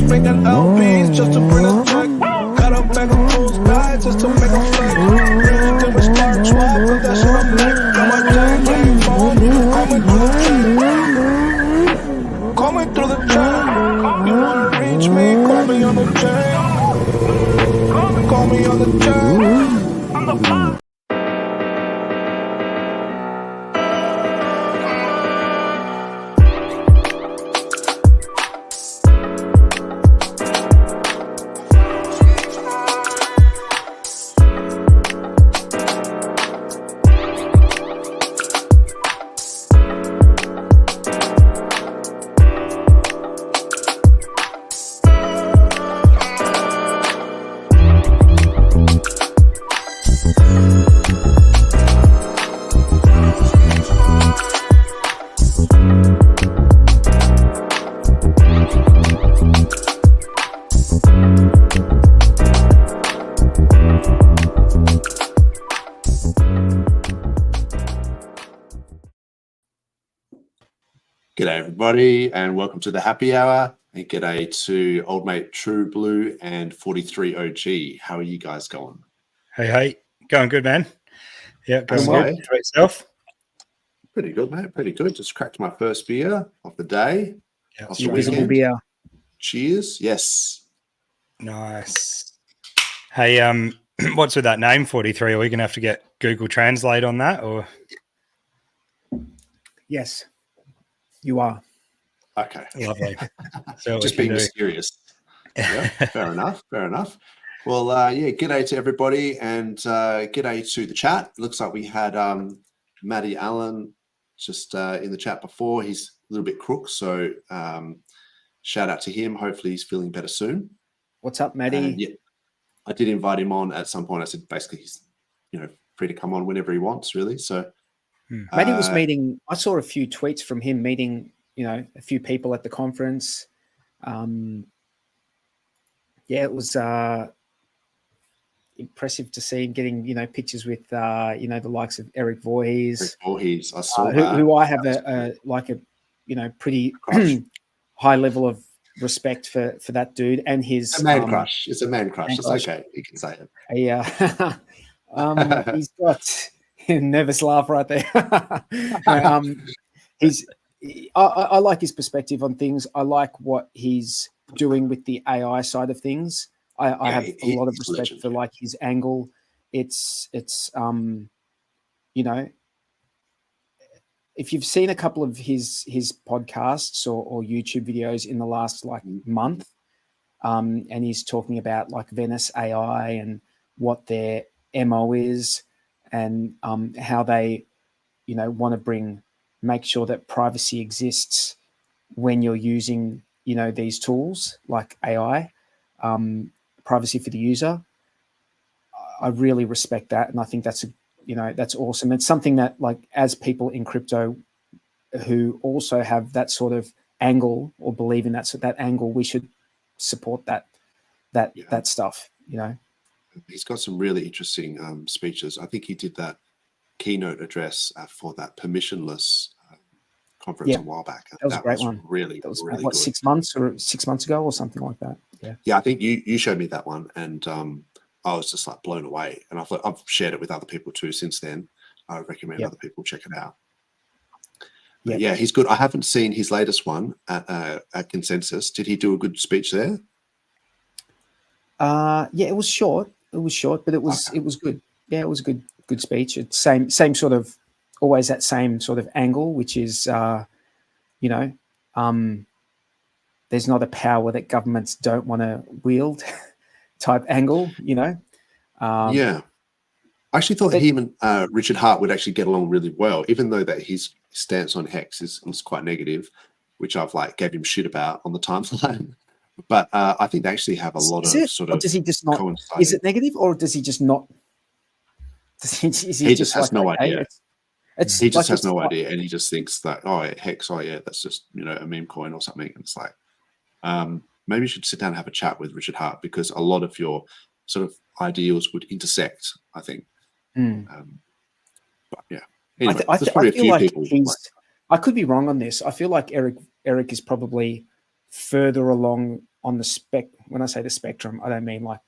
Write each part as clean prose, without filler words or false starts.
making LPs just to bring a check. Got a bag of clothes guys just to make a flex. Rich them with Star Swap, put that shit up next. Got my chain, my phone, coming through the chain. Coming through the chain. You wanna reach me, call me on the chain. Call me on the chain. On the phone. G'day everybody and welcome to the happy hour, and g'day to old mate True Blue and 43 OG. How are you guys going? Hey, going good, man. Yeah, going well. good. For itself. Pretty good, mate. Pretty good. Just cracked my first beer of the day. Yeah, Off the weekend. Beer. Cheers. Yes. Nice. Hey, what's with that name 43? Are we gonna have to get Google Translate on that, or? Yes, you are. Okay. Lovely. So just being mysterious. Yeah, fair enough. Fair enough. Well, yeah, g'day to everybody and g'day to the chat. It looks like we had Matty Allen just in the chat before. He's a little bit crook, so shout out to him. Hopefully he's feeling better soon. What's up, Matty? Yeah, I did invite him on at some point. I said basically he's free to come on whenever he wants, really. So Matty was meeting. I saw a few tweets from him meeting, a few people at the conference. Yeah, it was impressive to see him getting, pictures with, the likes of Eric Voorhees. Eric Voorhees, I saw who I have a pretty high level of respect for that dude and his. It's a man crush. It's a man crush. It's okay. You can say it. Yeah. He's got a nervous laugh right there. I like his perspective on things. I like what he's doing with the AI side of things. I have a lot of respect for like his angle. It's if you've seen a couple of his podcasts or YouTube videos in the last month, and he's talking about like Venice AI and what their MO is and how they, want to make sure that privacy exists when you're using, these tools like AI, privacy for the user. I really respect that. And I think that's that's awesome. It's something that as people in crypto who also have that sort of angle or believe in that angle, we should support that stuff, He's got some really interesting speeches. I think he did that keynote address for that permissionless conference a while back. That was a great one. Really, that was really what, good. 6 months ago or something like that. Yeah. I think you showed me that one, and I was just blown away. And I've shared it with other people too since then. I recommend other people check it out. But yeah, he's good. I haven't seen his latest one at Consensus. Did he do a good speech there? Yeah, it was short. But it was good. Yeah, it was a good speech. It's same sort of, always that same sort of angle, which is there's not a power that governments don't want to wield type angle, Yeah. I actually thought him and Richard Hart would actually get along really well, even though that his stance on Hex is quite negative, which I've gave him shit about on the timeline. But I think they actually have a lot of sort of. Does he just not? Is it negative, or does he just not? He just has no idea. He just has no idea, and he just thinks that Hex, that's just a meme coin or something. And it's maybe you should sit down and have a chat with Richard Hart, because a lot of your sort of ideals would intersect, I think. But yeah, anyway, there's probably a few people. I could be wrong on this. I feel like Eric is probably further along on the when I say the spectrum, I don't mean like,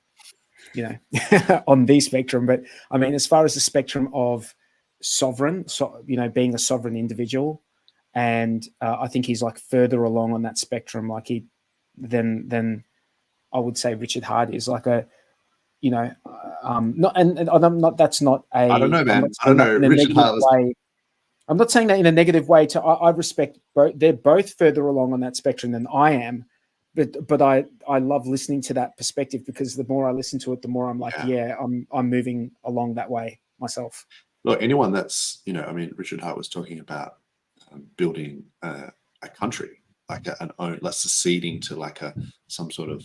you know, on the spectrum, but I mean as far as the spectrum of sovereign, so you know, being a sovereign individual, and I think he's like further along on that spectrum, like than I would say Richard Hart is, like a, you know, not, and I'm not, that's not a, I don't know, man. I I'm don't not know. in a Richard negative Hart was, way. I'm not saying that in a negative way. I respect both. They're both further along on that spectrum than I am, but I love listening to that perspective, because the more I listen to it, the more I'm like, yeah, I'm moving along that way myself. look, anyone that's, you know, I mean, Richard Hart was talking about building a country, like an own, like seceding to like some sort of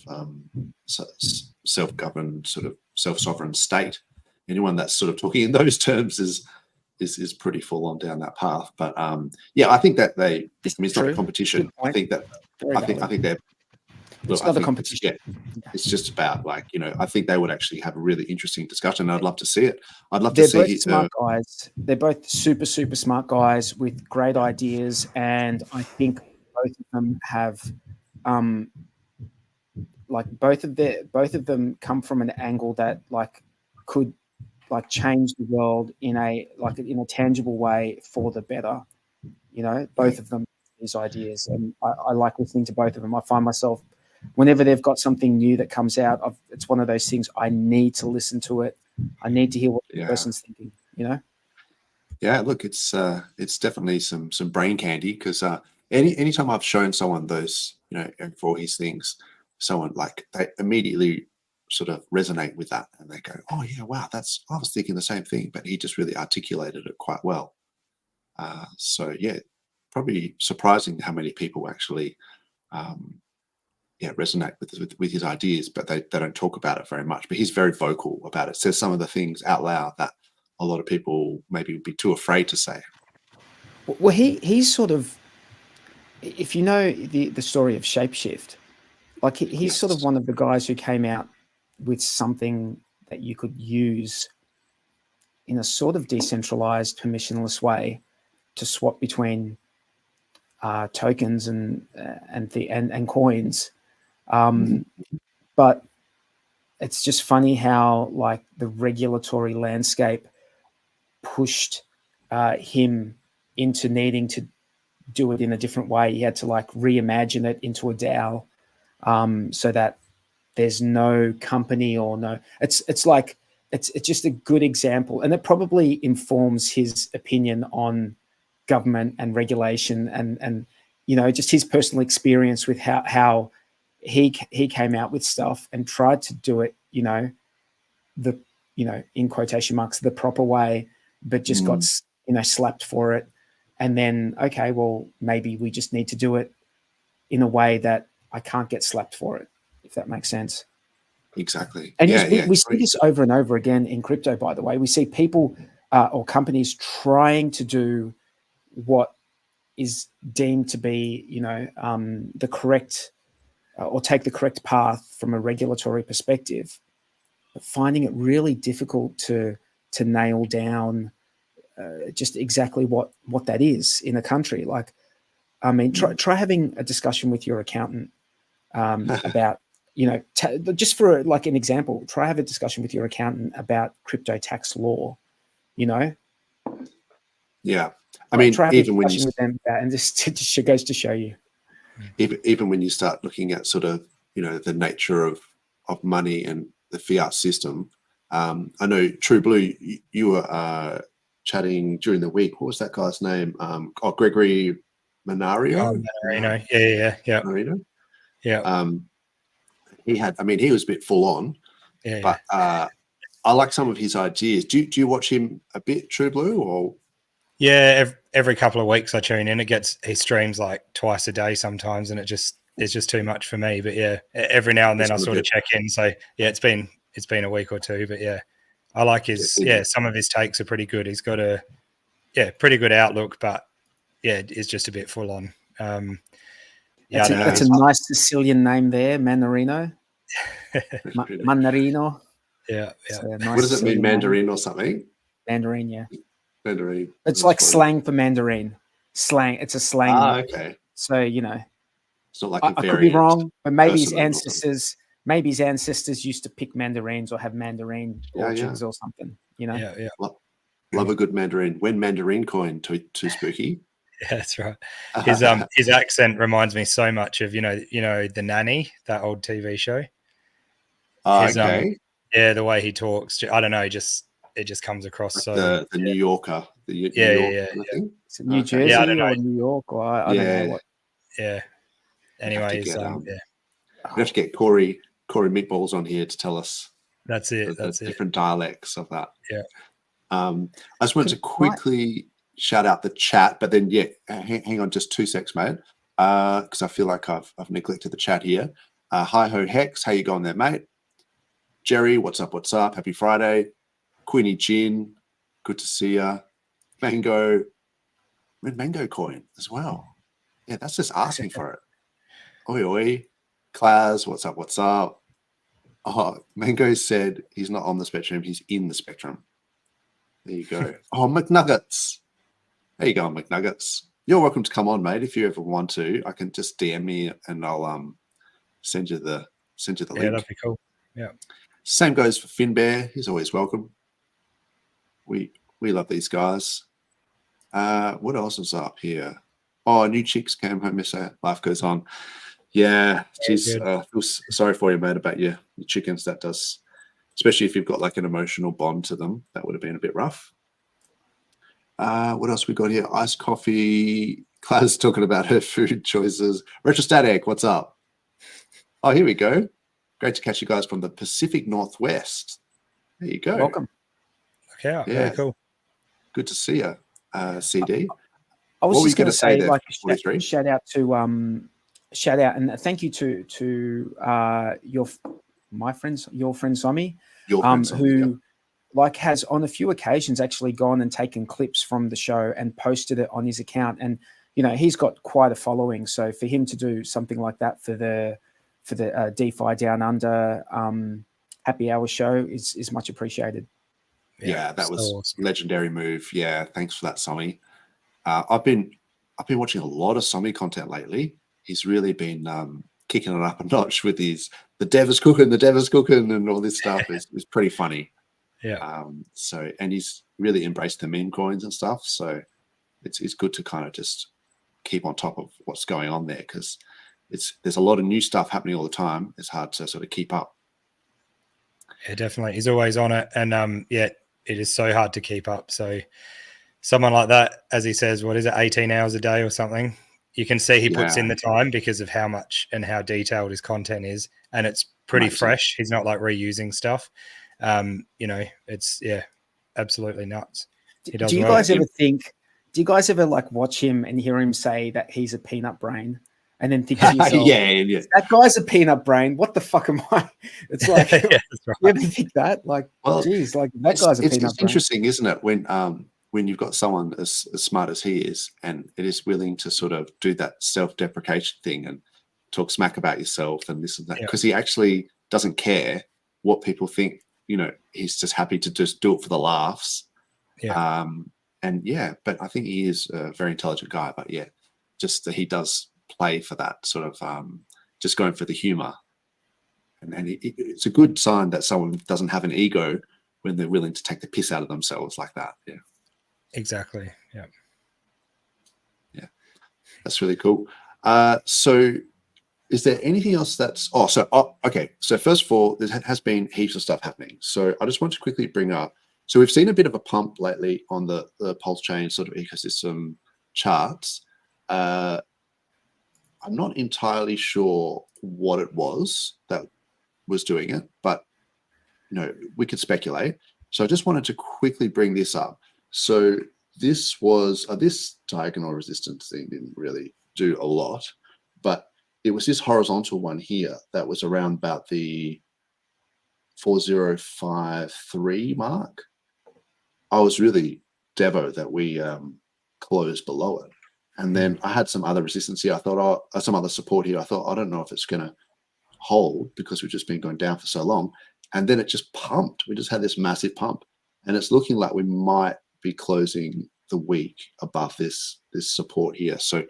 self-governed, sort of self-sovereign state. Anyone that's sort of talking in those terms is pretty full on down that path. But yeah, I think that I mean, it's not a competition. I think that I think they're. Look, it's not a competition. It's just about, like, you know, I think they would actually have a really interesting discussion. I'd love to see it. I'd love to see. They're both smart guys. They're both super smart guys with great ideas, and I think both of them have, like both of them come from an angle that like could like change the world in a tangible way for the better. You know, both of them, these ideas, and I like listening to both of them. I find myself, whenever they've got something new that comes out, it's one of those things I need to listen to it. I need to hear what the person's thinking, you know? Yeah, look, it's definitely some brain candy, because anytime I've shown someone those, you know, for his things, someone like they immediately sort of resonate with that, and they go, oh yeah, wow, I was thinking the same thing, but he just really articulated it quite well. So yeah, probably surprising how many people actually resonate with his ideas, but they don't talk about it very much. But he's very vocal about it, says some of the things out loud that a lot of people maybe would be too afraid to say. Well, he's sort of, if you know the story of Shapeshift, like he's sort of one of the guys who came out with something that you could use in a sort of decentralized, permissionless way to swap between tokens and coins. But it's just funny how like the regulatory landscape pushed him into needing to do it in a different way. He had to like reimagine it into a DAO, so that there's no company or no. It's just a good example, and it probably informs his opinion on government and regulation, and you know, just his personal experience with how he came out with stuff and tried to do it, you know, in quotation marks, the proper way, but just got, you know, slapped for it. And then, okay, well, maybe we just need to do it in a way that I can't get slapped for it, if that makes sense. Exactly. And we see this over and over again in crypto, by the way. We see people or companies trying to do what is deemed to be, you know, the correct or take the correct path from a regulatory perspective, but finding it really difficult to nail down just exactly what that is in a country. Like, I mean, try having a discussion with your accountant about, you know, just for like an example, try have a discussion with your accountant about crypto tax law, you know? Yeah. I mean, try even when you with them about, and just goes to show you. Even when you start looking at sort of, you know, the nature of money and the fiat system, I know True Blue, you were chatting during the week. What was that guy's name? Gregory Manario. Manarino. Yeah. Manarino. Yeah. He was a bit full on. Yeah. But I like some of his ideas. Do you watch him a bit, True Blue, or? Yeah, every couple of weeks I tune in. He streams like twice a day sometimes, and it's just too much for me. But yeah, every now and then I sort of check in. So yeah, it's been a week or two, but yeah, I like some of his takes are pretty good. He's got a pretty good outlook, but yeah, it's just a bit full on. That's a nice Sicilian name there, Manarino. Manarino. Yeah. Nice, what does it mean, Mandarin or something? Mandarin, yeah. Mandarin. It's like slang for Mandarin. Slang. It's a slang. Okay. So, you know, It's not like I could be wrong, but maybe his personal or something. ancestors used to pick mandarins or have mandarin orchards or something. You know. Yeah, yeah. Love a good mandarin. When mandarin coin too spooky. Yeah, that's right. His accent reminds me so much of you know the Nanny, that old TV show. Okay. Yeah, the way he talks, I don't know, it just comes across Like so the New Yorker, New York kind of thing. Is it New Okay. Jersey I don't know. or New York or I don't know what. Yeah. Anyways, We have to get Corey Meatballs on here to tell us. That's it. The different dialects of that. Yeah. I just wanted to quickly shout out the chat, but then hang on just 2 secs, mate, because I feel like I've neglected the chat here. Hi ho Hex, how you going there, mate? Jerry, what's up? What's up? Happy Friday. Queenie Gin, good to see ya. Mango, red mango coin as well. Yeah, that's just asking for it. Oi oi, Class, what's up? What's up? Oh, Mango said he's not on the spectrum, he's in the spectrum. There you go. Oh, McNuggets. There you go, McNuggets. You're welcome to come on, mate. If you ever want to, I can just DM me and I'll send you the link. Yeah, that'd be cool. Yeah. Same goes for Finbear. He's always welcome. We love these guys. What else is up here? Oh, new chicks came home. Life goes on. Yeah, geez, feel sorry for you, mate, about your chickens. That does, especially if you've got like an emotional bond to them. That would have been a bit rough. What else we got here? Iced coffee. Claire's talking about her food choices. Retrostatic, what's up? Oh, here we go. Great to catch you guys from the Pacific Northwest. There you go. Welcome. Okay, very cool. Good to see you, CD. I was just going to say, like, shout out and thank you to your friend Somi, who like has on a few occasions actually gone and taken clips from the show and posted it on his account. And you know, he's got quite a following, so for him to do something like that for the DeFi Down Under happy hour show is much appreciated. Yeah, that was awesome. Legendary move. Yeah, thanks for that, Somi. I've been watching a lot of Somi content lately. He's really been kicking it up a notch with the dev is cooking, and all this stuff. is pretty funny. Yeah. And he's really embraced the meme coins and stuff. So it's good to kind of just keep on top of what's going on there, because there's a lot of new stuff happening all the time. It's hard to sort of keep up. Yeah, definitely. He's always on it, and it is so hard to keep up. So someone like that, as he says, what is it, 18 hours a day or something? You can see he puts in the time because of how much and how detailed his content is, and it's pretty fresh. He's not like reusing stuff. It's absolutely nuts. Do you guys ever like watch him and hear him say that he's a peanut brain, and then think to yourself, that guy's a peanut brain. What the fuck am I? It's like, you ever think that? Like, geez, like that guy's a peanut brain. It's interesting, isn't it? When you've got someone as smart as he is, and it is willing to sort of do that self-deprecation thing and talk smack about yourself and this and that, because he actually doesn't care what people think. You know, he's just happy to just do it for the laughs. Yeah. But I think he is a very intelligent guy. But just that he does play for that sort of just going for the humor, and it's a good sign that someone doesn't have an ego when they're willing to take the piss out of themselves like that. Yeah. Exactly. Yeah. Yeah. That's really cool. So is there anything else okay. So first of all, there has been heaps of stuff happening. So I just want to quickly bring up, so we've seen a bit of a pump lately on the PulseChain sort of ecosystem charts. I'm not entirely sure what it was that was doing it, but we could speculate. So I just wanted to quickly bring this up. So this was this diagonal resistance thing didn't really do a lot, but it was this horizontal one here that was around about the 4053 mark. I was really devo that we closed below it. And then I had some other resistance here. I thought, some other support here. I thought, I don't know if it's going to hold because we've just been going down for so long. And then it just pumped. We just had this massive pump. And it's looking like we might be closing the week above this support here. So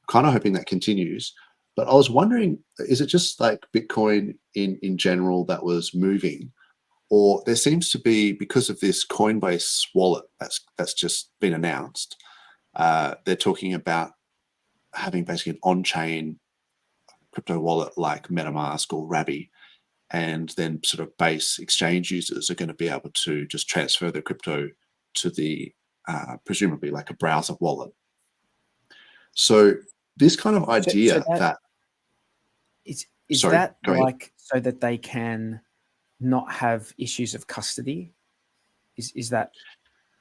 kind of hoping that continues. But I was wondering, is it just like Bitcoin in general that was moving, or there seems to be, because of this Coinbase wallet that's just been announced, they're talking about having basically an on-chain crypto wallet like MetaMask or Rabby, and then sort of base exchange users are going to be able to just transfer their crypto to the presumably like a browser wallet. So this kind of idea is sorry, that go ahead. like so that they can not have issues of custody? Is that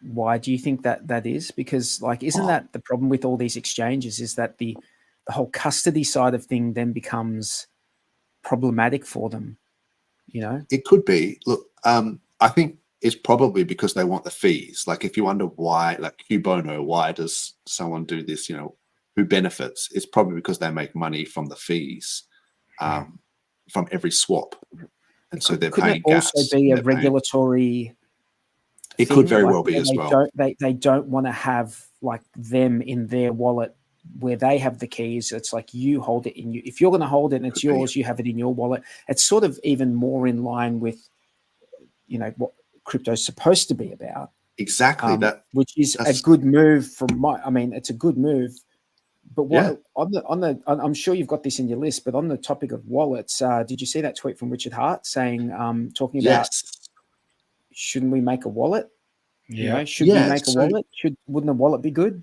why do you think that is? Because like, isn't that the problem with all these exchanges, is that the whole custody side of thing then becomes problematic for them, you know? It could be. Look, I think it's probably because they want the fees. Like if you wonder why, like Q Bono, why does someone do this, you know, who benefits? It's probably because they make money from the fees from every swap. And so they're paying gas. Couldn't it also be a regulatory It thing? could very Like, well be as well. They don't want to have like them in their wallet where they have the keys. It's like you hold it in you. If you're going to hold it and it's yours, you have it in your wallet. It's sort of even more in line with, you know, what crypto's supposed to be about. Exactly. Which is a good move it's a good move. But what I'm sure you've got this in your list, but on the topic of wallets, did you see that tweet from Richard Hart saying, talking about, shouldn't we make a wallet? Yeah. You know, should we make a wallet? Wouldn't a wallet be good?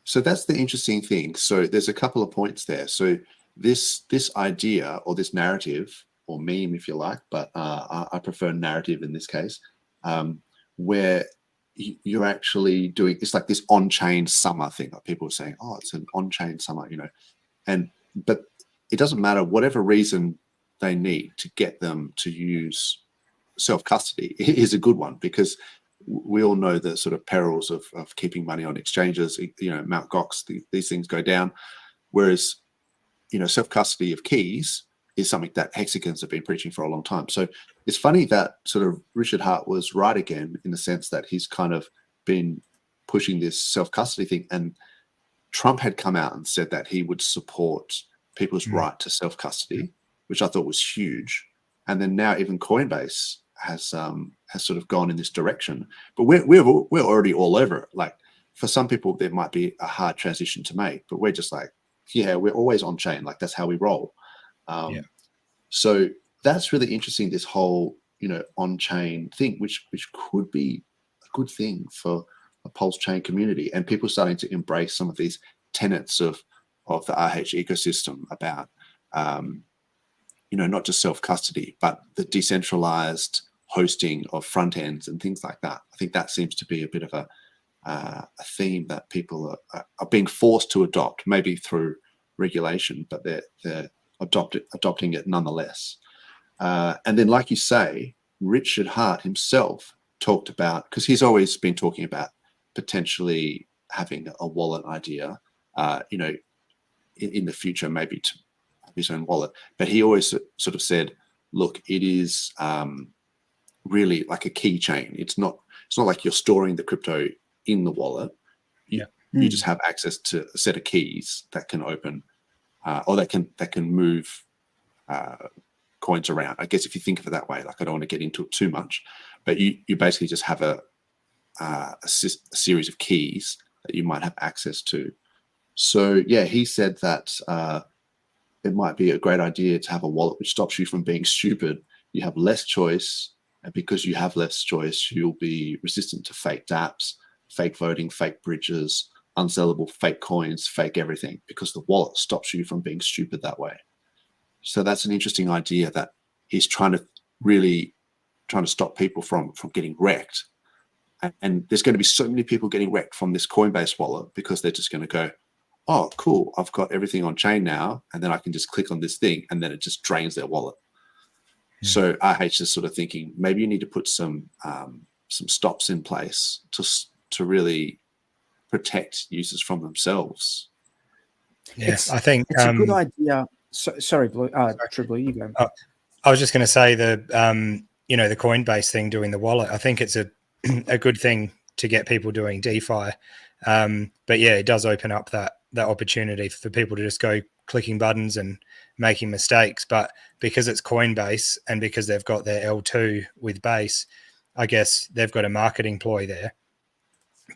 So that's the interesting thing. So there's a couple of points there. So this idea or this narrative or meme, if you like, but I prefer narrative in this case, where you're actually doing, it's like this on-chain summer thing. Like people are saying, oh, it's an on-chain summer, you know, but it doesn't matter whatever reason they need to get them to use self-custody is a good one, because we all know the sort of perils of keeping money on exchanges. You know, Mt. Gox, these things go down. Whereas, you know, self-custody of keys is something that hexagons have been preaching for a long time. So it's funny that sort of Richard Hart was right again, in the sense that he's kind of been pushing this self-custody thing. And Trump had come out and said that he would support people's right to self-custody, which I thought was huge. And then now even Coinbase has sort of gone in this direction, but we're already all over it. Like for some people, there might be a hard transition to make, but we're just like, yeah, we're always on chain. Like that's how we roll. So that's really interesting. This whole, you know, on chain thing, which could be a good thing for a PulseChain community, and people starting to embrace some of these tenets of the RH ecosystem about, you know, not just self-custody, but the decentralized hosting of front ends and things like that. I think that seems to be a bit of a theme that people are being forced to adopt, maybe through regulation, but they're adopting it nonetheless. And then, like you say, Richard Hart himself talked about, because he's always been talking about potentially having a wallet idea, you know, in the future, maybe to have his own wallet. But he always sort of said, look, it is really like a key chain. It's not like you're storing the crypto in the wallet. You just have access to a set of keys that can open or that can move coins around. I guess if you think of it that way, like I don't want to get into it too much, but you basically just have a series of keys that you might have access to. So yeah, he said that it might be a great idea to have a wallet which stops you from being stupid. You have less choice, and because you have less choice, you'll be resistant to fake dApps, fake voting, fake bridges, unsellable fake coins, fake everything, because the wallet stops you from being stupid that way. So that's an interesting idea, that he's trying to stop people from getting wrecked. And there's going to be so many people getting wrecked from this Coinbase wallet, because they're just going to go, oh, cool, I've got everything on chain now, and then I can just click on this thing, and then it just drains their wallet. So RH is sort of thinking maybe you need to put some stops in place to really protect users from themselves. Yeah, I think it's a good idea. Sorry, Blue. True Blue, you go. I was just going to say you know, the Coinbase thing doing the wallet. I think it's a good thing to get people doing DeFi. But yeah, it does open up that opportunity for people to just go clicking buttons and making mistakes. But because it's Coinbase and because they've got their L2 with Base, I guess they've got a marketing ploy there.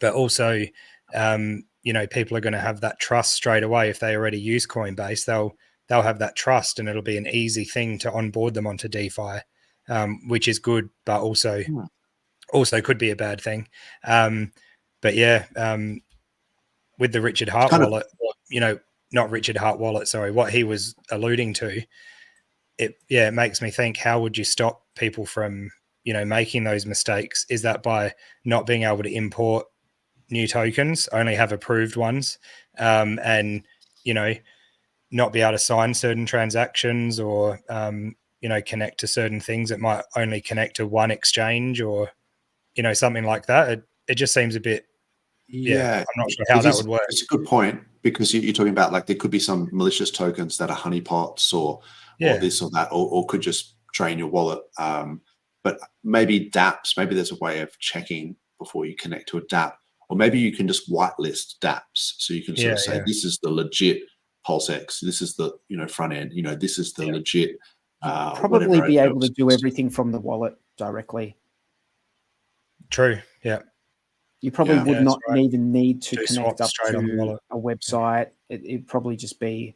But also, people are going to have that trust straight away. If they already use Coinbase, they'll have that trust, and it'll be an easy thing to onboard them onto DeFi, which is good, but also could be a bad thing. But yeah, with the Richard Hart wallet, not Richard Hart wallet, sorry, what he was alluding to, it makes me think, how would you stop people from, making those mistakes? Is that by not being able to import new tokens, only have approved ones, and, not be able to sign certain transactions or, connect to certain things that might only connect to one exchange or, something like that? It just seems a bit, I'm not sure how that would work. It's a good point, because you're talking about, like, there could be some malicious tokens that are honeypots or this or that, or could just drain your wallet. But maybe dApps, maybe there's a way of checking before you connect to a dApp, or maybe you can just whitelist dApps. So you can sort of say, this is the legit PulseX, this is the, front end, this is the legit. Probably be able to do everything from the wallet directly. True. Yeah. You probably would not even need to do connect up to a website. It'd probably just be,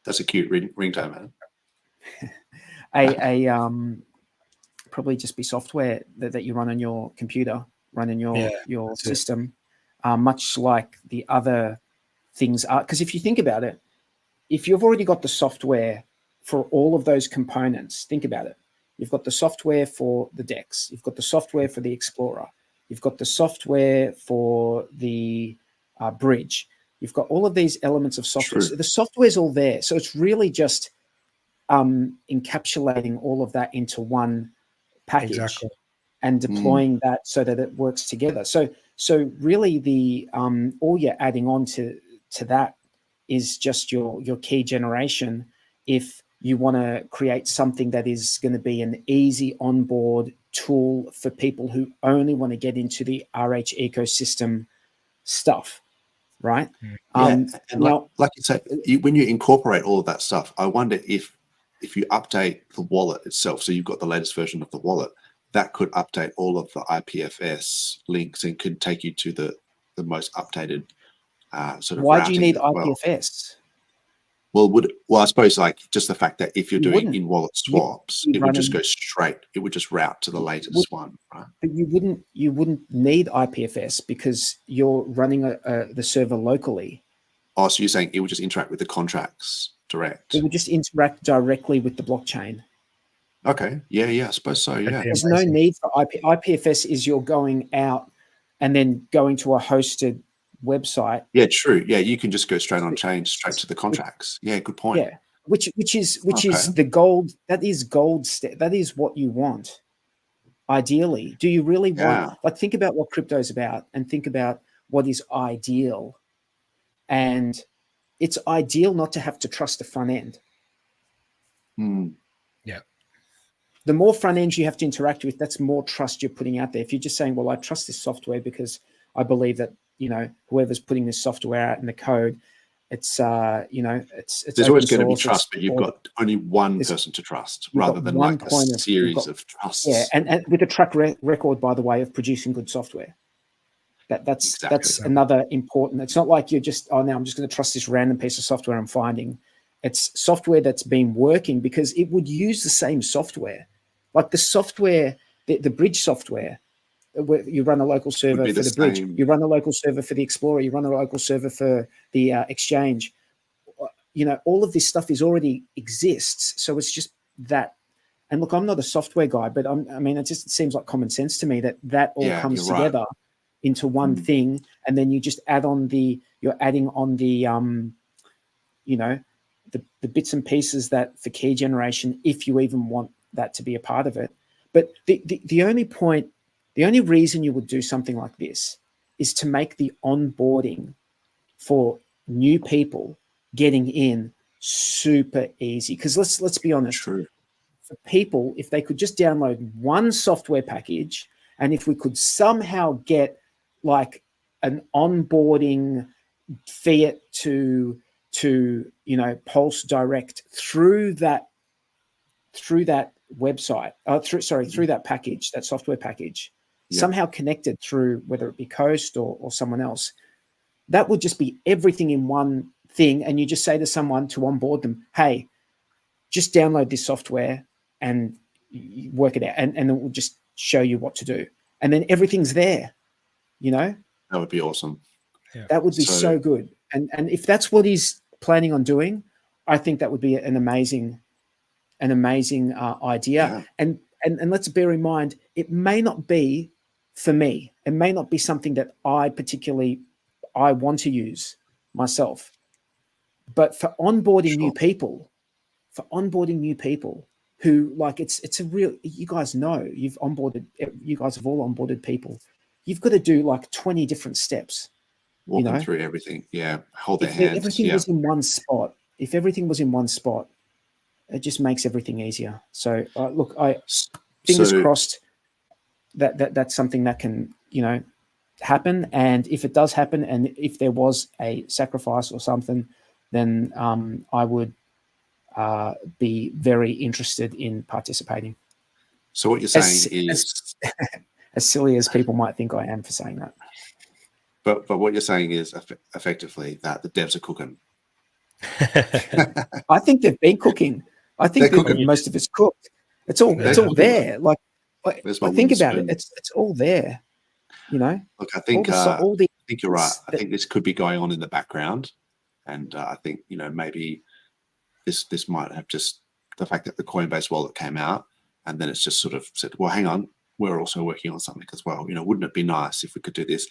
that's a cute ringtone, man. Probably just be software that you run on your computer, run in your system, much like the other things are. Because if you think about it, if you've already got the software for all of those components, think about it. You've got the software for the DEX. You've got the software for the Explorer. You've got the software for the bridge. You've got all of these elements of software. So the software's all there. So it's really just encapsulating all of that into one package and deploying that so that it works together. So really the all you're adding on to that is just your key generation. If you want to create something that is going to be an easy onboard tool for people who only want to get into the RH ecosystem stuff, right? And like you say, when you incorporate all of that stuff, I wonder if you update the wallet itself, so you've got the latest version of the wallet, that could update all of the IPFS links and could take you to the most updated sort of. Why do you need IPFS? Well, I suppose, like, just the fact that if you're doing in-wallet swaps, it would just go straight. It would just route to the latest one, right? But you wouldn't need IPFS because you're running the server locally. Oh, so you're saying it would just interact with the contracts direct? It would just interact directly with the blockchain. Okay. Yeah, I suppose so, yeah. There's no need for IPFS is you're going out and then going to a hosted website. Yeah, true. Yeah, you can just go straight on chain, straight to the contracts. Yeah, good point. Yeah, which is the gold. That is gold. That is what you want. Ideally, do you really want? Like, think about what crypto is about, and think about what is ideal. And it's ideal not to have to trust the front end. Yeah. The more front ends you have to interact with, that's more trust you're putting out there. If you're just saying, well, I trust this software because I believe that, whoever's putting this software out in the code, it's there's always going to be trust, but you've got only one person to trust rather than like a series of trusts. Yeah, and with a track record, by the way, of producing good software. That's another important. It's not like you're just, now I'm just going to trust this random piece of software I'm finding. It's software that's been working because it would use the same software, like the software, the bridge software. Where you run a local server for the bridge, you run a local server for the Explorer, you run a local server for the exchange. All of this stuff already exists. So it's just that. And look, I'm not a software guy, but it just seems like common sense to me that all comes together into one thing, and then you just add on you're adding on the bits and pieces that for key generation, if you even want that to be a part of it. But the only reason you would do something like this is to make the onboarding for new people getting in super easy. Because let's be honest, for people, if they could just download one software package, and if we could somehow get like an onboarding fiat to Pulse Direct through that website, through that package, that software package, somehow connected through whether it be Coast or someone else, that would just be everything in one thing. And you just say to someone to onboard them, hey, just download this software and work it out, and it will just show you what to do. And then everything's there, That would be awesome. Yeah. That would be so good. And if that's what he's planning on doing, I think that would be an amazing idea. Yeah. And let's bear in mind, it may not be for me. It may not be something that I want to use myself. But for onboarding new people, who it's a real, you guys know, you guys have all onboarded people. You've got to do like 20 different steps. Walk them through everything. Yeah. Hold their hands. Everything was in one spot. If everything was in one spot, it just makes everything easier. So look, fingers crossed that's something that can, happen. And if it does happen, and if there was a sacrifice or something, then I would be very interested in participating. So what you're saying is as silly as people might think I am for saying that. But what you're saying is effectively that the devs are cooking. I think they've been cooking. I think most of it's cooked. It's all there. Like think about it. It's all there. Look, I think I think you're right. I think this could be going on in the background, and I think maybe this might have just the fact that the Coinbase wallet came out, and then it's just sort of said, well, hang on, we're also working on something as well. Wouldn't it be nice if we could do this?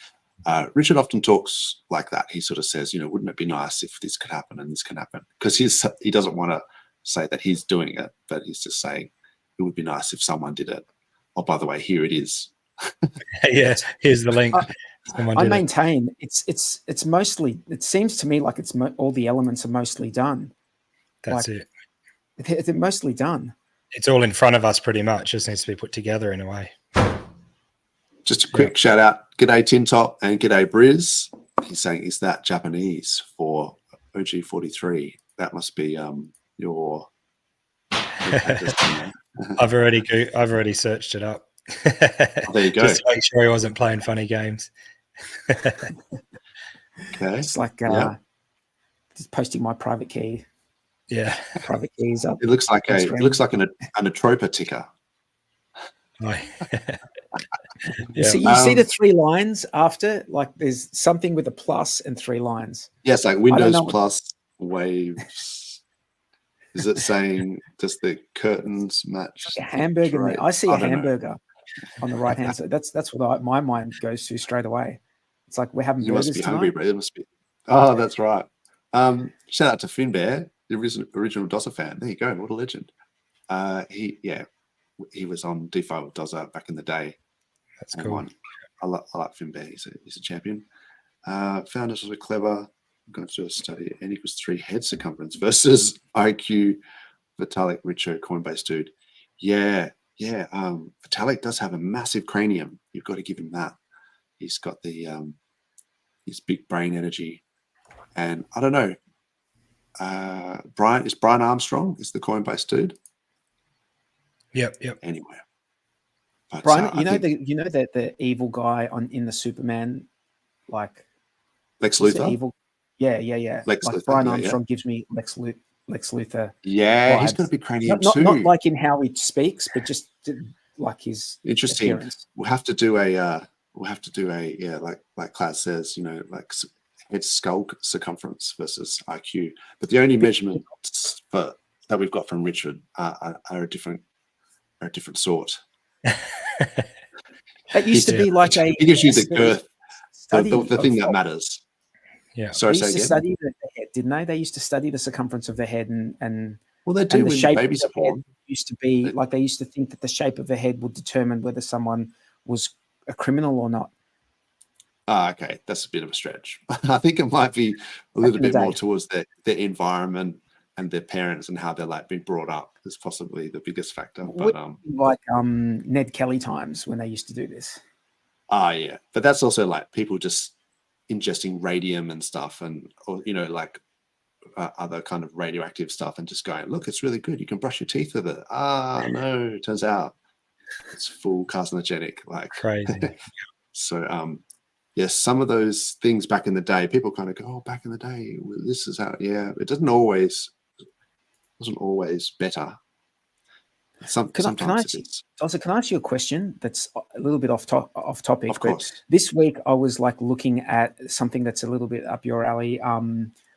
Richard often talks like that. He sort of says, wouldn't it be nice if this could happen and this can happen? Because he doesn't want to say that he's doing it, but he's just saying it would be nice if someone did it. Oh, by the way, here it is. Yeah, here's the link. I maintain it's mostly. It seems to me like all the elements are mostly done. That's it. They're mostly done. It's all in front of us, pretty much. Just needs to be put together in a way. Just a quick shout out. G'day Tin Top and g'day Briz. He's saying, is that Japanese for OG43? That must be your I've already searched it up. Oh, there you go. Just to make sure he wasn't playing funny games. Okay. It's like just posting my private key. Yeah. Private keys up. It looks like an Atropa ticker. Oh. Yeah. You see the 3 lines after, like there's something with a plus and 3 lines. Yes, like Windows plus waves. Is it saying does the curtains match? Like a hamburger. I see a hamburger on the right hand side. That's what my mind goes to straight away. It's like we're having burgers tonight. Hungry, bro. It must be. Oh, that's right. Shout out to Finbear, the original Dozza fan. There you go. What a legend. He was on DeFi with Dozza back in the day. That's cool. I like Finbear. He's a champion. Founders were clever. I'm going to do a study. N equals 3 head circumference versus IQ. Vitalik, Richo, Coinbase dude. Yeah. Vitalik does have a massive cranium. You've got to give him that. He's got the his big brain energy. And I don't know. Brian Armstrong is the Coinbase dude. Yep. Anyway. But, Brian, the evil guy in the Superman, like Lex Luthor. Evil. Yeah. Lex like Luthor, Brian Armstrong gives me Lex Luthor. Yeah, vibes. He's got a big cranium not too. Not like in how he speaks, but just like his interesting. Appearance. We'll have to do a like Class says, like head skull circumference versus IQ. But the only measurements that we've got from Richard are a different sort. That used to be like he gives you the girth, the thing that matters. Yeah. Sorry, they used to study the head, didn't they? They used to study the circumference of the head and well, they do and the when shape babies are born. Used to be like they used to think that the shape of the head would determine whether someone was a criminal or not. Okay, that's a bit of a stretch. I think it might be a little bit more towards their environment and their parents and how they're like being brought up is possibly the biggest factor. But like Ned Kelly times when they used to do this. Yeah, but that's also like people just ingesting radium and stuff, and or like other kind of radioactive stuff, and just going, look, it's really good. You can brush your teeth with it. No, it turns out it's full carcinogenic. Like Crazy. so. Yes, some of those things back in the day, people kind of go, "Oh, back in the day, this is how." Yeah, it wasn't always better. Sometimes it is. Also, can I ask you a question that's a little bit off topic? Of course. But this week I was like looking at something that's a little bit up your alley,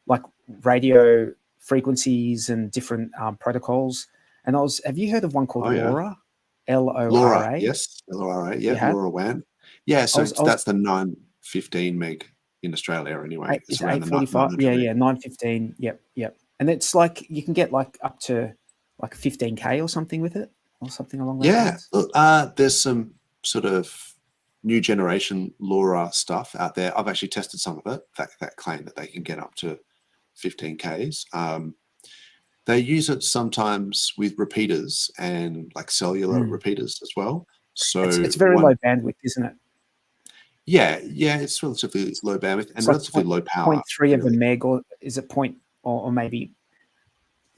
like radio frequencies and different protocols. And have you heard of one called LoRa? LoRa. LoRa, yes, LoRa, yeah, LoRaWAN. Yeah, so that's the 915 meg in Australia anyway. It's around 845. Yeah, 915. Yep. And it's like you can get like up to like 15K or something with it, or something along those lines. Look, there's some sort of new generation LoRa stuff out there. I've actually tested some of it. That claim that they can get up to 15Ks. They use it sometimes with repeaters and like cellular repeaters as well. So it's very low bandwidth, isn't it? Yeah, it's relatively low bandwidth and relatively low power. 0.3 of a meg, or is it or maybe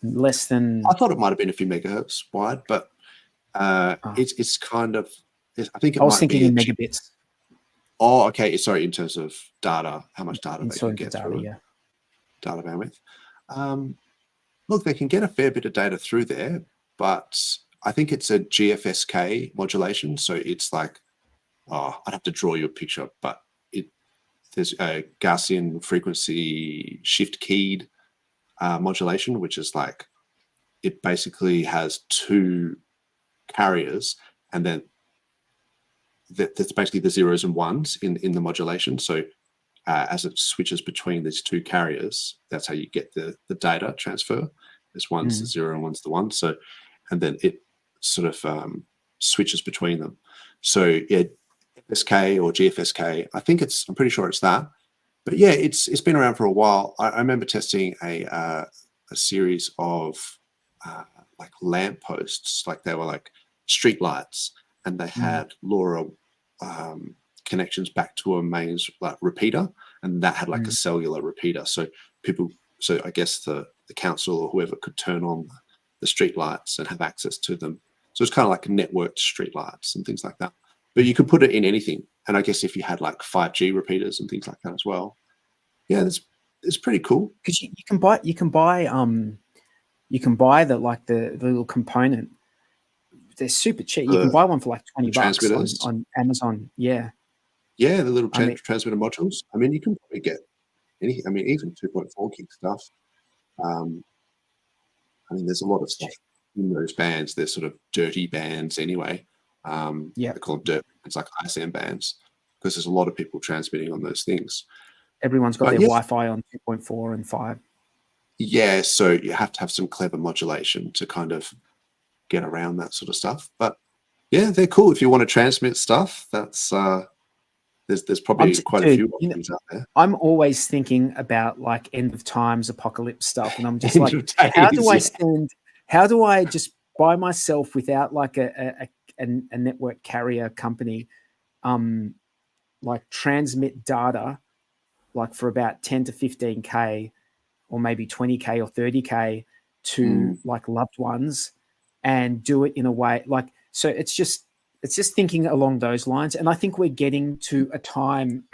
less than? I thought it might have been a few megahertz wide, but it's kind of. I think I was thinking in megabits. Oh, okay. Sorry, in terms of data, how much data they can get through it. Yeah. Data bandwidth. Look, they can get a fair bit of data through there, but I think it's a GFSK modulation. So it's like, I'd have to draw you a picture, but there's a Gaussian frequency shift keyed modulation, which is like, it basically has two carriers, and then that's basically the zeros and ones in the modulation. So as it switches between these two carriers, that's how you get the data transfer. There's one's the zero and one's the one. So, and then it sort of switches between them. So yeah, FSK or GFSK, I'm pretty sure it's that. But yeah, it's been around for a while. I remember testing a series of like lamp posts, like they were like street lights, and they had LoRa connections back to a mains like repeater, and that had like a cellular repeater. So I guess the council or whoever could turn on the street lights and have access to them. So it's kind of like networked street lights and things like that. But you could put it in anything. And I guess if you had like 5G repeaters and things like that as well, yeah, it's pretty cool. Because you can buy the little component. They're super cheap. You can buy one for like $20 on Amazon. Yeah. Yeah, the little transmitter modules. I mean, you can probably get even 2.4 gig stuff. I mean, there's a lot of stuff in those bands. They're sort of dirty bands anyway. They call them dirt bands, like ISM bands, because there's a lot of people transmitting on those things. Everyone's got their Wi-Fi on 2.4 and 5. Yeah, so you have to have some clever modulation to kind of get around that sort of stuff. But yeah, they're cool if you want to transmit stuff. That's there's probably quite a few options out there. I'm always thinking about like end of times, apocalypse stuff, and I'm just like, how do I just by myself without like a network carrier company, like transmit data, like for about 10 to 15K, or maybe 20K or 30K to like loved ones, and do it in a way like, so it's just thinking along those lines. And I think we're getting to a time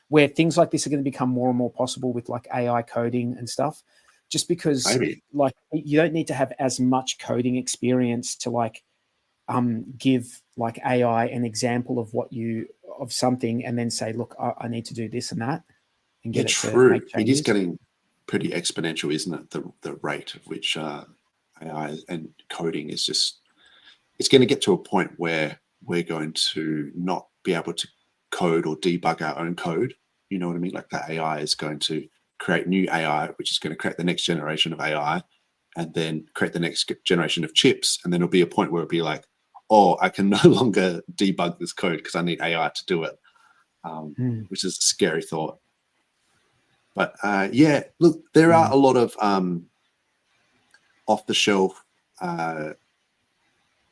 where things like this are going to become more and more possible with like AI coding and stuff, just because like you don't need to have as much coding experience to like give like AI an example of something and then say, look, I need to do this and that. And get true. It is getting pretty exponential, isn't it? The rate at which AI and coding is just, it's going to get to a point where we're going to not be able to code or debug our own code. You know what I mean? Like the AI is going to create new AI, which is going to create the next generation of AI, and then create the next generation of chips. And then it'll be a point where it'll be like, oh, I can no longer debug this code because I need AI to do it, which is a scary thought. But yeah, look, there are a lot of off-the-shelf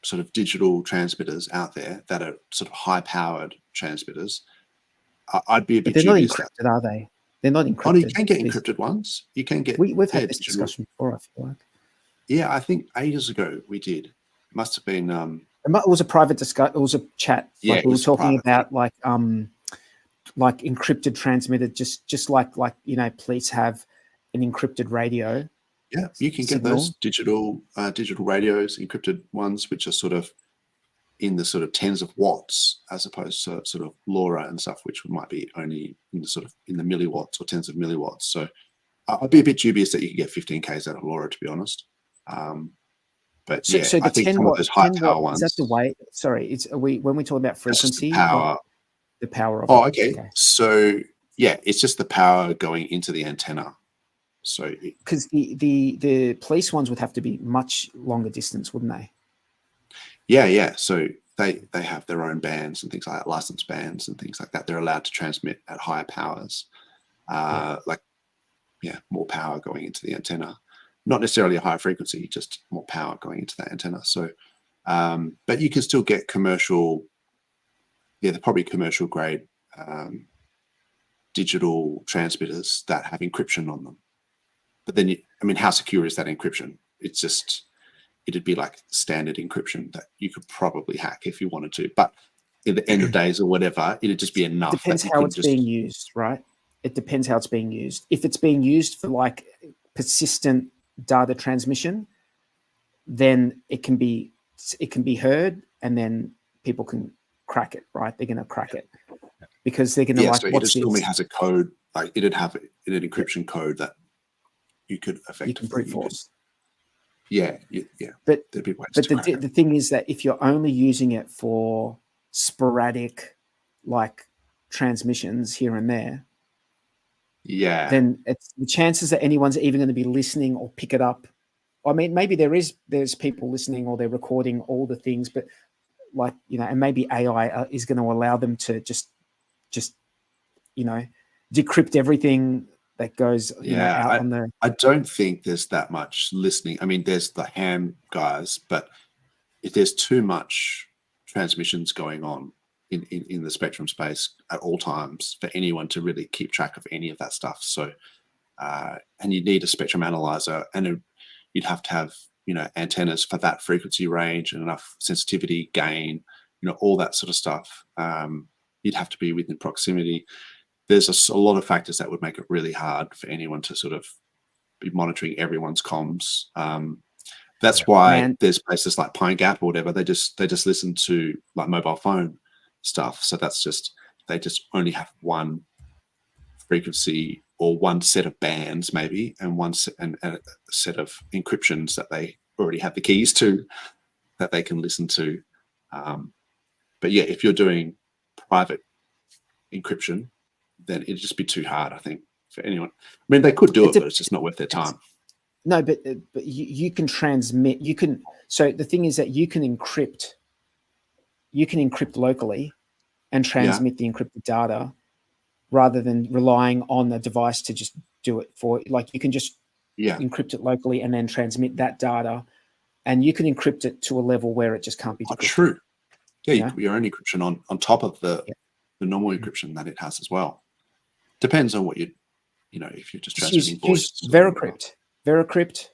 sort of digital transmitters out there that are sort of high-powered transmitters, I'd be a bit But they're not dubious. encrypted, are they? They're not encrypted. Oh, you can get encrypted ones. You can get. We've had this digital. discussion before, I feel like. Yeah, I think ages ago we did. It must have been. It was a private discussion. It was a chat. Yeah, Like we were talking about like encrypted transmitter, just like police have an encrypted radio. Yeah, you can get those digital radios, encrypted ones, which are sort of in the sort of tens of watts, as opposed to sort of LoRa and stuff, which might be only in the sort of in the milliwatts or tens of milliwatts. So I'd be a bit dubious that you can get 15 Ks out of LoRa, to be honest. But so, yeah, so the I think 10 some watt, of those high 10 power watt, ones. is that the way? Sorry, when we talk about frequency, power. The power of Oh, it. okay. So yeah, it's just the power going into the antenna. So because the police ones would have to be much longer distance, wouldn't they? Yeah. So they have their own bands and things like that, license bands and things like that. They're allowed to transmit at higher powers, more power going into the antenna. Not necessarily a higher frequency, just more power going into that antenna. So, but you can still get commercial. Yeah, they're probably commercial grade digital transmitters that have encryption on them. But then, how secure is that encryption? It's just, it'd be like standard encryption that you could probably hack if you wanted to. But at the end of days or whatever, it'd just be enough. Depends how it's being used, right? It depends how it's being used. If it's being used for like persistent data transmission, then it can be heard, and then people can crack it, right? They're going to crack it because they're going to so what's it this? normally has a code, like it'd have an encryption code that you could effectively You can brute force. Yeah. But the thing is that if you're only using it for sporadic, like transmissions here and there, then it's the chances that anyone's even going to be listening or pick it up. I mean, maybe there's people listening or they're recording all the things, but like, and maybe AI is going to allow them to just decrypt everything that goes out on the. I don't think there's that much listening. I mean, there's the ham guys, but if there's too much transmissions going on in the spectrum space at all times for anyone to really keep track of any of that stuff. So, and you need a spectrum analyzer, and you'd have to have antennas for that frequency range and enough sensitivity, gain, all that sort of stuff. You'd have to be within proximity. There's a lot of factors that would make it really hard for anyone to sort of be monitoring everyone's comms. That's why there's places like Pine Gap or whatever. They just listen to like mobile phone stuff. So that's just, they just only have one frequency or one set of bands maybe, and a set of encryptions that they already have the keys to that they can listen to. But yeah, if you're doing private encryption, then it'd just be too hard, I think, for anyone. I mean, they could do it, but it's just not worth their time. No, but you can transmit. You can. So the thing is that you can encrypt locally and transmit the encrypted data, rather than relying on the device to just do it for. Like you can just encrypt it locally and then transmit that data, and you can encrypt it to a level where it just can't be decrypted. True. Yeah, you put your own encryption on top of the normal encryption that it has as well. Depends on what if you're just transmitting voice. Veracrypt,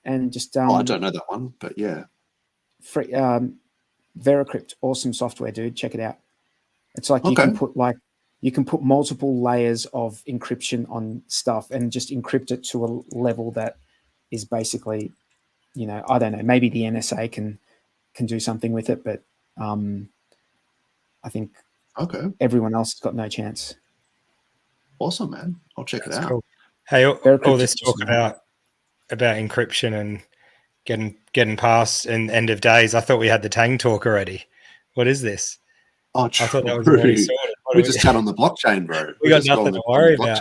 and just. I don't know that one, but yeah. Free, Veracrypt, awesome software, dude. Check it out. It's like you can put multiple layers of encryption on stuff and just encrypt it to a level that is basically, I don't know. Maybe the NSA can do something with it, but I think everyone else has got no chance. Awesome, man. I'll check it out. Cool. Hey, all this talk about encryption and getting past and end of days. I thought we had the Tang talk already. What is this? Oh, true. I thought that was already sorted. We just chat on the blockchain, bro. We got nothing to worry about.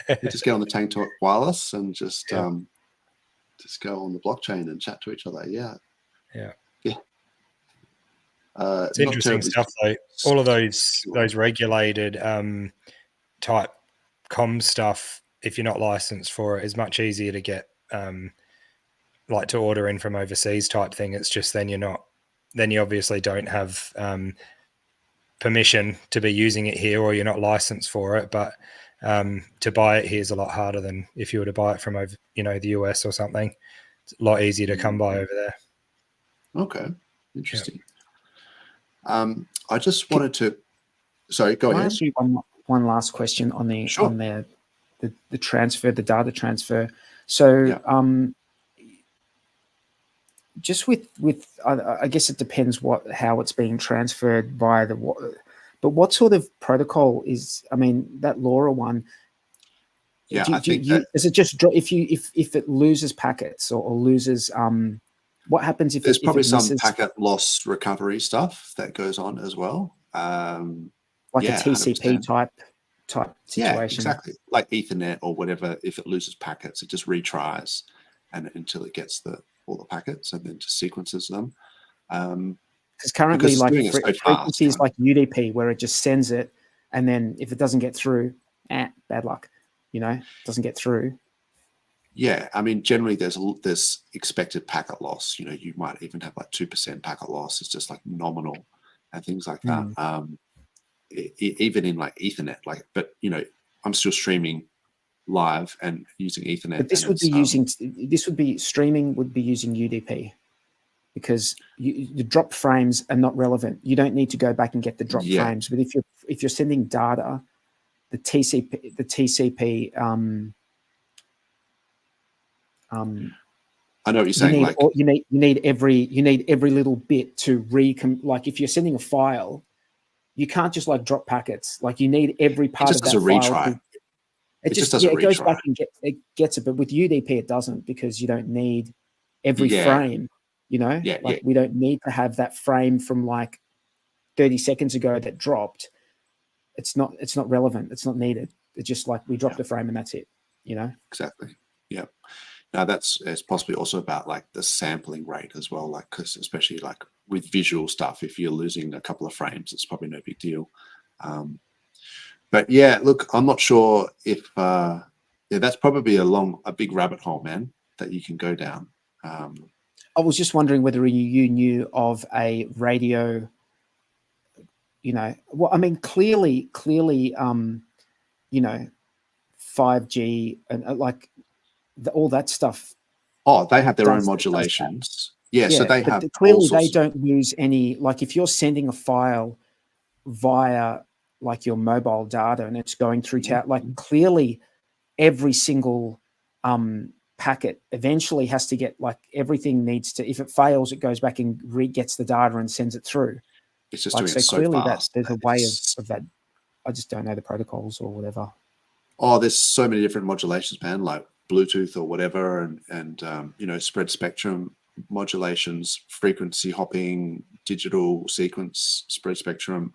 We just get on the Tang Talk wireless and just go on the blockchain and chat to each other. Yeah. It's interesting stuff, though. All of those regulated type comm stuff, if you're not licensed for it, is much easier to get, like to order in from overseas type thing. It's just then you're not then you obviously don't have permission to be using it here, or you're not licensed for it. But to buy it here is a lot harder than if you were to buy it from over, the US or something. It's a lot easier to come by over there. Okay, interesting. I just wanted to. Sorry, go Can I ahead. ask you one last question on the the transfer, the data transfer? So just with I guess it depends how it's being transferred by but what sort of protocol is? I mean, that LoRa one. Yeah, does it just drop if it loses packets or loses? What happens if there's probably if it some packet loss recovery stuff that goes on as well? Like a TCP 100%. type situation. Yeah, exactly. Like Ethernet or whatever. If it loses packets, it just retries and until it gets all the packets and then just sequences them. Because currently, like frequencies fast, like UDP, where it just sends it, and then if it doesn't get through, bad luck. Doesn't get through. Yeah, I mean, generally there's expected packet loss. You might even have like 2% packet loss. It's just like nominal and things like that. Even in like Ethernet, but I'm still streaming live and using Ethernet. But this would be streaming would be using UDP, because the drop frames are not relevant. You don't need to go back and get the drop frames. But if you're sending data, the TCP I know what you're saying. You need every little bit to like if you're sending a file, you can't just like drop packets. Like you need every part of that file. Retry. It just does a retry. It goes back and gets it, but with UDP it doesn't, because you don't need every frame. We don't need to have that frame from like 30 seconds ago that dropped. It's not relevant. It's not needed. It's just like we dropped a frame and that's it. Exactly. Yeah. Now it's possibly also about like the sampling rate as well, like because especially like with visual stuff, if you're losing a couple of frames, it's probably no big deal. But yeah, look, I'm not sure if that's probably a big rabbit hole, man, that you can go down. I was just wondering whether you knew of a radio. Well, I mean, clearly, 5G and like all that stuff. Oh, they have their own modulations. Yeah, so they have. Clearly, they don't use any. Like, if you're sending a file via like your mobile data and it's going through like clearly, every single packet eventually has to get like everything needs to. If it fails, it goes back and gets the data and sends it through. It's just doing it so clearly fast. There's a way of that. I just don't know the protocols or whatever. Oh, there's so many different modulations, man, like Bluetooth or whatever, and spread spectrum modulations, frequency hopping, digital sequence spread spectrum.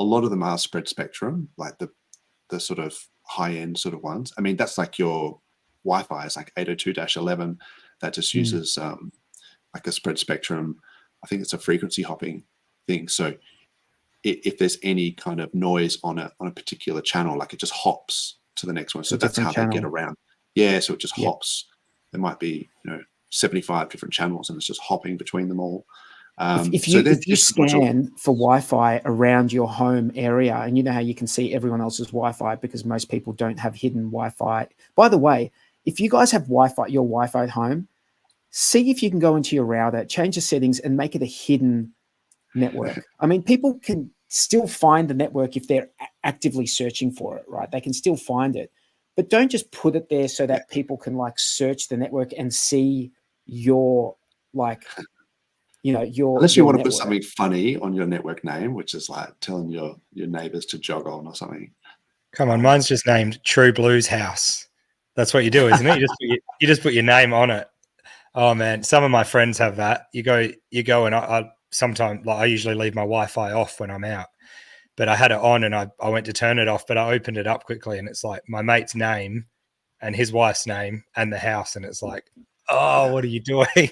A lot of them are spread spectrum, like the sort of high end sort of ones. I mean, that's like your Wi-Fi is like 802.11 that just uses like a spread spectrum. I think it's a frequency hopping thing. So if there's any kind of noise on a particular channel, like it just hops to the next one. So that's how they get around. Yeah, so it just hops. There might be 75 different channels, and it's just hopping between them all. If you scan for Wi-Fi around your home area, and you know how you can see everyone else's Wi-Fi because most people don't have hidden Wi-Fi. By the way, if you guys have Wi-Fi, your Wi-Fi at home, see if you can go into your router, change the settings, and make it a hidden network. I mean, people can still find the network if they're actively searching for it, right? They can still find it, but don't just put it there so that people can like search the network and see your like, unless you want to put something funny on your network name, which is like telling your neighbors to jog on or something. Come on, mine's just named True Blues House. That's what you do, isn't it? You just put your name on it. Oh man, some of my friends have that. You go and I sometimes, like, I usually leave my Wi-Fi off when I'm out, but I had it on and I went to turn it off, but I opened it up quickly and it's like my mate's name and his wife's name and the house, and it's like, oh, what are you doing?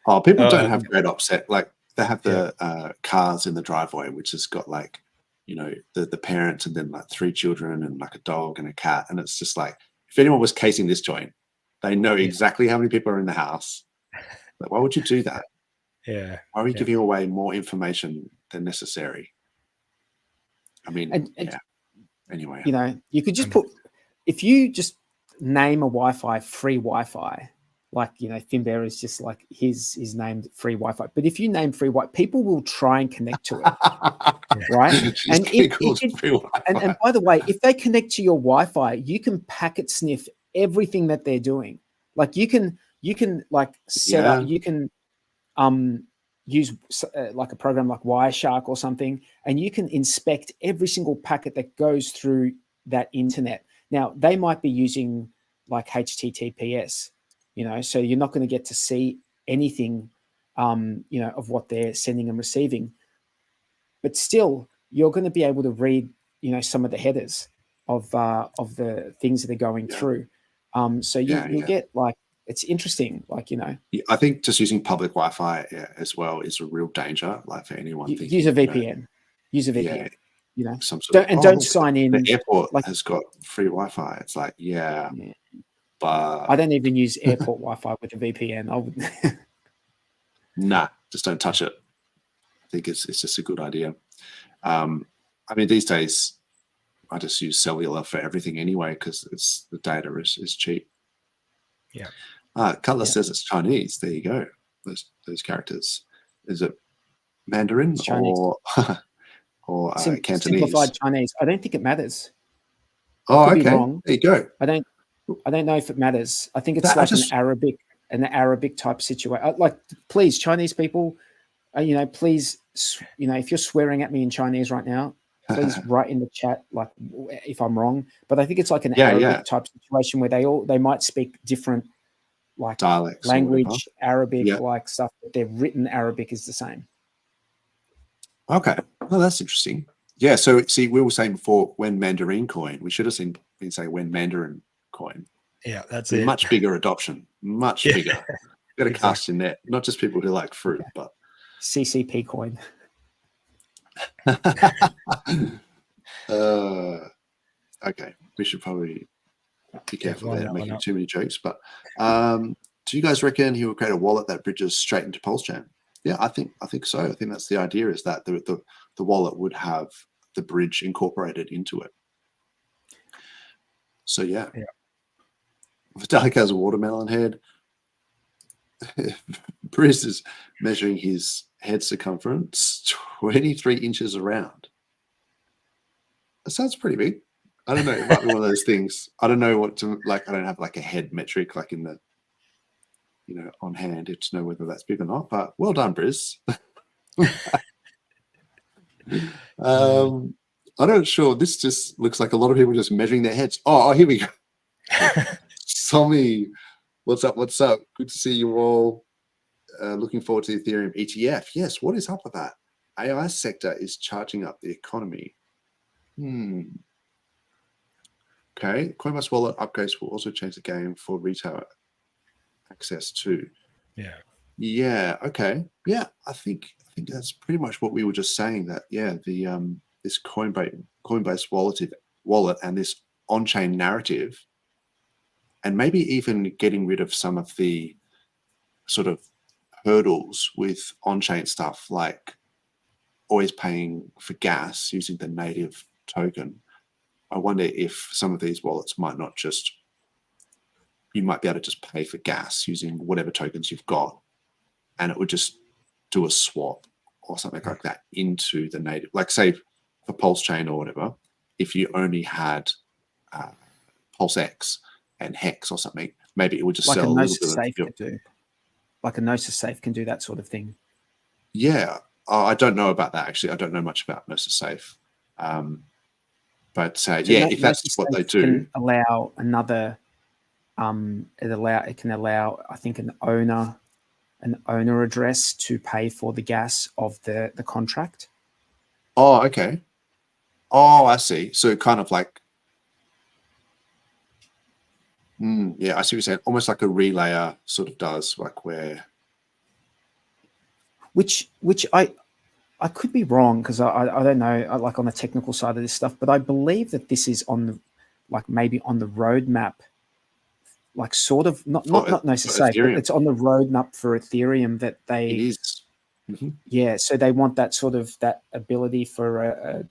Oh, people don't have great offset. Like they have the cars in the driveway, which has got like, the parents and then like 3 children and like a dog and a cat, and it's just like, if anyone was casing this joint, they know exactly how many people are in the house. Like, why would you do that? Yeah. Why are we Yeah. giving away more information than necessary? I mean, And anyway. you know, you could just put, if you just name a Wi-Fi free Wi-Fi, like, you know, Finbear is just like his is named free Wi-Fi. But if you name free Wi-Fi, people will try and connect to it, right? And and by the way, if they connect to your Wi-Fi, you can packet sniff everything that they're doing. Like you can like set up, you can use like a program like Wireshark or something, and you can inspect every single packet that goes through that internet. Now, they might be using like HTTPS, you know, so you're not going to get to see anything, you know, of what they're sending and receiving. But still, you're going to be able to read, you know, some of the headers of the things that are going through. So you'll get like, it's interesting, like, you know. I think just using public Wi-Fi as well is a real danger, like for anyone thinking. Use a VPN. Use a VPN. You know, some sort don't sign in. The airport like, has got free Wi-Fi. It's like, but I don't even use airport Wi-Fi with a VPN. I would. Nah, just don't touch it. I think it's just a good idea. I mean, these days, I just use cellular for everything anyway because it's the data is cheap. Yeah. Cutler says it's Chinese. There you go. Those characters. Is it Mandarin or Cantonese? Simplified Chinese. I don't think it matters. Oh, okay. Be wrong. There you go. I don't know if it matters. I think it's an Arabic type situation. Like, please, Chinese people, you know, please, you know, if you're swearing at me in Chinese right now, please write in the chat, like, if I'm wrong. But I think it's like an Arabic type situation where they might speak different, like, dialects, language, Arabic, like stuff, but their written Arabic is the same. Okay. Well, that's interesting. Yeah. So, see, we were saying before when Mandarin coin, we should have been saying when Mandarin coin. Yeah, that's it. Much bigger adoption, much bigger. Got to cast your net, not just people who like fruit, but CCP coin. Okay, we should probably be careful there, making too many jokes. But do you guys reckon he will create a wallet that bridges straight into PulseChain? Yeah, I think so. I think that's the idea, is that the wallet would have the bridge incorporated into it. So yeah. Vitalik has a watermelon head. Bruce is measuring his head circumference 23 inches around. That sounds pretty big. I don't know. It might be one of those things. I don't know what to like. I don't have like a head metric like in the, you know, on hand to know whether that's big or not. But well done, Bruce. I'm not sure. This just looks like a lot of people just measuring their heads. Oh, here we go. Tommy, what's up? What's up? Good to see you all. Looking forward to the Ethereum ETF. Yes, what is up with that? AI sector is charging up the economy. Okay, Coinbase wallet upgrades will also change the game for retail access too. Yeah. Okay. Yeah, I think that's pretty much what we were just saying. That the this Coinbase wallet and this on-chain narrative, and maybe even getting rid of some of the sort of hurdles with on-chain stuff, like always paying for gas using the native token. I wonder if some of these wallets might not just, you might be able to just pay for gas using whatever tokens you've got, and it would just do a swap or something like that into the native, like say for PulseChain or whatever, if you only had PulseX and Hex or something, maybe it would just like sell a a little Gnosis bit safe can do. Like a Gnosis safe can do that sort of thing. Yeah, I don't know about that actually. I don't know much about Gnosis safe. But yeah, if that's what they do, can allow another. It can allow, I think, an owner address to pay for the gas of the contract. Oh, okay. Oh, I see. So kind of like, yeah, I see what you're saying. Almost like a relayer sort of does, like where. Which I could be wrong because I don't know, like on the technical side of this stuff, but I believe that this is on the, like maybe on the roadmap, like sort of not Gnosis safe, but it's on the roadmap for Ethereum that they Yeah, so they want that sort of that ability for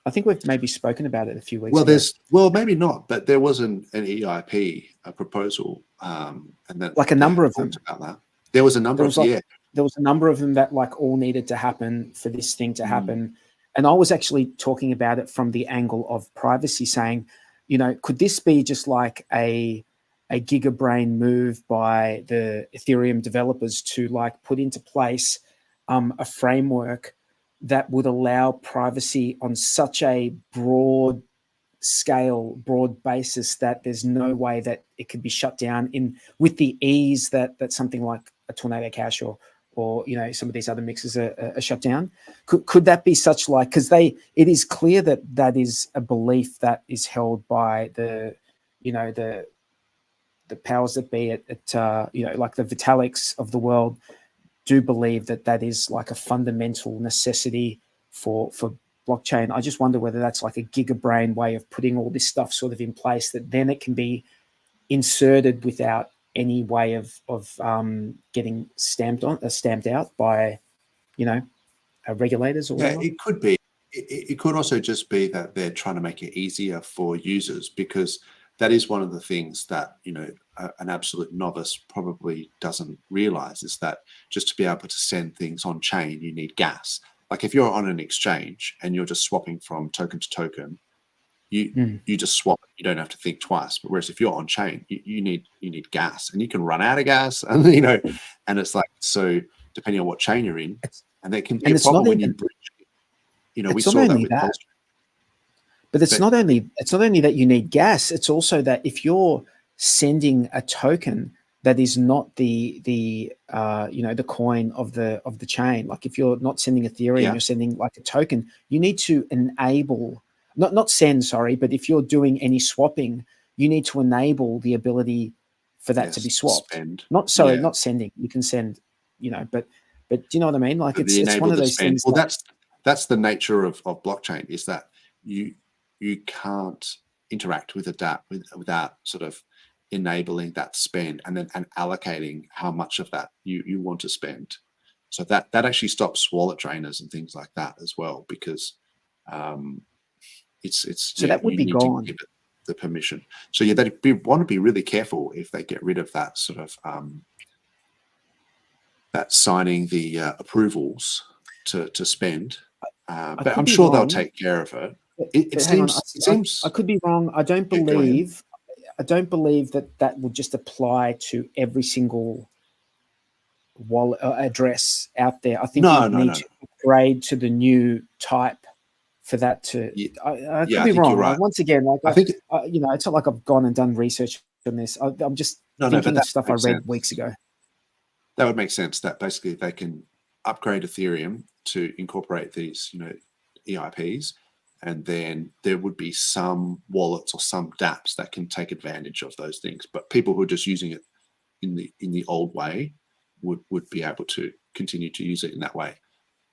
I think we've maybe spoken about it a few weeks ago. Well, maybe not, but there was an EIP, a proposal, and then like a number of them about that. There was a number there was a number of them that like all needed to happen for this thing to happen. And I was actually talking about it from the angle of privacy, saying, you know, could this be just like a gigabrain move by the Ethereum developers to like put into place a framework that would allow privacy on such a broad scale, broad basis that there's no way that it could be shut down with the ease that something like a Tornado Cash or you know, some of these other mixes are shut down. Could that be such like, because it is clear that is a belief that is held by the powers that be at you know, like the Vitaliks of the world do believe that is like a fundamental necessity for blockchain. I just wonder whether that's like a gigabrain way of putting all this stuff sort of in place that then it can be inserted without any way of getting stamped out by, you know, regulators or whatever. It could be. It could also just be that they're trying to make it easier for users, because that is one of the things that, you know, an absolute novice probably doesn't realize, is that just to be able to send things on chain, you need gas. Like if you're on an exchange and you're just swapping from token to token, you just swap. You don't have to think twice. But whereas if you're on chain, you need gas, and you can run out of gas, and you know, and it's like, so depending on what chain you're in, and there can be a problem when you bridge. You know, we saw that with PulseChain. But it's not only that you need gas. It's also that if you're sending a token that is not the you know, the coin of the chain, like if you're not sending Ethereum, you're sending like a token, you need to enable not send, sorry, but if you're doing any swapping, you need to enable the ability for that to be swapped. Not sending. You can send, you know, but do you know what I mean? Like it's one of those things. Well, that's the nature of blockchain, is that you can't interact with without sort of enabling that spend and allocating how much of that you want to spend. So that actually stops wallet drainers and things like that as well, because it's so that would be gone. To give it the permission. So yeah, they want to be really careful if they get rid of that sort of that signing the approvals to spend. But I'm sure they'll take care of it. It seems. I could be wrong. I don't believe that would just apply to every single wallet address out there. I think you need to upgrade to the new type for that to. I could be wrong. Right. Once again, like I think you know, it's not like I've gone and done research on this. I'm just thinking of stuff I read weeks ago. That would make sense. That basically they can upgrade Ethereum to incorporate these, you know, EIPs. And then there would be some wallets or some dApps that can take advantage of those things. But people who are just using it in the old way would be able to continue to use it in that way.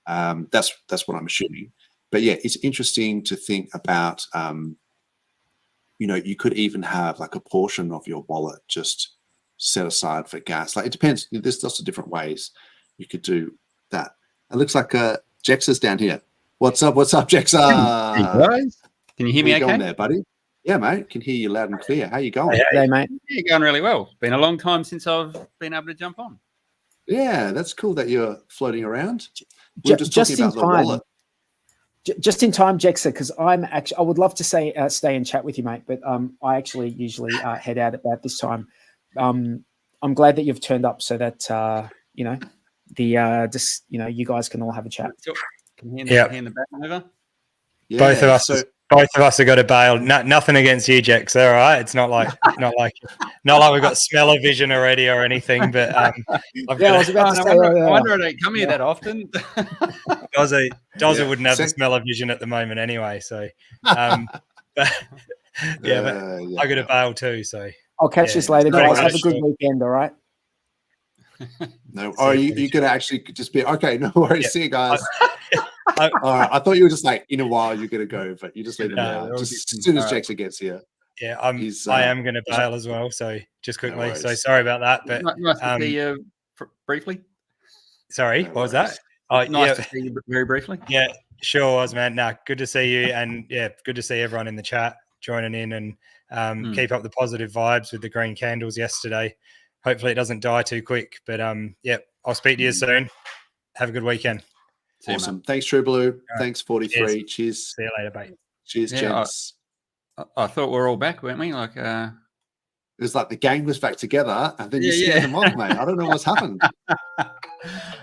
That's what I'm assuming. But yeah, it's interesting to think about. You know, you could even have like a portion of your wallet just set aside for gas. Like it depends. There's lots of different ways you could do that. It looks like Jexa's down here. What's up, Jexa? Hey guys, can you hear me okay? How you going there, buddy? Yeah, mate. Can hear you loud and clear. How you going? Hey, mate. Yeah, going really well. Been a long time since I've been able to jump on. Yeah, that's cool that you're floating around. We're just talking about the wallet. Just in time, Jexa, because I would love to stay and chat with you, mate, but I actually usually head out about this time. I'm glad that you've turned up so that you know, just you know, you guys can all have a chat. Hear in the back over. Yeah, both of us have got to bail. Nothing against you, Jex. All right, it's not like we've got smell-o-vision already or anything. But I was about to say, I wonder I don't come here that often. Dozer wouldn't have the smell-o-vision at the moment anyway. So, but I got to bail too. So I'll catch you later, guys. Have a good weekend. All right. No, are you gonna actually just be okay? No worries. See you guys. All right. I thought you were just like in a while you're gonna go, but you just leave him now. Just as soon as Jexa gets here. Yeah, I am gonna bail as well. So just quickly. So sorry about that. But nice to see you briefly. Sorry, No what was that? worries. Oh, Nice to see you very briefly. Yeah, sure was, man. Nah, good to see you, and yeah, good to see everyone in the chat joining in, and keep up the positive vibes with the green candles yesterday. Hopefully, it doesn't die too quick. But yeah, I'll speak to you soon. Have a good weekend. Awesome. Thanks, True Blue. Right. Thanks, 43. Cheers. See you later, bye. Cheers, Yeah, gents. I thought we're all back, weren't we? Like, It was like the gang was back together, and then you Yeah, scared yeah. them off, mate. I don't know what's happened.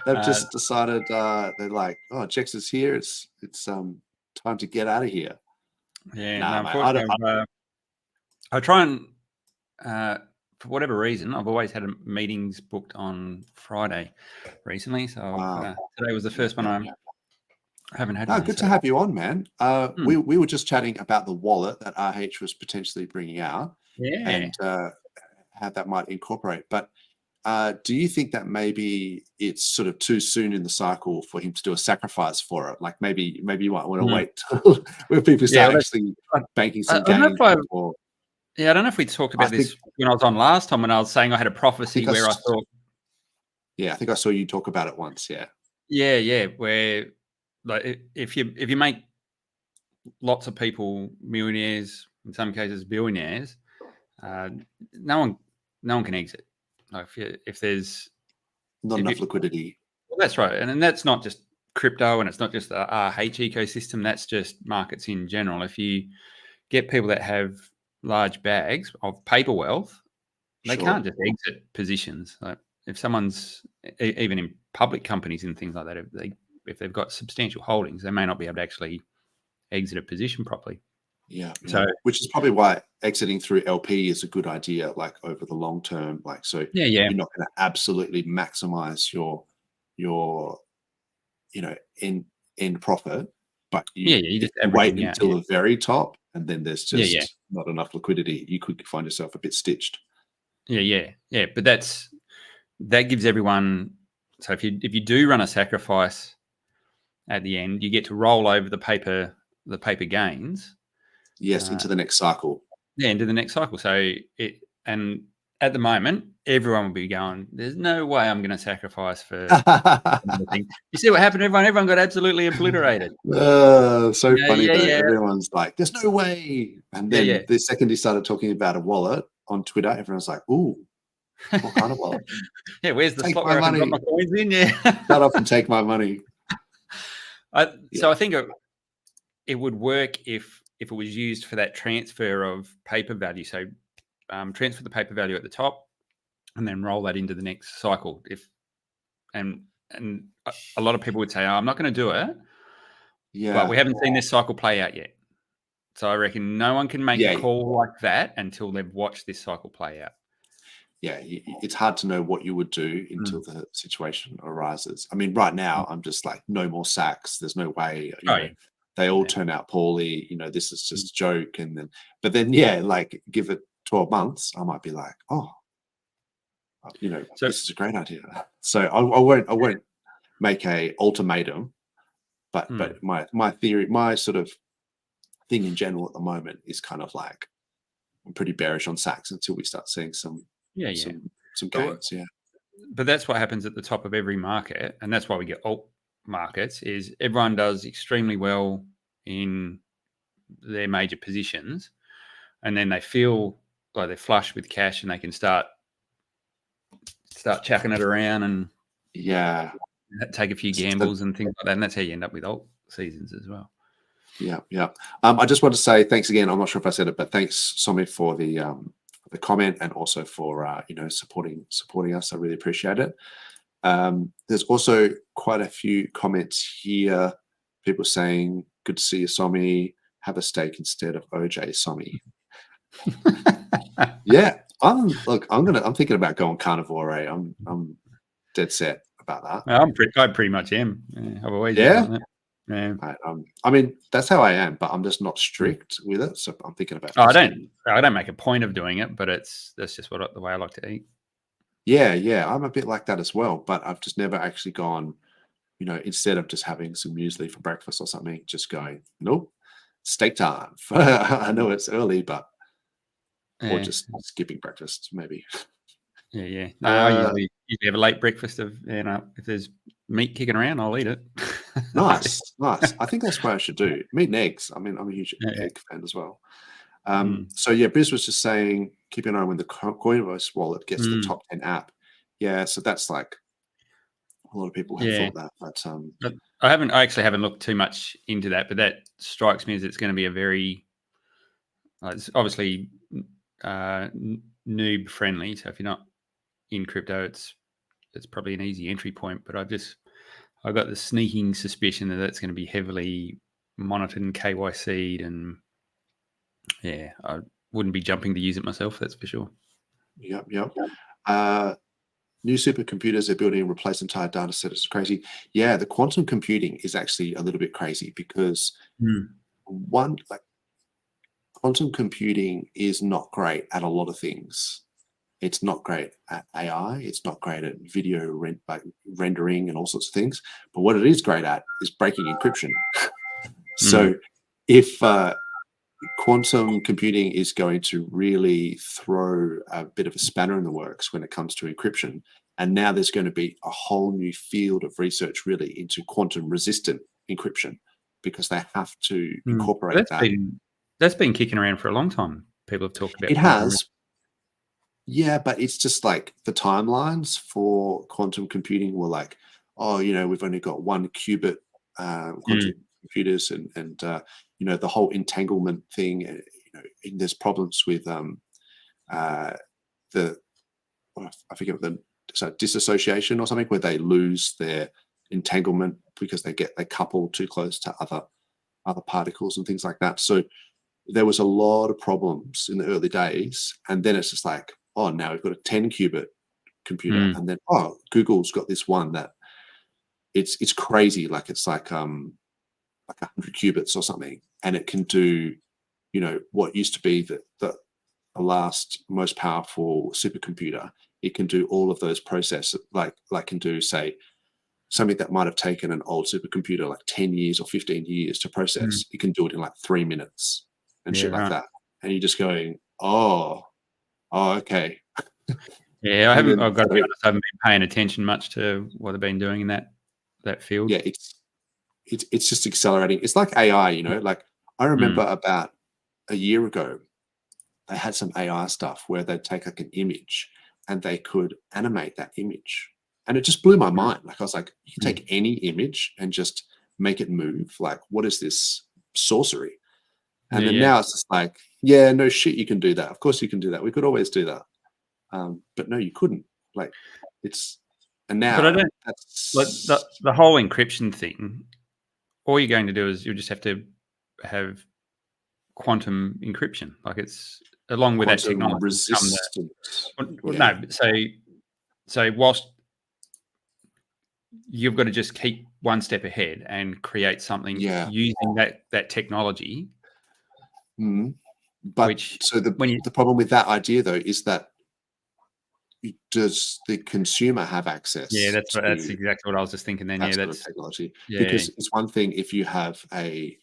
They've just decided they're like, oh, Jex is here. It's time to get out of here. Yeah, Nah, no, mate, unfortunately, I try and for whatever reason, I've always had meetings booked on Friday recently. So today was the first one I haven't had. No, good to have you on, man. We were just chatting about the wallet that RH was potentially bringing out, and how that might incorporate. But do you think that maybe it's sort of too soon in the cycle for him to do a sacrifice for it? Like maybe you might want to wait till when people start actually banking some gains. I don't know if we talked about this when I was on last time, when I was saying I had a prophecy where I thought. Yeah, I think I saw you talk about it once. Yeah. Yeah, where like if you make lots of people millionaires, in some cases billionaires, no one can exit. Like if there's not enough liquidity. Well, that's right, and that's not just crypto, and it's not just the RH ecosystem. That's just markets in general. If you get people that have large bags of paper wealth, they can't just exit positions. Like if someone's even in public companies and things like that, if they've got substantial holdings, they may not be able to actually exit a position properly. Yeah. So, which is probably why exiting through LP is a good idea, like over the long term. Like, so you're not going to absolutely maximize your end profit, but you just wait until the very top, and then there's just not enough liquidity. You could find yourself a bit stitched. Yeah. But that gives everyone. So if you do run a sacrifice at the end, you get to roll over the paper gains. Yes, into the next cycle. Yeah, into the next cycle. So and at the moment, everyone will be going, there's no way I'm going to sacrifice for another thing. You see what happened, everyone? Everyone got absolutely obliterated. So funny though. Everyone's like, there's no way. And then the second he started talking about a wallet on Twitter, everyone's like, ooh, what kind of wallet? Where's the slot where I can drop my coins in? Shut up and take my money. So I think it would work if it was used for that transfer of paper value. So transfer the paper value at the top and then roll that into the next cycle. And a lot of people would say, I'm not going to do it. Yeah. But we haven't seen this cycle play out yet. So I reckon no one can make a call like that until they've watched this cycle play out. Yeah, it's hard to know what you would do until the situation arises. I mean, right now, I'm just like, no more sacks. There's no way. They all turn out poorly. This is just a joke. But then, like, give it 12 months, I might be like, this is a great idea. So I won't make a ultimatum. But my theory, my sort of thing in general at the moment is kind of like, I'm pretty bearish on sacks until we start seeing some gains. But that's what happens at the top of every market, and that's why we get alt markets. Is everyone does extremely well in their major positions, and then they feel like they're flush with cash, and they can start chucking it around and take a few gambles and things like that. And that's how you end up with alt seasons as well. Yeah. I just want to say thanks again. I'm not sure if I said it, but thanks, Somi, for the comment and also for supporting us. I really appreciate it. There's also quite a few comments here. People saying, "Good to see you, Somi. Have a steak instead of OJ, Somi." Yeah, I'm thinking about going carnivore. I'm dead set about that. I pretty much am. I've always done that. Yeah. I mean, that's how I am, but I'm just not strict with it. So I'm thinking about. I don't make a point of doing it, but that's just the way I like to eat. Yeah, I'm a bit like that as well. But I've just never actually gone, instead of just having some muesli for breakfast or something, just going, nope, steak time. I know it's early, but or just skipping breakfast maybe. Yeah. No, I usually have a late breakfast if there's meat kicking around, I'll eat it. Nice. I think that's what I should do. Meat and eggs. I mean, I'm a huge Yeah. egg fan as well. So yeah, Biz was just saying, keep an eye on when the Coinbase wallet gets the top 10 app. Yeah, so that's like a lot of people have thought that, but I actually haven't looked too much into that, but that strikes me as it's going to be a very, it's obviously noob friendly. So if you're not in crypto, it's probably an easy entry point. But I've got the sneaking suspicion that that's going to be heavily monitored and KYC'd, and yeah, I wouldn't be jumping to use it myself. That's for sure. Yep. New supercomputers they're building replace entire data set. It's crazy. Yeah, the quantum computing is actually a little bit crazy because quantum computing is not great at a lot of things. It's not great at AI. It's not great at video rendering and all sorts of things. But what it is great at is breaking encryption. So if quantum computing is going to really throw a bit of a spanner in the works when it comes to encryption. And now there's going to be a whole new field of research really into quantum resistant encryption because they have to incorporate that. That's been kicking around for a long time. People have talked about it. Has. Yeah, but it's just like the timelines for quantum computing were like, we've only got 1 qubit quantum computers and the whole entanglement thing, and there's problems with I forget what disassociation or something, where they lose their entanglement because they couple too close to other particles and things like that. So there was a lot of problems in the early days, and then it's just like, oh, now we've got a 10 qubit computer, and then Google's got this one that it's crazy, like it's like 100 qubits or something, and it can do what used to be the last most powerful supercomputer. It can do all of those processes, like can do, say, something that might have taken an old supercomputer like 10 years or 15 years to process. It can do it in like 3 minutes and shit like that, and you're just going, oh okay. Yeah, I've got to be honest, I haven't been paying attention much to what they've been doing in that field. Yeah, it's just accelerating. It's like AI, like I remember about a year ago, they had some AI stuff where they'd take like an image and they could animate that image. And it just blew my mind. Like I was like, you can take any image and just make it move. Like, what is this sorcery? And then now it's just like, yeah, no shit, you can do that. Of course you can do that. We could always do that. But no, you couldn't. Like and now but I don't, that's the whole encryption thing. All you're going to do is you just have to have quantum encryption. Like it's along with that technology. Resistant. So whilst you've got to just keep one step ahead and create something using that technology. But the problem with that idea though is that does the consumer have access? Yeah, that's exactly what I was just thinking then. That's technology. Because it's one thing if you have an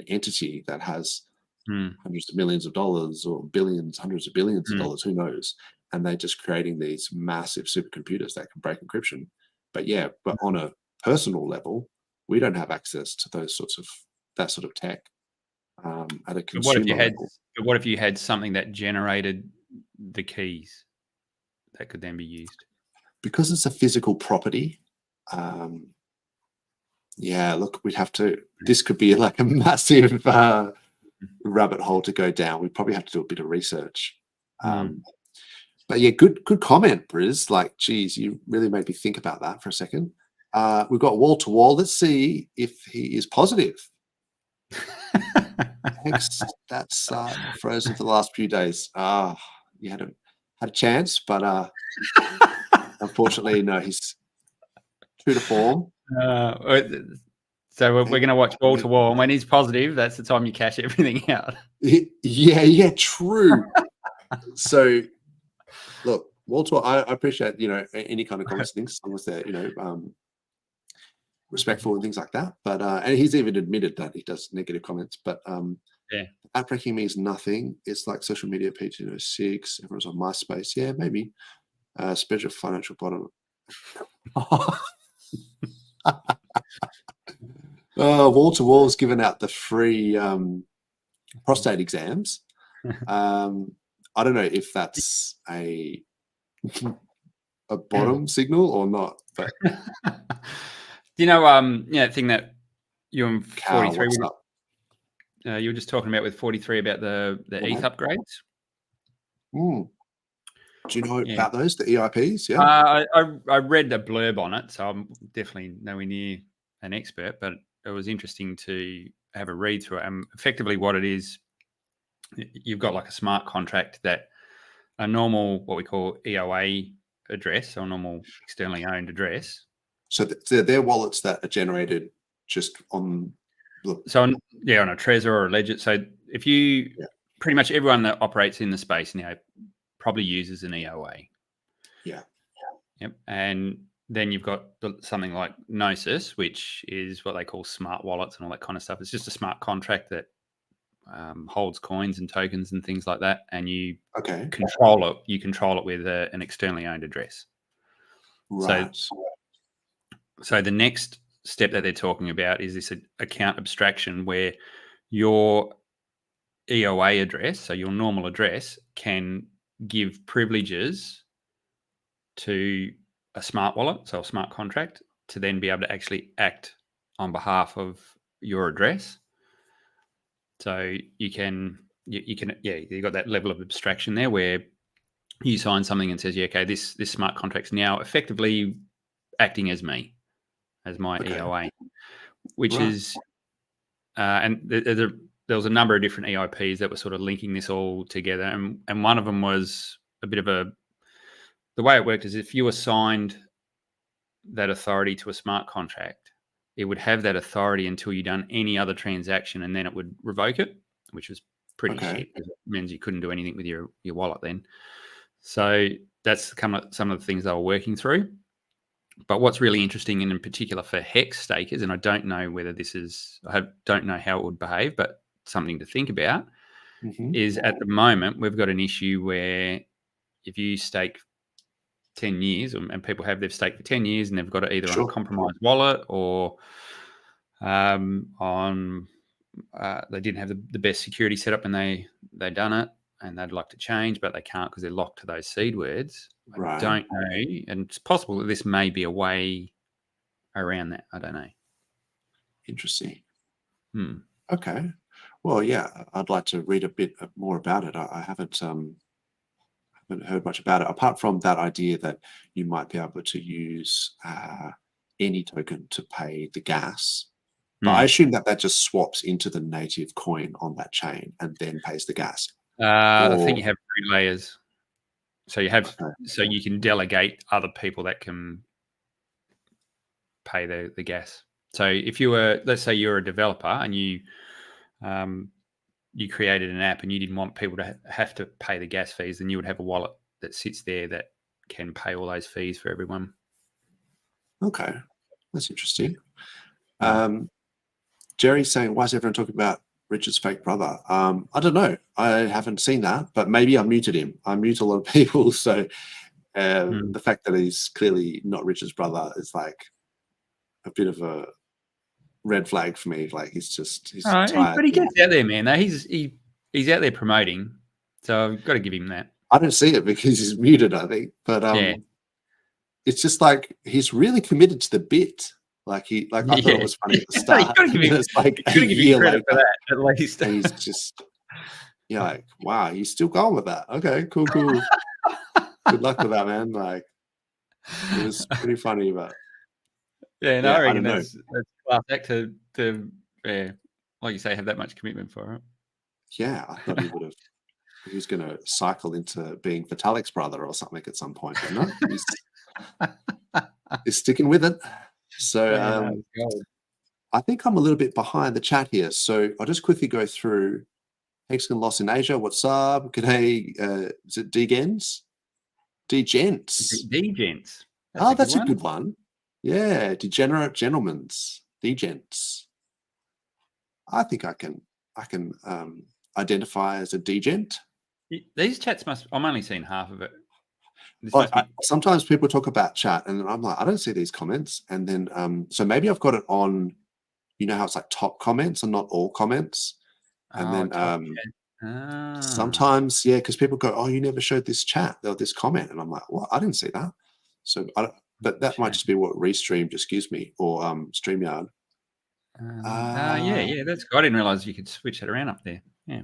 entity that has hundreds of millions of dollars or billions, hundreds of billions of dollars, who knows, and they're just creating these massive supercomputers that can break encryption. But on a personal level, we don't have access to that sort of tech at a consumer level. What if you had something that generated the keys that could then be used? Because it's a physical property. Look, we'd have to. This could be like a massive rabbit hole to go down. We'd probably have to do a bit of research. But yeah, good comment, Briz. Like, geez, you really made me think about that for a second. We've got wall to wall. Let's see if he is positive. Thanks. That's frozen for the last few days. You had a chance, but unfortunately, no. He's true to form. So we're going to watch wall to wall, and when he's positive, that's the time you cash everything out. Yeah, true. So, look, wall to wall. I appreciate any kind of comments, things, as long as they're respectful and things like that. But and he's even admitted that he does negative comments. But outbreaking means nothing. It's like social media page, 6. Everyone's on MySpace. Yeah, maybe. Special financial bottom. Wall to Wall's given out the free prostate exams. I don't know if that's a bottom signal or not, but Do you know, thing that you and Cal, 43 what's up? you were just talking about with 43 about the ETH upgrades. Do you know about those, the EIPs? Yeah. I read a blurb on it, so I'm definitely nowhere near an expert, but it was interesting to have a read through it. And effectively what it is, you've got like a smart contract that a normal, what we call EOA address, or normal externally owned address. So they're wallets that are generated just on the... So on a Trezor or a Ledger. So if you, pretty much everyone that operates in the space now probably uses an EOA. Yeah. Yep. And then you've got something like Gnosis, which is what they call smart wallets and all that kind of stuff. It's just a smart contract that holds coins and tokens and things like that, and you control it. You control it with an externally owned address. Right. So the next step that they're talking about is this account abstraction, where your EOA address, so your normal address, can give privileges to a smart wallet, so a smart contract, to then be able to actually act on behalf of your address. So you've got that level of abstraction there where you sign something and says, this smart contract's now effectively acting as me, as my EOA, which is, and there was a number of different EIPs that were sort of linking this all together. And one of them was a bit of the way it worked is if you assigned that authority to a smart contract, it would have that authority until you'd done any other transaction, and then it would revoke it, which was pretty shit, because it means you couldn't do anything with your wallet then. So that's some of the things they were working through. But what's really interesting, and in particular for Hex stakers, and I don't know whether I don't know how it would behave, but something to think about, is at the moment we've got an issue where if you stake 10 years, and people they've staked for 10 years and they've got it either on a compromised wallet or they didn't have the best security setup and they done it and they'd like to change, but they can't because they're locked to those seed words. I don't know. And it's possible that this may be a way around that. I don't know. Interesting. Okay. Well, yeah, I'd like to read a bit more about it. I haven't heard much about it, apart from that idea that you might be able to use any token to pay the gas. But I assume that just swaps into the native coin on that chain and then pays the gas. I think you have 3 layers. So you have, so you can delegate other people that can pay the gas. So if you were, let's say you're a developer and you created an app and you didn't want people to have to pay the gas fees, then you would have a wallet that sits there that can pay all those fees for everyone. Okay, that's interesting. Jerry's saying, why is everyone talking about Richard's fake brother? I don't know. I haven't seen that, but maybe I muted him. I mute a lot of people, so the fact that he's clearly not Richard's brother is like a bit of a red flag for me. Like he's tired. But he gets out there, man. He's out there promoting, so I've got to give him that. I don't see it because he's muted, I think. But it's just like he's really committed to the bit. Like I thought it was funny at the start. You got to give him, like give him credit for that, at least. He's just, like, wow, he's still going with that. Okay, cool. Good luck with that, man. Like, it was pretty funny, but I reckon that's class act to like you say, have that much commitment for it. Yeah, I thought he was going to cycle into being Vitalik's brother or something at some point, but no, he's sticking with it. So I think I'm a little bit behind the chat here. So I'll just quickly go through. Hexagon Lost in Asia. What's up? G'day. Is it D-Gens? D-Gents. D-Gents. That's a good one. Yeah. Degenerate Gentlemen's. D-Gents. I think I can identify as a D-Gent. These chats I'm only seeing half of it. This Well, must be sometimes people talk about chat, and I'm like, I don't see these comments. And then, so maybe I've got it on. You know how it's like top comments and not all comments. And then top chat. sometimes, yeah, because people go, "Oh, you never showed this chat or this comment," and I'm like, "Well, I didn't see that." So, but that might just be what Restream just gives me, or StreamYard. Yeah, that's good. I didn't realize you could switch it around up there. Yeah.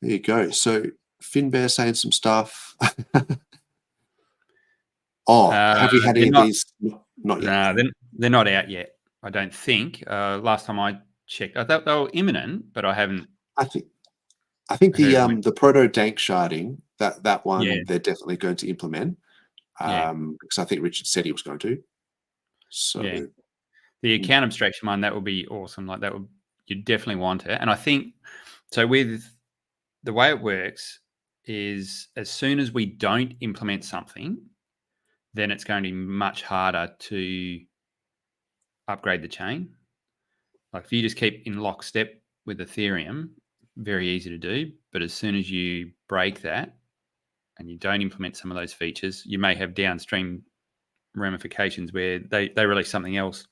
There you go. So Finbear saying some stuff. Have we had any of these? Not yet. No, they're not out yet. I don't think. Last time I checked, I thought they were imminent, but I haven't. I think heard the proto dank sharding, that one, Yeah. they're definitely going to implement. Yeah. Because I think Richard said he was going to. So Yeah. The account abstraction one, that would be awesome. Like that would, you definitely want it. And I think so. With the way it works is, as soon as we don't implement something, then it's going to be much harder to upgrade the chain. Like if you just keep in lockstep with Ethereum, very easy to do. But as soon as you break that and you don't implement some of those features, you may have downstream ramifications where they release something else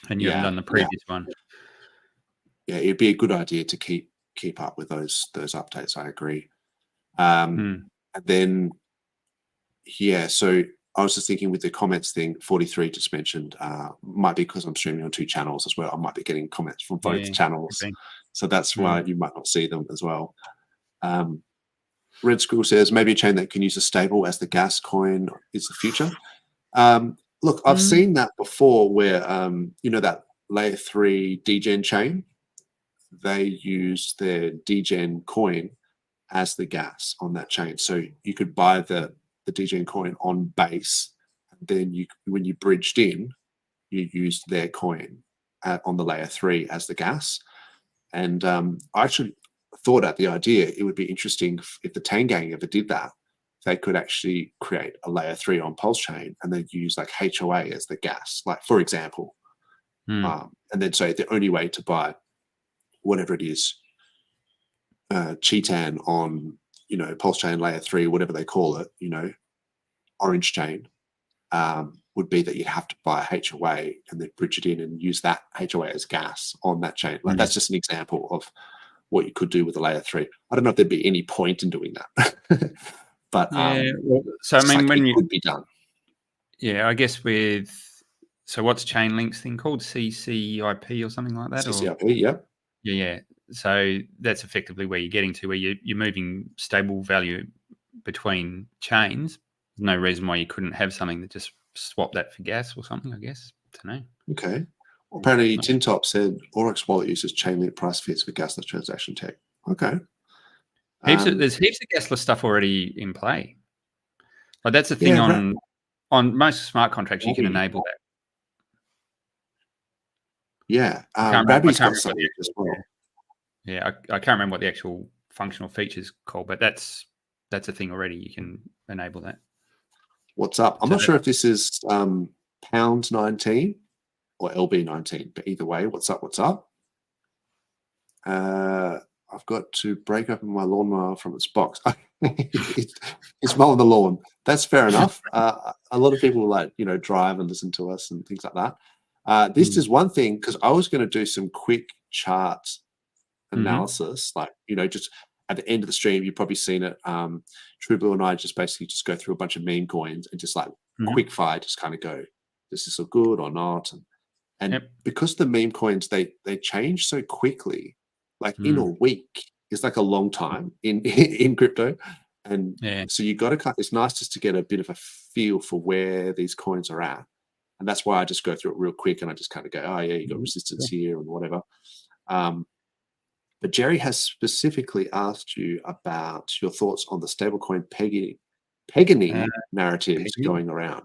and you haven't done the previous one. Yeah, it'd be a good idea to keep up with those updates. I agree. And then, so I was just thinking with the comments thing, 43 just mentioned, might be because I'm streaming on 2 channels as well. I might be getting comments from both channels. Okay. So that's why you might not see them as well. Red Squirrel says, maybe a chain that can use a stable as the gas coin is the future. Look, I've seen that before where, that layer 3 degen chain, they use their degen coin as the gas on that chain. So you could buy the degen coin on base, and then when you bridged in, you used their coin on the layer 3 as the gas. And I actually thought at the idea it would be interesting if the Tangang ever did that. They could actually create a layer 3 on PulseChain and then use like HOA as the gas, like for example. And then say the only way to buy whatever it is, Chetan on, PulseChain layer 3, whatever they call it, Orange Chain, would be that you'd have to buy a HOA and then bridge it in and use that HOA as gas on that chain. Like that's just an example of what you could do with a layer 3. I don't know if there'd be any point in doing that. But so I mean, when it could be done. Yeah, I guess so what's Chainlink's thing called? CCIP or something like that? CCIP, Yeah. So that's effectively where you're getting to, where you're moving stable value between chains. There's no reason why you couldn't have something that just swap that for gas or something, I guess. I don't know. Okay. Well, apparently, Tintop said Oryx wallet uses Chainlink price feeds for gasless transaction tech. Okay. There's heaps of gasless stuff already in play. Like that's the thing on most smart contracts, you can enable that. Yeah. Rabbi's got something as well. Yeah, I can't remember what the actual functional feature's called, but that's a thing already. You can enable that. What's up? I'm not sure if this is pound 19 or LB 19, but either way, what's up? I've got to break open my lawnmower from its box. It's mowing the lawn. That's fair enough. A lot of people drive and listen to us and things like that. This is one thing, because I was going to do some quick chart analysis, just at the end of the stream, you've probably seen it. True Blue and I just basically just go through a bunch of meme coins and just quick fire, just kind of go, does this look good or not? And because the meme coins, they change so quickly, in a week, it's like a long time in crypto. And so you got to it's nice just to get a bit of a feel for where these coins are at. And that's why I just go through it real quick and I just kind of go, oh yeah, you got resistance here and whatever. But Jerry has specifically asked you about your thoughts on the stablecoin pegging narratives going around.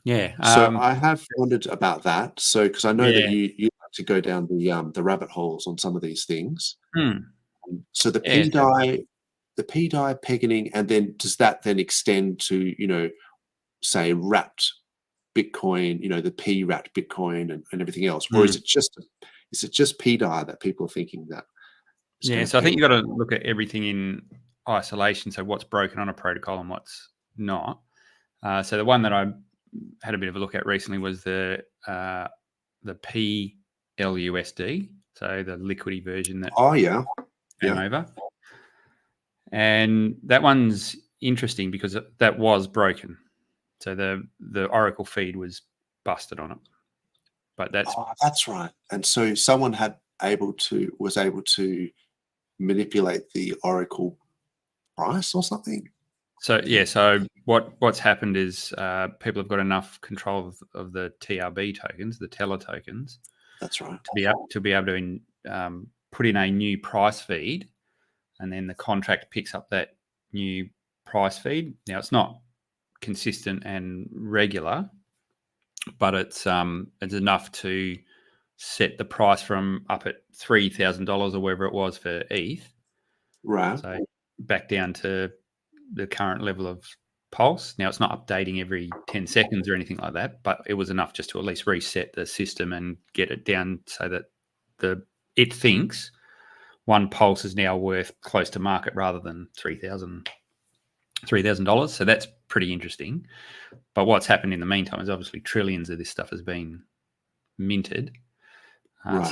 Yeah. So I have wondered about that. So because I know that you like to go down the rabbit holes on some of these things. So the PDI pegging, and then does that then extend to say wrapped Bitcoin, the P wrapped Bitcoin and everything else, or is it just PDI that people are thinking that? So I think you got to look at everything in isolation. So what's broken on a protocol and what's not. So the one that I had a bit of a look at recently was the PLUSD, so the liquidy version that came over. And that one's interesting because that was broken. So the Oracle feed was busted on it. But that's right. And so someone was able to manipulate the Oracle price or something. So so what's happened is people have got enough control of the TRB tokens, the Teller tokens. That's right. To be able to put in a new price feed, and then the contract picks up that new price feed. Now it's not consistent and regular, but it's enough to set the price from up at $3,000 or wherever it was for ETH, right? So back down to the current level of Pulse. Now it's not updating every 10 seconds or anything like that, but it was enough just to at least reset the system and get it down so that it thinks one Pulse is now worth close to market rather than $3,000. So that's pretty interesting. But what's happened in the meantime is obviously trillions of this stuff has been minted.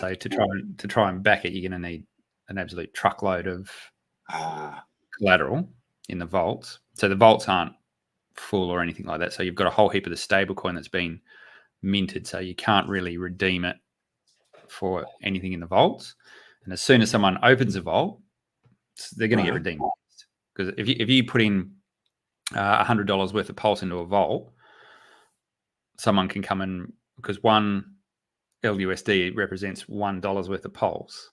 So to try and back it, you're going to need an absolute truckload of collateral in the vaults. So the vaults aren't full or anything like that. So you've got a whole heap of the stablecoin that's been minted. So you can't really redeem it for anything in the vaults. And as soon as someone opens a vault, they're going to get redeemed. Because if you put in $100 worth of Pulse into a vault, someone can come in, because one LUSD represents $1 worth of Pulse.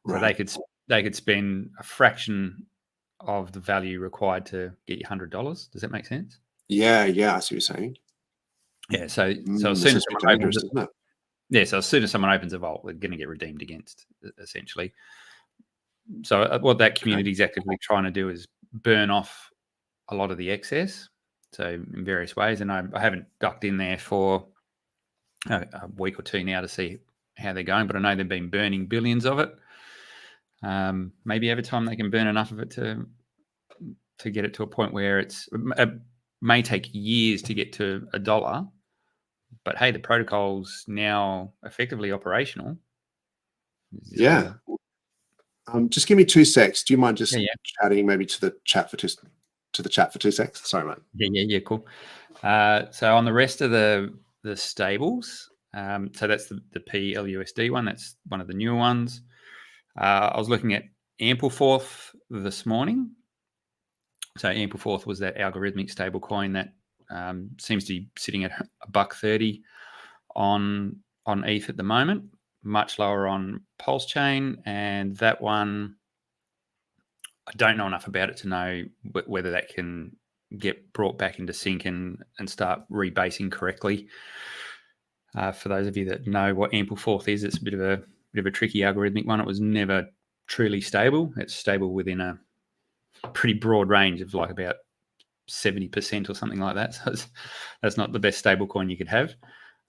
So they could spend a fraction of the value required to get you $100. Does that make sense? Yeah, I see what you're saying. Yeah, so as soon as someone opens it, so as soon as someone opens a vault, they're going to get redeemed against, essentially. So what that community is actively trying to do is burn off a lot of the excess, so in various ways. And I haven't ducked in there for a week or two now to see how they're going, but I know they've been burning billions of it. Maybe every time they can burn enough of it to get it to a point where it may take years to get to $1. But hey, the protocol's now effectively operational. Yeah. Just give me 2 secs. Do you mind just chatting maybe to the chat for 2 secs? Sorry, mate. Yeah, cool. So on the rest of the stables, so that's the PLUSD one. That's one of the newer ones. I was looking at Ampleforth this morning. So Ampleforth was that algorithmic stable coin that seems to be sitting at $1.30 on ETH at the moment, much lower on PulseChain. And that one, I don't know enough about it to know whether that can get brought back into sync and start rebasing correctly. For those of you that know what Ampleforth is, it's a bit of a tricky algorithmic one. It was never truly stable. It's stable within a pretty broad range of like about 70% or something like that. So that's not the best stable coin you could have.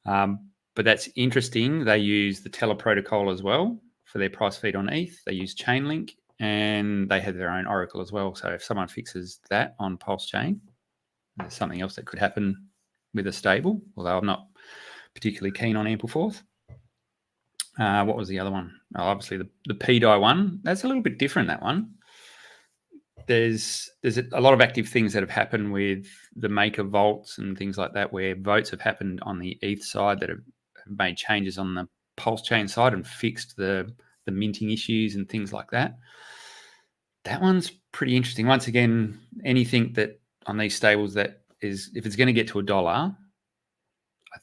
But that's interesting. They use the Teller protocol as well for their price feed on ETH. They use Chainlink, and they have their own Oracle as well. So if someone fixes that on PulseChain, there's something else that could happen with a stable, although I'm not particularly keen on Ampleforth. What was the other one? Oh, obviously the PDI one. That's a little bit different, that one. There's a lot of active things that have happened with the maker vaults and things like that, where votes have happened on the ETH side that have made changes on the PulseChain side and fixed the minting issues and things like that. That one's pretty interesting. Once again, anything that on these stables that is, if it's going to get to $1, I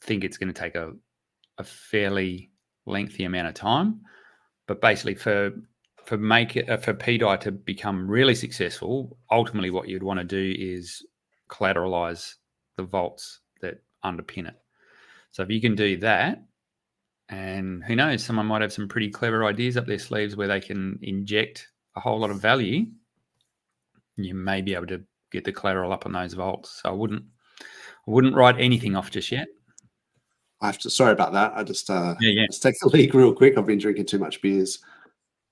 think it's going to take a fairly lengthy amount of time. But basically for PDI to become really successful, ultimately what you'd want to do is collateralize the vaults that underpin it. So if you can do that, and who knows, someone might have some pretty clever ideas up their sleeves where they can inject a whole lot of value, you may be able to get the collateral up on those vaults. So I wouldn't write anything off just yet. Sorry about that. I just let's take the leak real quick. I've been drinking too much beers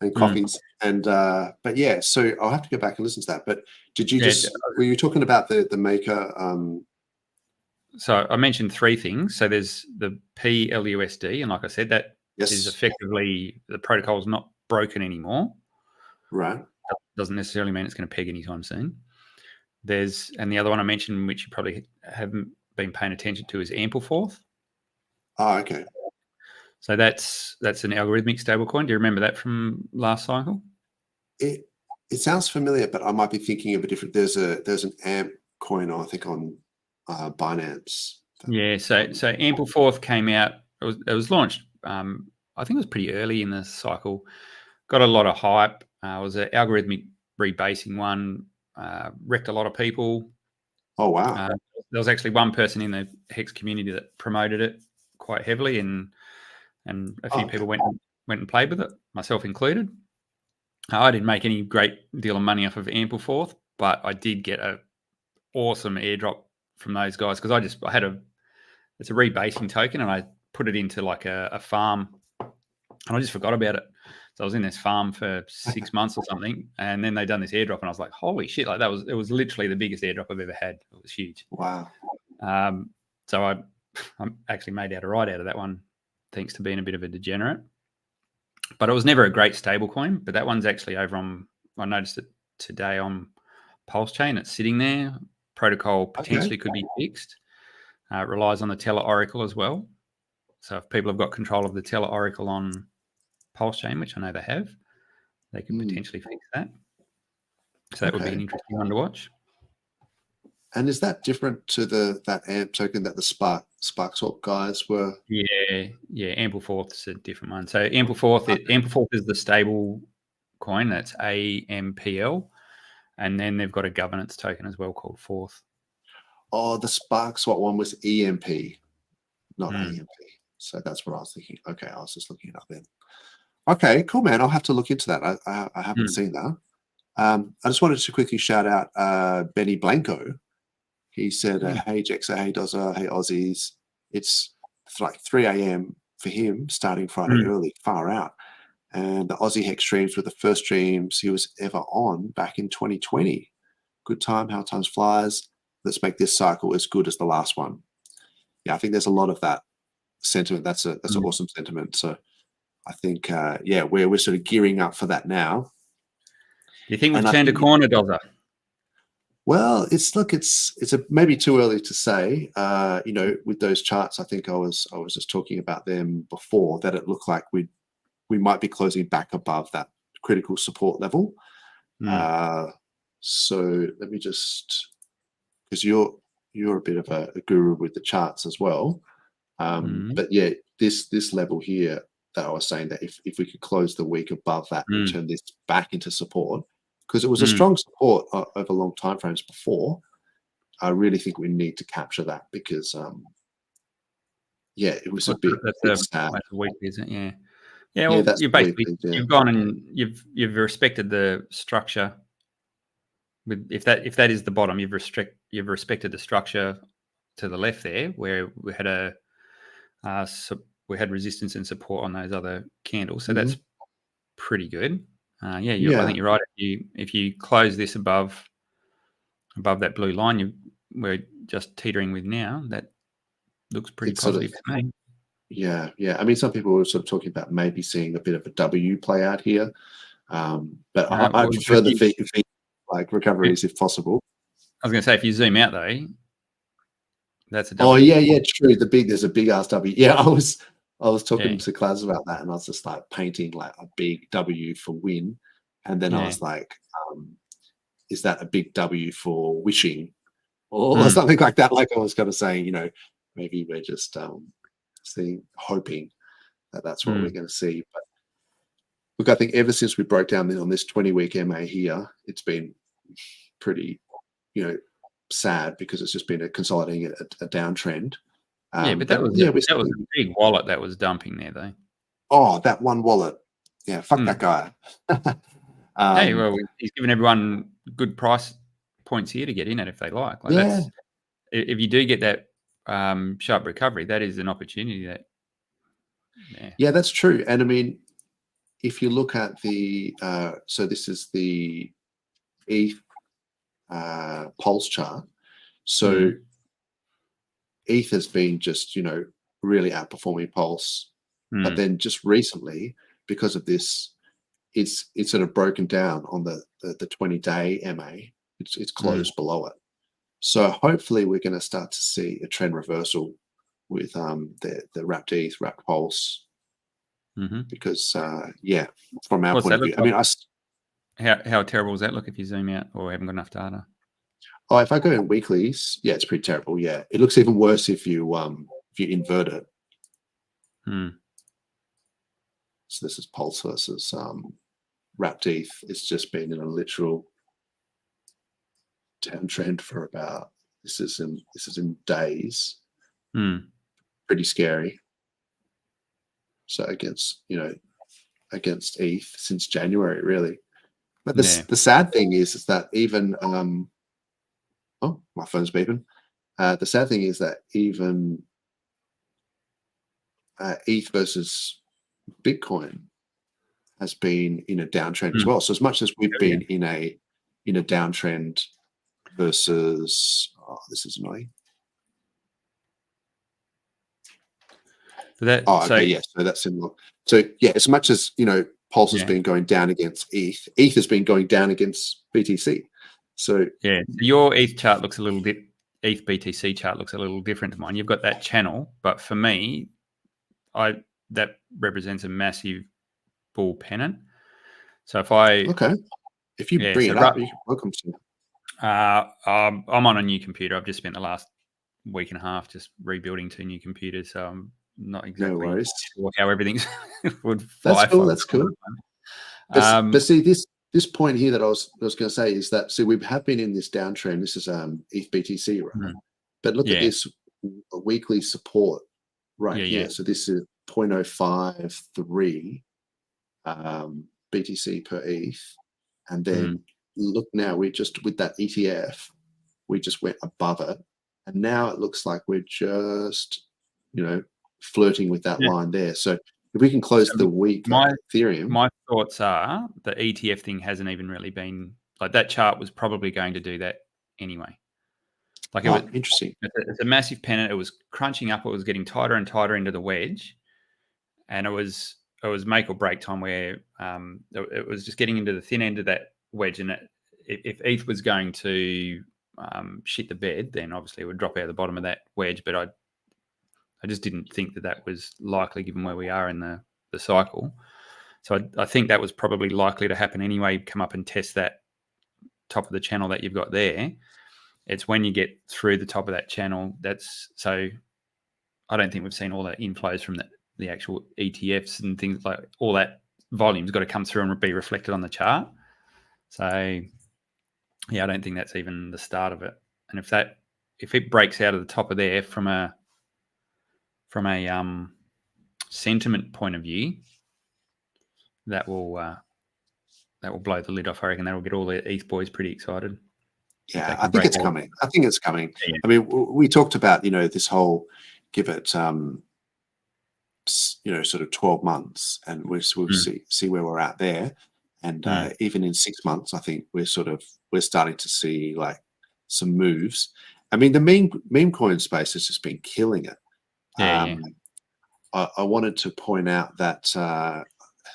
and coffees, and but yeah, so I'll have to go back and listen to that. But Did you were you talking about the maker? So I mentioned three things. So there's the PLUSD, and like I said, that is effectively the protocol is not broken anymore. Right. Doesn't necessarily mean it's going to peg anytime soon. And the other one I mentioned, which you probably haven't been paying attention to, is Ampleforth. Oh, okay. So that's an algorithmic stablecoin. Do you remember that from last cycle? It sounds familiar, but I might be thinking of a different. There's an AMP coin, I think, on Binance. Yeah. So Ampleforth came out. It was launched. I think it was pretty early in the cycle. Got a lot of hype. It was an algorithmic rebasing one. Wrecked a lot of people. Oh wow! There was actually one person in the Hex community that promoted it quite heavily, and a few people went and played with it, myself included. I didn't make any great deal of money off of Ampleforth, but I did get a awesome airdrop from those guys because it's a rebasing token, and I put it into like a farm, and I just forgot about it. So I was in this farm for 6 months or something, and then they done this airdrop, and I was like, "Holy shit!" Like it was literally the biggest airdrop I've ever had. It was huge. Wow. So I actually made out right out of that one, thanks to being a bit of a degenerate. But it was never a great stable coin. But that one's actually over on. I noticed it today on PulseChain. It's sitting there. Protocol potentially could be fixed. It relies on the Teller Oracle as well. So if people have got control of the Teller Oracle on PulseChain, which I know they have, they could potentially fix that. So that would be an interesting one to watch. And is that different to that AMP token that the SparkSwap guys were? Yeah. Ampleforth's a different one. So Ampleforth is the stable coin. That's AMPL, and then they've got a governance token as well called Forth. Oh, the SparkSwap one was EMP, not AMP. So that's what I was thinking. Okay, I was just looking it up then. Okay, cool, man. I'll have to look into that. I haven't seen that. I just wanted to quickly shout out Benny Blanco. He said, hey, Jexa, hey, Dozza, hey, Aussies. It's like 3 a.m. for him, starting Friday early, far out. And the Aussie Hex streams were the first streams he was ever on back in 2020. Good time, how time flies. Let's make this cycle as good as the last one. Yeah, I think there's a lot of that sentiment. That's an awesome sentiment. So I think, we're sort of gearing up for that now. Do you think we've turned a corner, Dozza? Well, it's maybe too early to say. With those charts, I think I was just talking about them before, that it looked like we might be closing back above that critical support level. So let me just, because you're a bit of a guru with the charts as well. But yeah, this level here that I was saying, that if we could close the week above that and turn this back into support, because it was a strong support over long time frames before, I really think we need to capture that, because it was a bit sad. That's a week, isn't it? Yeah. Yeah, well, you've gone and you've respected the structure. If that is the bottom, you've respected the structure to the left there, where we had we had resistance and support on those other candles. So that's pretty good. I think you're right. If you close this above that blue line we're just teetering with now, that looks pretty positive to me. Yeah. I mean, some people were sort of talking about maybe seeing a bit of a W play out here, but I prefer the V like recoveries if possible. I was going to say, if you zoom out though, that's a W. Oh yeah, true. There's a big ass W. Yeah, I was talking to Klaus about that, and I was just like painting like a big W for win, and then I was like, is that a big W for wishing, or something like that? Like I was kind of saying, maybe we're just hoping that's what we're going to see. But look, I think ever since we broke down on this 20-week MA here, it's been pretty, sad, because it's just been consolidating a downtrend. But that was a big wallet that was dumping there, though. Oh, that one wallet. Yeah, fuck that guy. Hey, well, he's giving everyone good price points here to get in it if they like. If you do get that sharp recovery, that is an opportunity. That's true. And I mean, if you look at the so this is the ETH Pulse chart. So ETH has been just, really outperforming Pulse. But then just recently, because of this, it's sort of broken down on the 20-day MA. It's closed below it. So hopefully we're going to start to see a trend reversal with the wrapped ETH, wrapped Pulse. Because from our point of view, like? How terrible does that look if you zoom out or haven't got enough data? Oh, if I go in weeklies, it's pretty terrible. Yeah, it looks even worse if you invert it. So this is Pulse versus wrapped ETH. It's just been in a literal downtrend for about this is in days. Pretty scary. So against ETH since January, really. But the sad thing is that even oh, my phone's beeping. The sad thing is that even ETH versus Bitcoin has been in a downtrend as well. So as much as we've been in a downtrend versus this is annoying. So that's similar. So as much as Pulse has been going down against ETH has been going down against BTC. So your ETH chart looks a little bit. ETH BTC chart looks a little different to mine. You've got that channel, but for me, that represents a massive bull pennant. So if you bring it up, you're welcome to. I'm on a new computer. I've just spent the last week and a half just rebuilding 2 new computers, so I'm not exactly sure how everything's would fly. That's cool. But see this point here that I was going to say is that we have been in this downtrend. This is ETH BTC, right? But look at this weekly support here. So this is 0.053 BTC per ETH, and then look now we just with that ETF we just went above it, and now it looks like we're just flirting with that line there. So if we can close the week Ethereum. My thoughts are the ETF thing hasn't even really been like that chart was probably going to do that anyway. Like it was interesting. It's a massive pennant. It was crunching up. It was getting tighter and tighter into the wedge, and it was make or break time where it was just getting into the thin end of that wedge. And if ETH was going to shit the bed, then obviously it would drop out the bottom of that wedge. But I just didn't think that was likely given where we are in the cycle. So I think that was probably likely to happen anyway, come up and test that top of the channel that you've got there. It's when you get through the top of that channel, so I don't think we've seen all that inflows from the actual ETFs and things like all that volume's got to come through and be reflected on the chart. So I don't think that's even the start of it. And if it breaks out of the top of there from a sentiment point of view, that will blow the lid off. I reckon that will get all the ETH boys pretty excited. Yeah, I think it's coming. Yeah. I mean, we talked about this whole give it sort of 12 months, and we'll see where we're at there. And even in 6 months, I think we're starting to see like some moves. I mean, the meme coin space has just been killing it. I wanted to point out that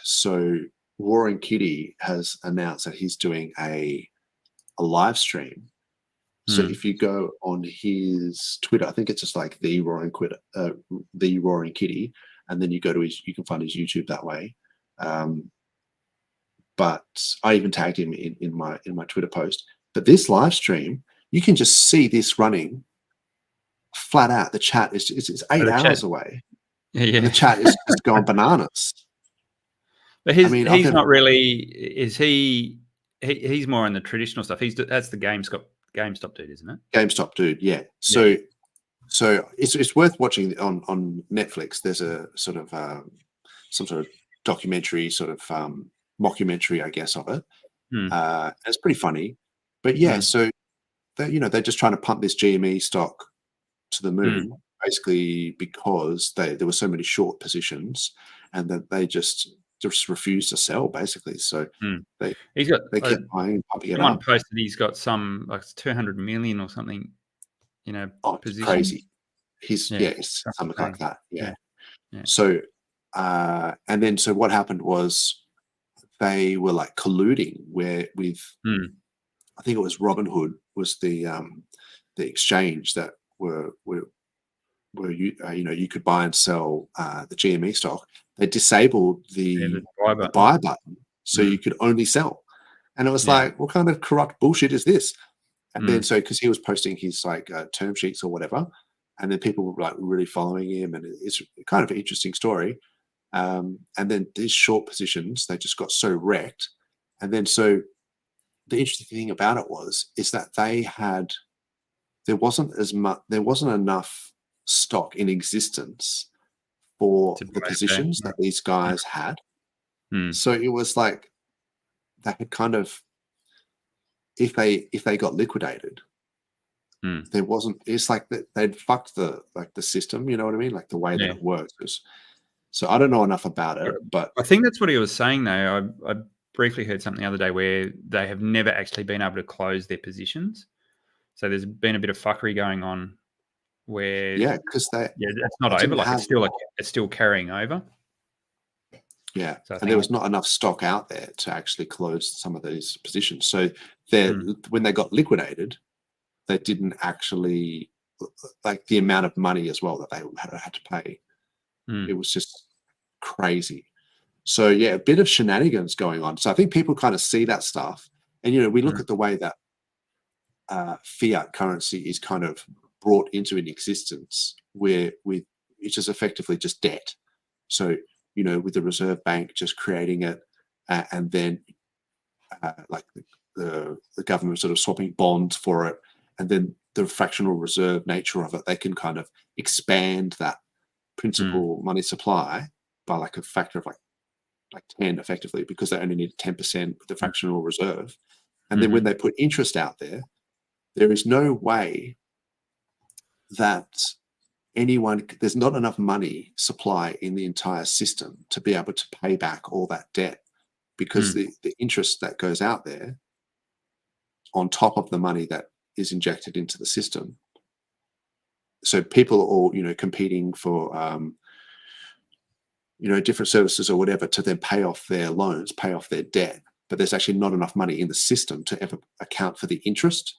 so Roaring Kitty has announced that he's doing a live stream. So if you go on his Twitter, I think it's just like the Roaring Kitty, and then you go to you can find his YouTube that way. But I even tagged him in my Twitter post. But this live stream, you can just see this running flat out. The chat is it's 8 hours away. And the chat is just going bananas. But he's not really. Is he? He's more on the traditional stuff. That's the GameStop dude, isn't it? GameStop dude, yeah. So it's worth watching on Netflix. There's a sort of some sort of documentary, sort of mockumentary, I guess, of it. It's pretty funny, but so they're just trying to pump this GME stock to the moon, basically because there were so many short positions, and that they just just refused to sell, basically. So they kept buying and pumping it someone up. posted he's got some like 200 million or something, It's crazy. He's something like that. Yeah. So and then so what happened was they were like colluding with I think it was Robinhood was the exchange that were you could buy and sell the GME stock. They disabled the buy button, so you could only sell. And it was like, what kind of corrupt bullshit is this? And then so because he was posting his like term sheets or whatever, and then people were like really following him, and it's kind of an interesting story. And then these short positions, they just got so wrecked. And then so the interesting thing about it is that there wasn't enough stock in existence for the positions that these guys had. So it was like they had kind of, if they got liquidated, there wasn't. It's like they'd fucked the system. You know what I mean? Like the way that it works. So I don't know enough about it, but I think that's what he was saying. Though I briefly heard something the other day where they have never actually been able to close their positions. So there's been a bit of fuckery going on where because it's not over. Like it's still carrying over. Yeah, so and there was not enough stock out there to actually close some of these positions. So when they got liquidated, they didn't actually like the amount of money as well that they had to pay. It was just crazy. So yeah, a bit of shenanigans going on. So I think people kind of see that stuff, and we look at the way that fiat currency is kind of brought into an existence which is effectively just debt. So with the Reserve Bank just creating it, and then like the government sort of swapping bonds for it, and then the fractional reserve nature of it, they can kind of expand that principal money supply by like a factor of like 10 effectively, because they only need 10% with the fractional reserve. And then when they put interest out there is no way that there's not enough money supply in the entire system to be able to pay back all that debt, because the interest that goes out there on top of the money that is injected into the system. So people are all, competing for, different services or whatever to then pay off their loans, pay off their debt. But there's actually not enough money in the system to ever account for the interest.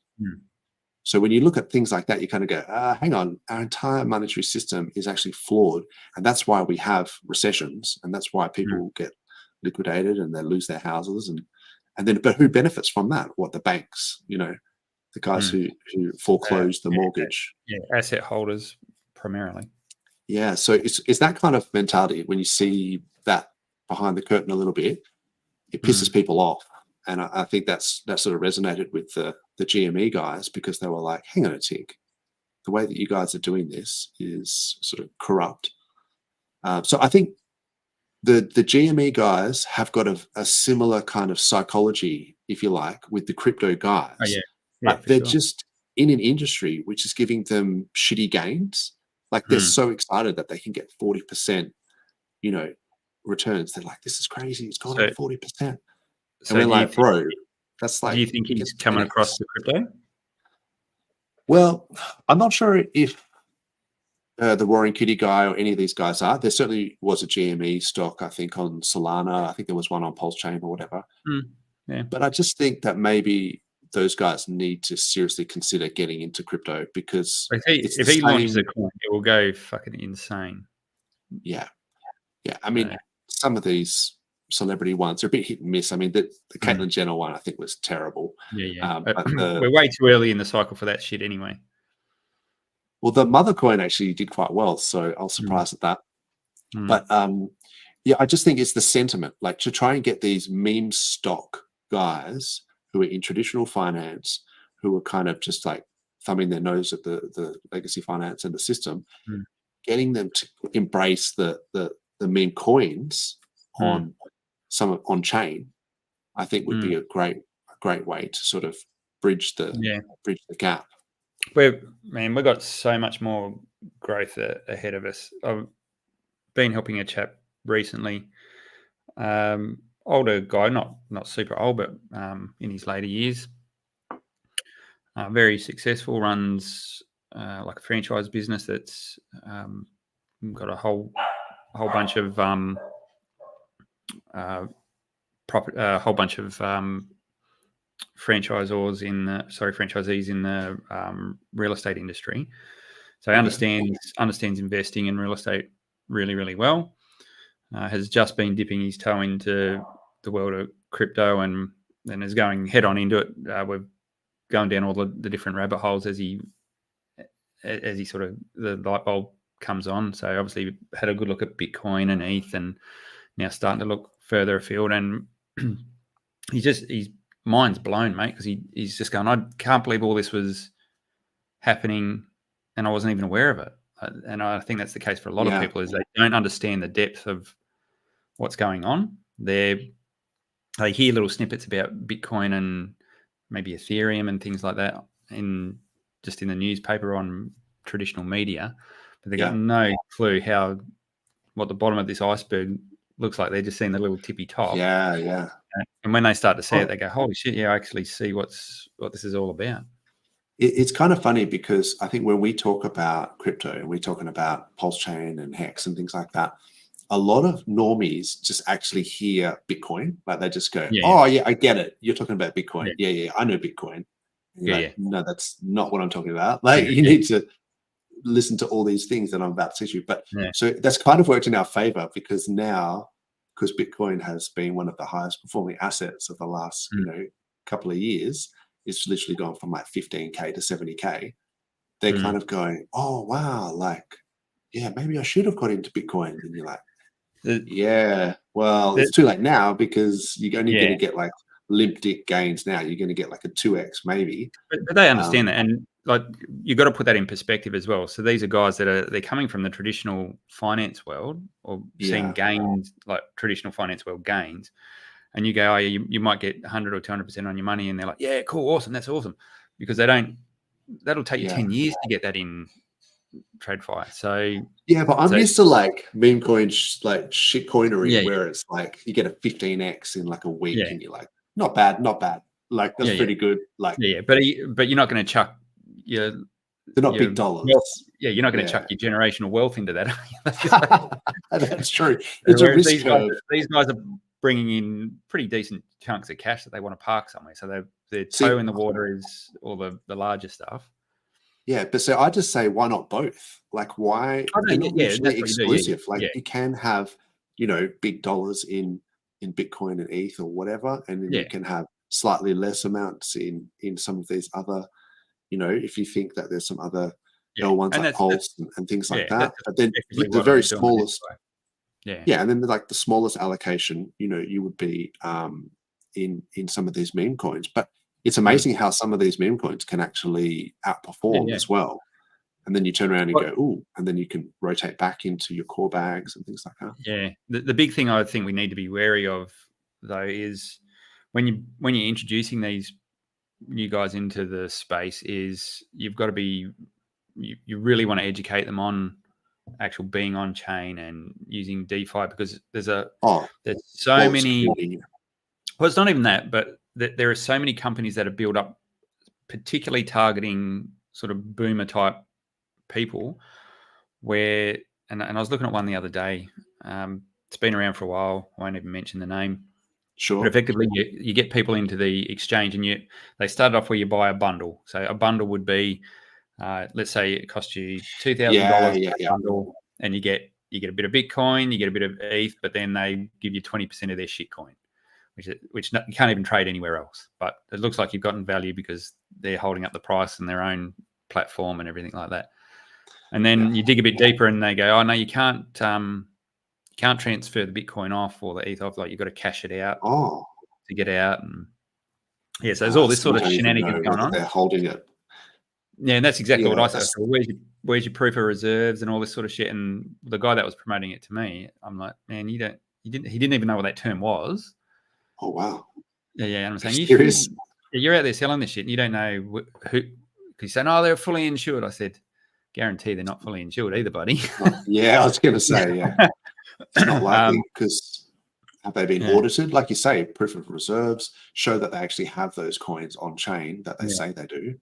So when you look at things like that, you kind of go, hang on, our entire monetary system is actually flawed. And that's why we have recessions. And that's why people get liquidated and they lose their houses. But who benefits from that? What, the banks, the guys who foreclosed the mortgage. Asset holders primarily. Yeah, so it's that kind of mentality. When you see that behind the curtain a little bit, it pisses people off. And I think that sort of resonated with the GME guys, because they were like, hang on a tick, the way that you guys are doing this is sort of corrupt. So I think the GME guys have got a similar kind of psychology, if you like, with the crypto guys. But they're just in an industry which is giving them shitty gains. Like they're so excited that they can get 40%, returns. They're like, this is crazy. It's gone up 40%. And we're like, bro, that's like. Do you think he's coming across the crypto? Well, I'm not sure if the Roaring Kitty guy or any of these guys are. There certainly was a GME stock, I think, on Solana. I think there was one on PulseChain or whatever. Yeah. But I just think that maybe those guys need to seriously consider getting into crypto, because if he launches a coin, it will go fucking insane. Yeah. I mean, some of these celebrity ones are a bit hit and miss. I mean, the Caitlyn Jenner one, I think, was terrible. But we're way too early in the cycle for that shit anyway. Well, the mother coin actually did quite well, so I was surprised at that. But I just think it's the sentiment, like to try and get these meme stock guys who are in traditional finance, who are kind of just like thumbing their nose at the legacy finance and the system, getting them to embrace the meme coins on chain, I think would be a great way to sort of bridge the gap. We've got so much more growth ahead of us. I've been helping a chap recently older guy, not super old, but in his later years. Very successful, runs like a franchise business that's got a whole bunch of franchisees in the real estate industry. So he understands investing in real estate really, really well. Has just been dipping his toe into the world of crypto and is going head on into it. We're going down all the different rabbit holes as he sort of the light bulb comes on. So obviously had a good look at Bitcoin and ETH, and now starting to look further afield. And his mind's blown, mate, because he's just going, I can't believe all this was happening and I wasn't even aware of it. And I think that's the case for a lot of people, is they don't understand the depth of what's going on. They hear little snippets about Bitcoin and maybe Ethereum and things like that just in the newspaper, on traditional media, but they got no clue what the bottom of this iceberg looks like. They're just seeing the little tippy top. Yeah. And when they start to see it, they go, holy shit, I actually see what this is all about. It's kind of funny because I think when we talk about crypto and we're talking about PulseChain and Hex and things like that, a lot of normies just actually hear Bitcoin. Like they just go, I get it. You're talking about Bitcoin. Yeah, I know Bitcoin. No, that's not what I'm talking about. Like you need to listen to all these things that I'm about to teach you. But so that's kind of worked in our favor, because Bitcoin has been one of the highest performing assets of the last couple of years. It's literally gone from like 15K to 70K. They're kind of going, oh wow, like maybe I should have got into Bitcoin. And you're like, it's too late now, because you're only going to get like limp dick gains now. You're going to get like a 2x maybe. But they understand that, and like you got to put that in perspective as well. So these are guys that they're coming from the traditional finance world, or seeing gains, like traditional finance world gains, and you go, you might get 100 or 200% on your money, and they're like, yeah, cool, awesome, that's awesome, because that'll take you 10 years to get that in TradFi. So but I'm used to like meme coins, like shit coinery, where it's like you get a 15x in like a week, and you're like, not bad. Like that's pretty good. Like but you're not going to chuck they're not big dollars. You're not going to chuck your generational wealth into that. That's true. It's a risk curve. These guys are bringing in pretty decent chunks of cash that they want to park somewhere. So their toe in the water is all the larger stuff. Yeah, but so I just say, why not both? Like, why? They're not mutually exclusive. Like, you can have, big dollars in Bitcoin and ETH or whatever, and then you can have slightly less amounts in some of these other, if you think that there's some other L1s like Pulse and things like that. But then the very smallest, and then like the smallest allocation, you would be in some of these meme coins. But it's amazing how some of these meme coins can actually outperform as well. And then you turn around and go, ooh, and then you can rotate back into your core bags and things like that. Yeah. The big thing I think we need to be wary of, though, is when you're introducing these new guys into the space, is you've got to be, you really want to educate them on actual being on chain and using DeFi, because there's so many. Well, it's not even that, but there are so many companies that are built up, particularly targeting sort of boomer type people, where, and I was looking at one the other day. It's been around for a while. I won't even mention the name. Sure. But effectively, you get people into the exchange, and they started off where you buy a bundle. So a bundle would be, let's say it costs you $2,000 a bundle, and you get a bit of Bitcoin, you get a bit of ETH, but then they give you 20% of their shitcoin, which you can't even trade anywhere else. But it looks like you've gotten value because they're holding up the price in their own platform and everything like that. And then you dig a bit deeper, and they go, "Oh no, you can't transfer the Bitcoin off or the ETH off. Like you've got to cash it out to get out." And so there's all this sort of shenanigans going on. They're holding it. Yeah, and that's exactly what I said. So where's your proof of reserves and all this sort of shit? And the guy that was promoting it to me, I'm like, man, he didn't even know what that term was. Oh wow. Yeah. And I'm saying, you're out there selling this shit, and you don't know who. Because you say, "No, they're fully insured." I said, guarantee they're not fully insured either, buddy. I was going to say, it's not likely, because Have they been Yeah. audited? Like you say, proof of reserves, show that they actually have those coins on chain that they say they do.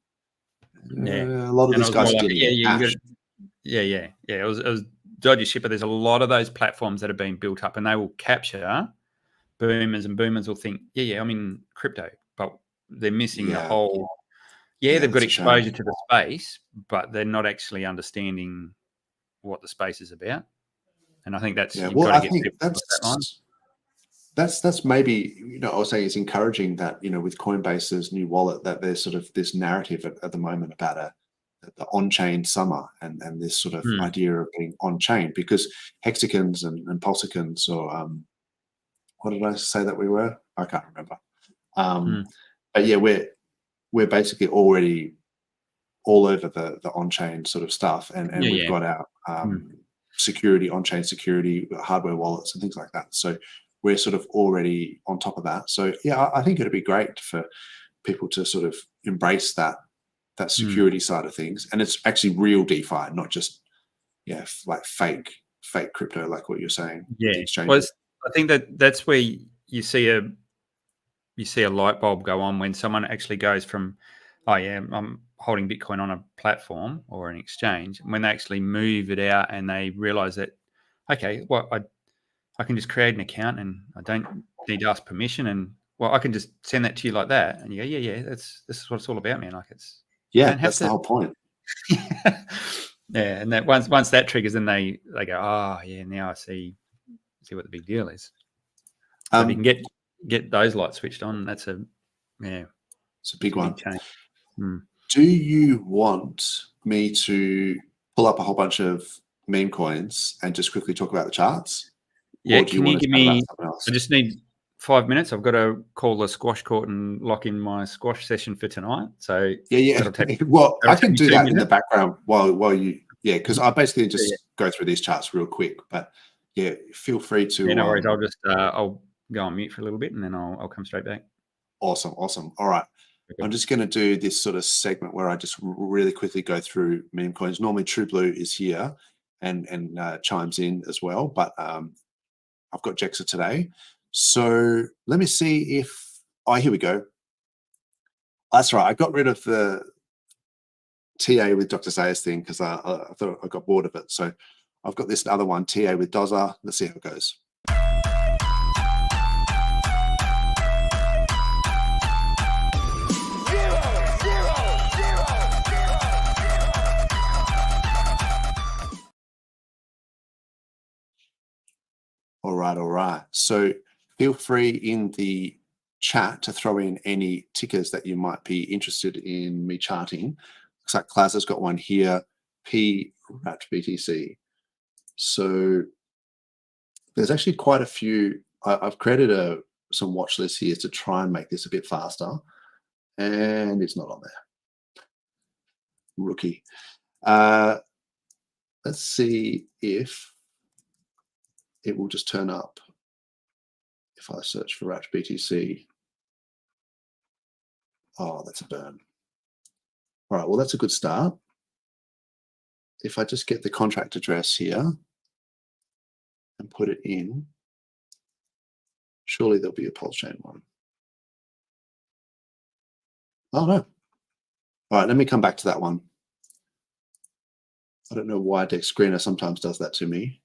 Yeah. A lot of And these I was guys more are like, getting yeah, in yeah, you cash. got it was dodgy shit, but there's a lot of those platforms that have been built up, and they will capture boomers, and boomers will think, yeah, I'm in crypto, but they're missing the Yeah. whole. Yeah, they've got that's a shame. exposure to the space, but they're not actually understanding what the space is about. And I think that's Yeah, you've well, got to I get think people across that line. that's maybe, I was saying it's encouraging that, with Coinbase's new wallet, that there's sort of this narrative at the moment about the on-chain summer and this sort of idea of being on-chain, because hexagons and pulsicons, or what did I say that we were? I can't remember. But yeah, we're basically already all over the on-chain sort of stuff, and we've got our security, on-chain security, hardware wallets and things like that. So we're sort of already on top of that. So yeah, I think it'd be great for people to sort of embrace that security side of things, and it's actually real DeFi, not just like fake crypto, like what you're saying. Yeah, the exchange. well, I think that's where you see a light bulb go on when someone actually goes from, oh yeah, I'm holding Bitcoin on a platform or an exchange, when they actually move it out and they realize that, okay, well, I can just create an account and I don't need to ask permission, and well, I can just send that to you like that, and you go, yeah, this is what it's all about, man. Like That's the whole point. Yeah, and that once that triggers, then they go, oh yeah, now I see what the big deal is. So if you can get those lights switched on, that's it's a big one. Big change. Do you want me to pull up a whole bunch of meme coins and just quickly talk about the charts? Yeah, Or do can you give me? else? I just need 5 minutes. I've got to call the squash court and lock in my squash session for tonight. So yeah. Take, well, I can do that 2 minutes. in the background while you because I basically just go through these charts real quick. But yeah, feel free to. Yeah, no worries. I'll just I'll go on mute for a little bit and then I'll come straight back. Awesome. All right. Okay. I'm just going to do this sort of segment where I just really quickly go through meme coins. Normally, True Blue is here and chimes in as well, but I've got Jexa today. So let me see if. Oh, here we go. That's right. I got rid of the TA with Dr. Sayers thing because I thought I got bored of it. So I've got this other one, TA with Dozer. Let's see how it goes. All right. So feel free in the chat to throw in any tickers that you might be interested in me charting. Looks like Claza's got one here, PRATBTC. So there's actually quite a few. I've created some watch lists here to try and make this a bit faster, and it's not on there. Rookie. Let's see if it will just turn up if I search for RATBTC. Oh, that's a burn. All right, well, that's a good start. If I just get the contract address here and put it in, surely there'll be a PulseChain one. Oh, no. All right, let me come back to that one. I don't know why Dex Screener sometimes does that to me.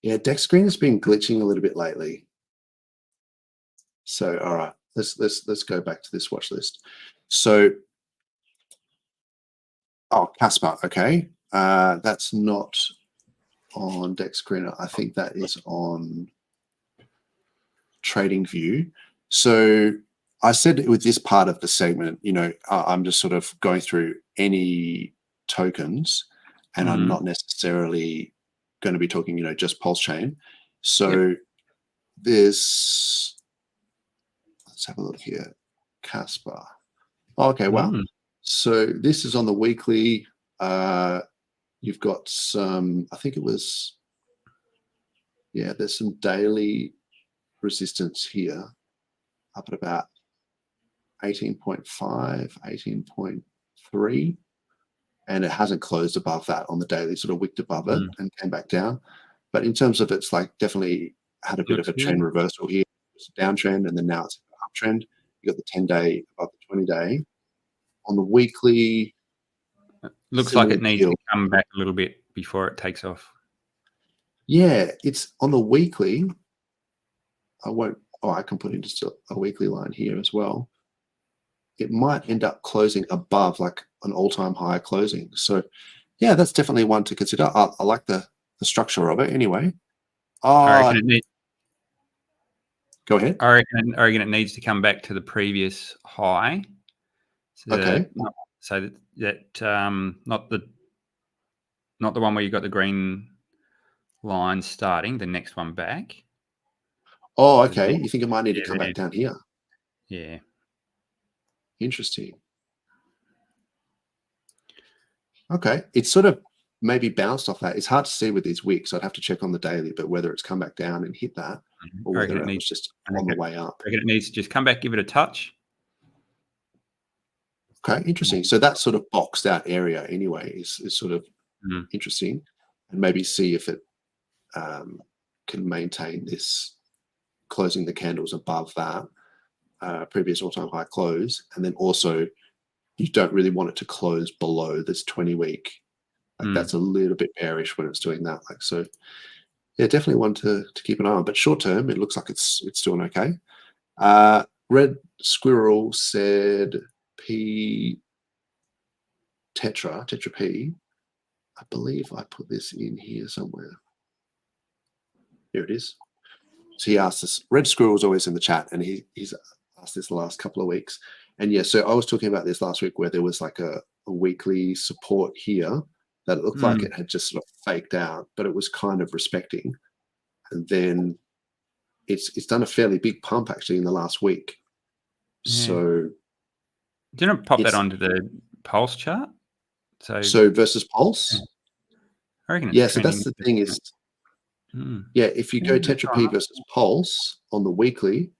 Yeah, Dex Screener's been glitching a little bit lately. So, all right, let's go back to this watch list. So, oh, Casper, okay. That's not on Dex Screener. I think that is on TradingView. So I said with this part of the segment, I'm just sort of going through any tokens, and I'm not necessarily going to be talking, just PulseChain. So there's, let's have a look here, Casper. Oh, okay, wow. So this is on the weekly. You've got some, I think it was, there's some daily resistance here up at about 18.5, 18.3, and it hasn't closed above that on the daily, sort of wicked above it and came back down. But in terms of it's like definitely had a bit of a trend reversal here. It's a downtrend, and then now it's an uptrend. You got the 10-day above the 20-day. On the weekly, looks like it needs to come back a little bit before it takes off. Yeah, it's on the weekly. I can put in just a weekly line here as well. It might end up closing above like an all-time high closing. So yeah, that's definitely one to consider. I like the structure of it anyway. Go ahead. I reckon it needs to come back to the previous high. So okay. Not the one where you got the green line starting, the next one back. Oh, okay. You think it might need to come back down here? Yeah. Interesting. Okay. It's sort of maybe bounced off that. It's hard to see with these wicks. I'd have to check on the daily, but whether it's come back down and hit that or whether it needs just on the way up. I reckon it needs to just come back, give it a touch. Okay, interesting. So that sort of boxed out area anyway is sort of interesting, and maybe see if it can maintain this closing the candles above that previous all-time high close, and then also you don't really want it to close below this 20-week. Like that's a little bit bearish when it's doing that. Like so, yeah, definitely one to keep an eye on. But short term, it looks like it's doing okay. Red Squirrel said Tetra P. I believe I put this in here somewhere. Here it is. So he asked us. Red Squirrel is always in the chat, and he's asked this the last couple of weeks. And yeah, so I was talking about this last week where there was like a weekly support here that it looked like it had just sort of faked out, but it was kind of respecting. And then it's done a fairly big pump actually in the last week. Yeah. So do you not pop that onto the Pulse chart? So versus Pulse? I reckon it's so that's the thing is, yeah, if you go Tetra P versus Pulse on the weekly,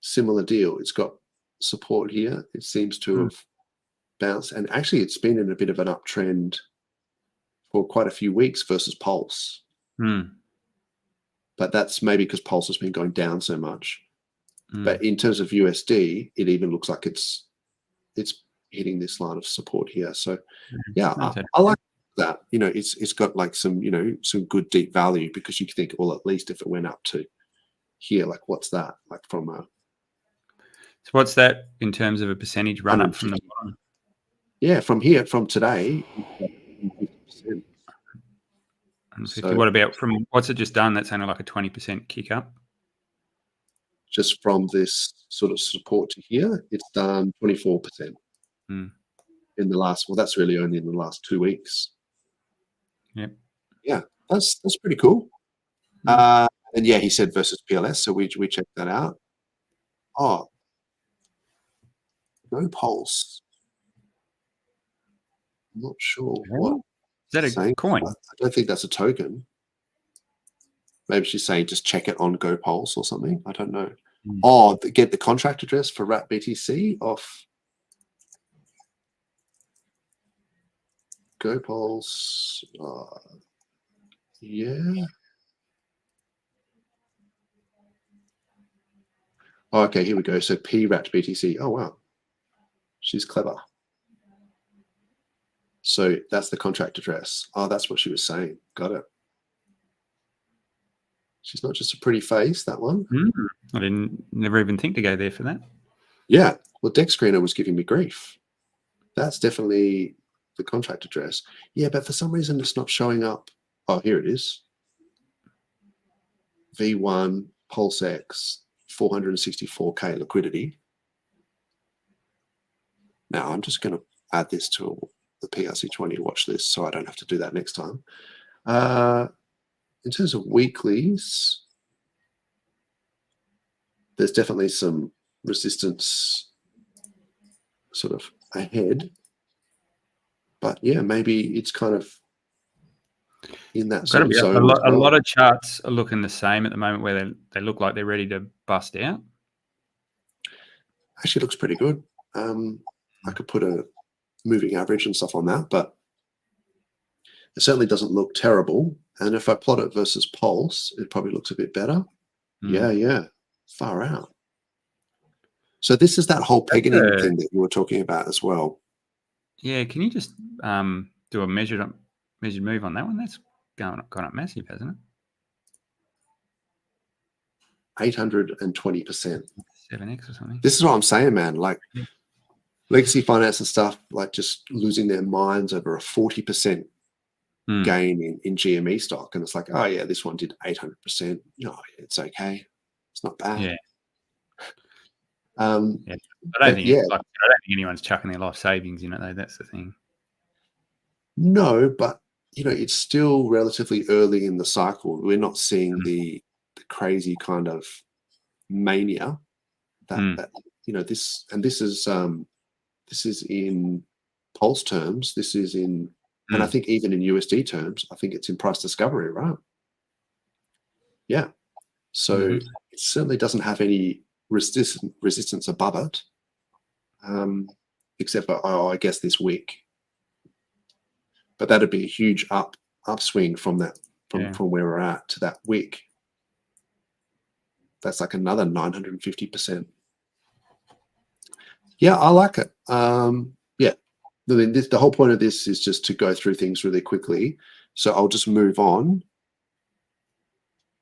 similar deal. It's got support here. It seems to have bounced, and actually it's been in a bit of an uptrend for quite a few weeks versus Pulse. But that's maybe because Pulse has been going down so much. But in terms of USD, it even looks like it's hitting this line of support here. So yeah, I like that. You know, it's got like some good deep value, because you think, well, at least if it went up to here, like what's that? Like from a so what's that in terms of a percentage run up from the bottom? Yeah, from today. 50%. So what about from what's it just done? That's only like a 20% kick up. Just from this sort of support to here, it's done 24% in the last. Well, that's really only in the last 2 weeks. Yep. Yeah, that's pretty cool. And yeah, he said versus PLS, so we checked that out. Oh, no Pulse. I'm not sure what. Is that a coin? I don't think that's a token. Maybe she's saying just check it on GoPulse or something. I don't know. Oh, get the contract address for Rat BTC off GoPulse. Yeah. Oh, okay, here we go. So P Rat BTC. Oh wow, she's clever. So that's the contract address. Oh, that's what she was saying. Got it. She's not just a pretty face, that one. I never even think to go there for that. Yeah. Well, Dex Screener was giving me grief. That's definitely the contract address. Yeah, but for some reason it's not showing up. Oh, here it is. V1 PulseX 464K liquidity. Now I'm just going to add this to the PRC20 watch list so I don't have to do that next time. In terms of weeklies, there's definitely some resistance sort of ahead. But yeah, maybe it's kind of in that sort of zone. A lot of charts are looking the same at the moment, where they look like they're ready to bust out. Actually looks pretty good. I could put a moving average and stuff on that, but It certainly doesn't look terrible. And if I plot it versus Pulse, it probably looks a bit better. Yeah. Far out. So this is that whole pegging thing that you were talking about as well. Yeah, can you just do a measured move on that one? That's gone up massive, hasn't it? 820%. 7x or something. This is what I'm saying, man. Like legacy finance and stuff, like just losing their minds over a 40% gain in GME stock. And it's like, oh yeah, this one did 800%. No, it's okay. It's not bad. Yeah. I don't think anyone's chucking their life savings in it though. That's the thing. No, but it's still relatively early in the cycle. We're not seeing the crazy kind of mania that this is in Pulse terms. This is in, and I think even in USD terms, I think it's in price discovery, right? Yeah. So it certainly doesn't have any resistance above it, except for I guess this week. But that'd be a huge upswing from that from where we're at to that week. That's like another 950%. Yeah, I like it. The whole point of this is just to go through things really quickly. So I'll just move on.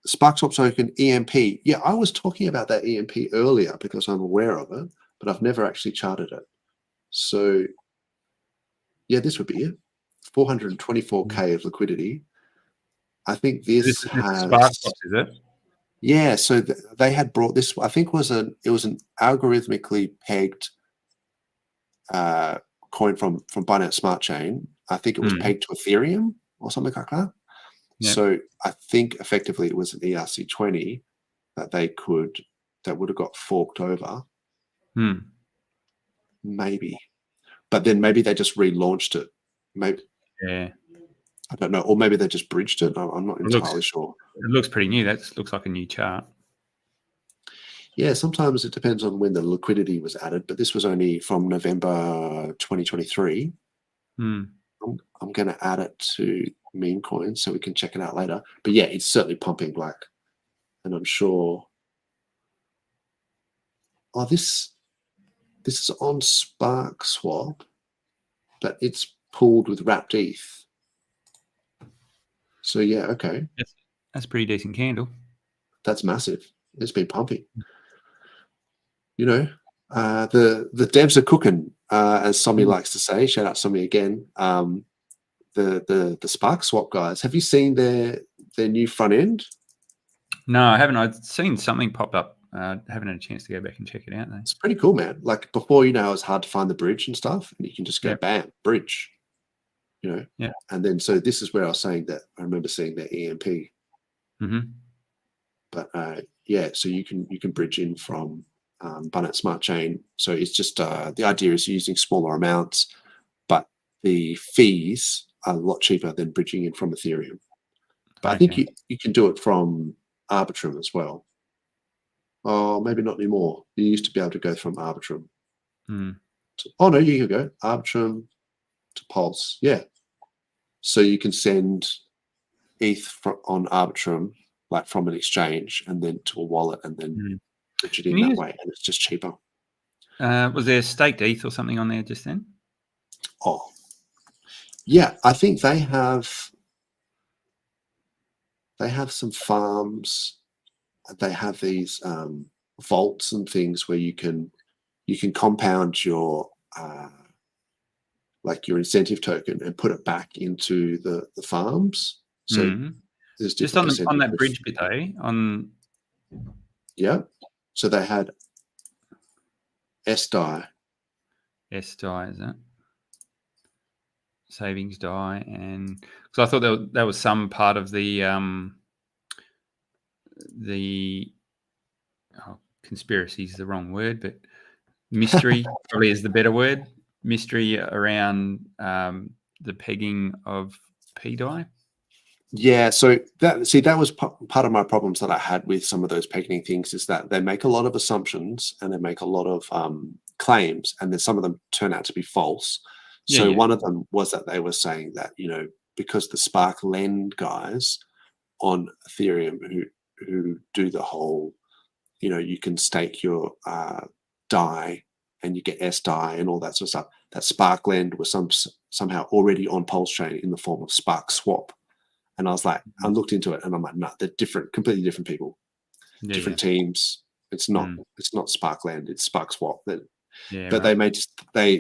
SparkSwap token EMP. Yeah, I was talking about that EMP earlier because I'm aware of it, but I've never actually charted it. So yeah, this would be it. 424K of liquidity. I think this has SparkSwap, is it? Yeah, so they had brought this. I think it was an algorithmically pegged coin from Binance Smart Chain. I think it was pegged to Ethereum or something like that. Yep. So I think effectively it was an ERC20 that would have got forked over. Maybe, but then maybe they just relaunched it. Maybe. Yeah. I don't know, or maybe they just bridged it. I'm not entirely sure. It looks pretty new. That looks like a new chart. Yeah, sometimes it depends on when the liquidity was added, but this was only from November 2023. I'm going to add it to meme coins so we can check it out later. But yeah, it's certainly pumping black, and I'm sure. Oh, this is on SparkSwap, but it's pooled with wrapped ETH. So yeah, okay. That's a pretty decent candle. That's massive. It's been pumping. The devs are cooking, as Somi likes to say. Shout out Somi again. The SparkSwap guys. Have you seen their new front end? No, I haven't. I've seen something pop up. Haven't had a chance to go back and check it out though. It's pretty cool, man. Like before, it was hard to find the bridge and stuff, and you can just go bam, bridge. Yeah. And then so this is where I was saying that I remember seeing that EMP. But so you can bridge in from Binance Smart Chain. So it's just the idea is using smaller amounts, but the fees are a lot cheaper than bridging in from Ethereum. But I think you can do it from Arbitrum as well. Oh, maybe not anymore. You used to be able to go from Arbitrum. Oh no, you can go Arbitrum to Pulse. Yeah. So you can send ETH on Arbitrum, like from an exchange, and then to a wallet, and then bridge it in that way, and it's just cheaper. Was there staked ETH or something on there just then? Oh, yeah. I think they have some farms. They have these vaults and things where you can compound your like your incentive token and put it back into the farms. So there's just on that bridge bit though. So they had SDI. SDI, is that? Savings die, and because I thought that was some part of the conspiracy is the wrong word, but mystery probably is the better word. Mystery around the pegging of PDI. Yeah, so that was part of my problems that I had with some of those pegging things is that they make a lot of assumptions and they make a lot of claims, and then some of them turn out to be false. So one of them was that they were saying that because the Spark Lend guys on Ethereum who do the whole, you can stake your DAI and you get SDAI and all that sort of stuff. That Spark Lend was somehow already on PulseChain in the form of Spark Swap. And I was like, I looked into it and I'm like, no, they're different, completely different people, different teams. It's not Spark Lend, it's Spark Swap. But they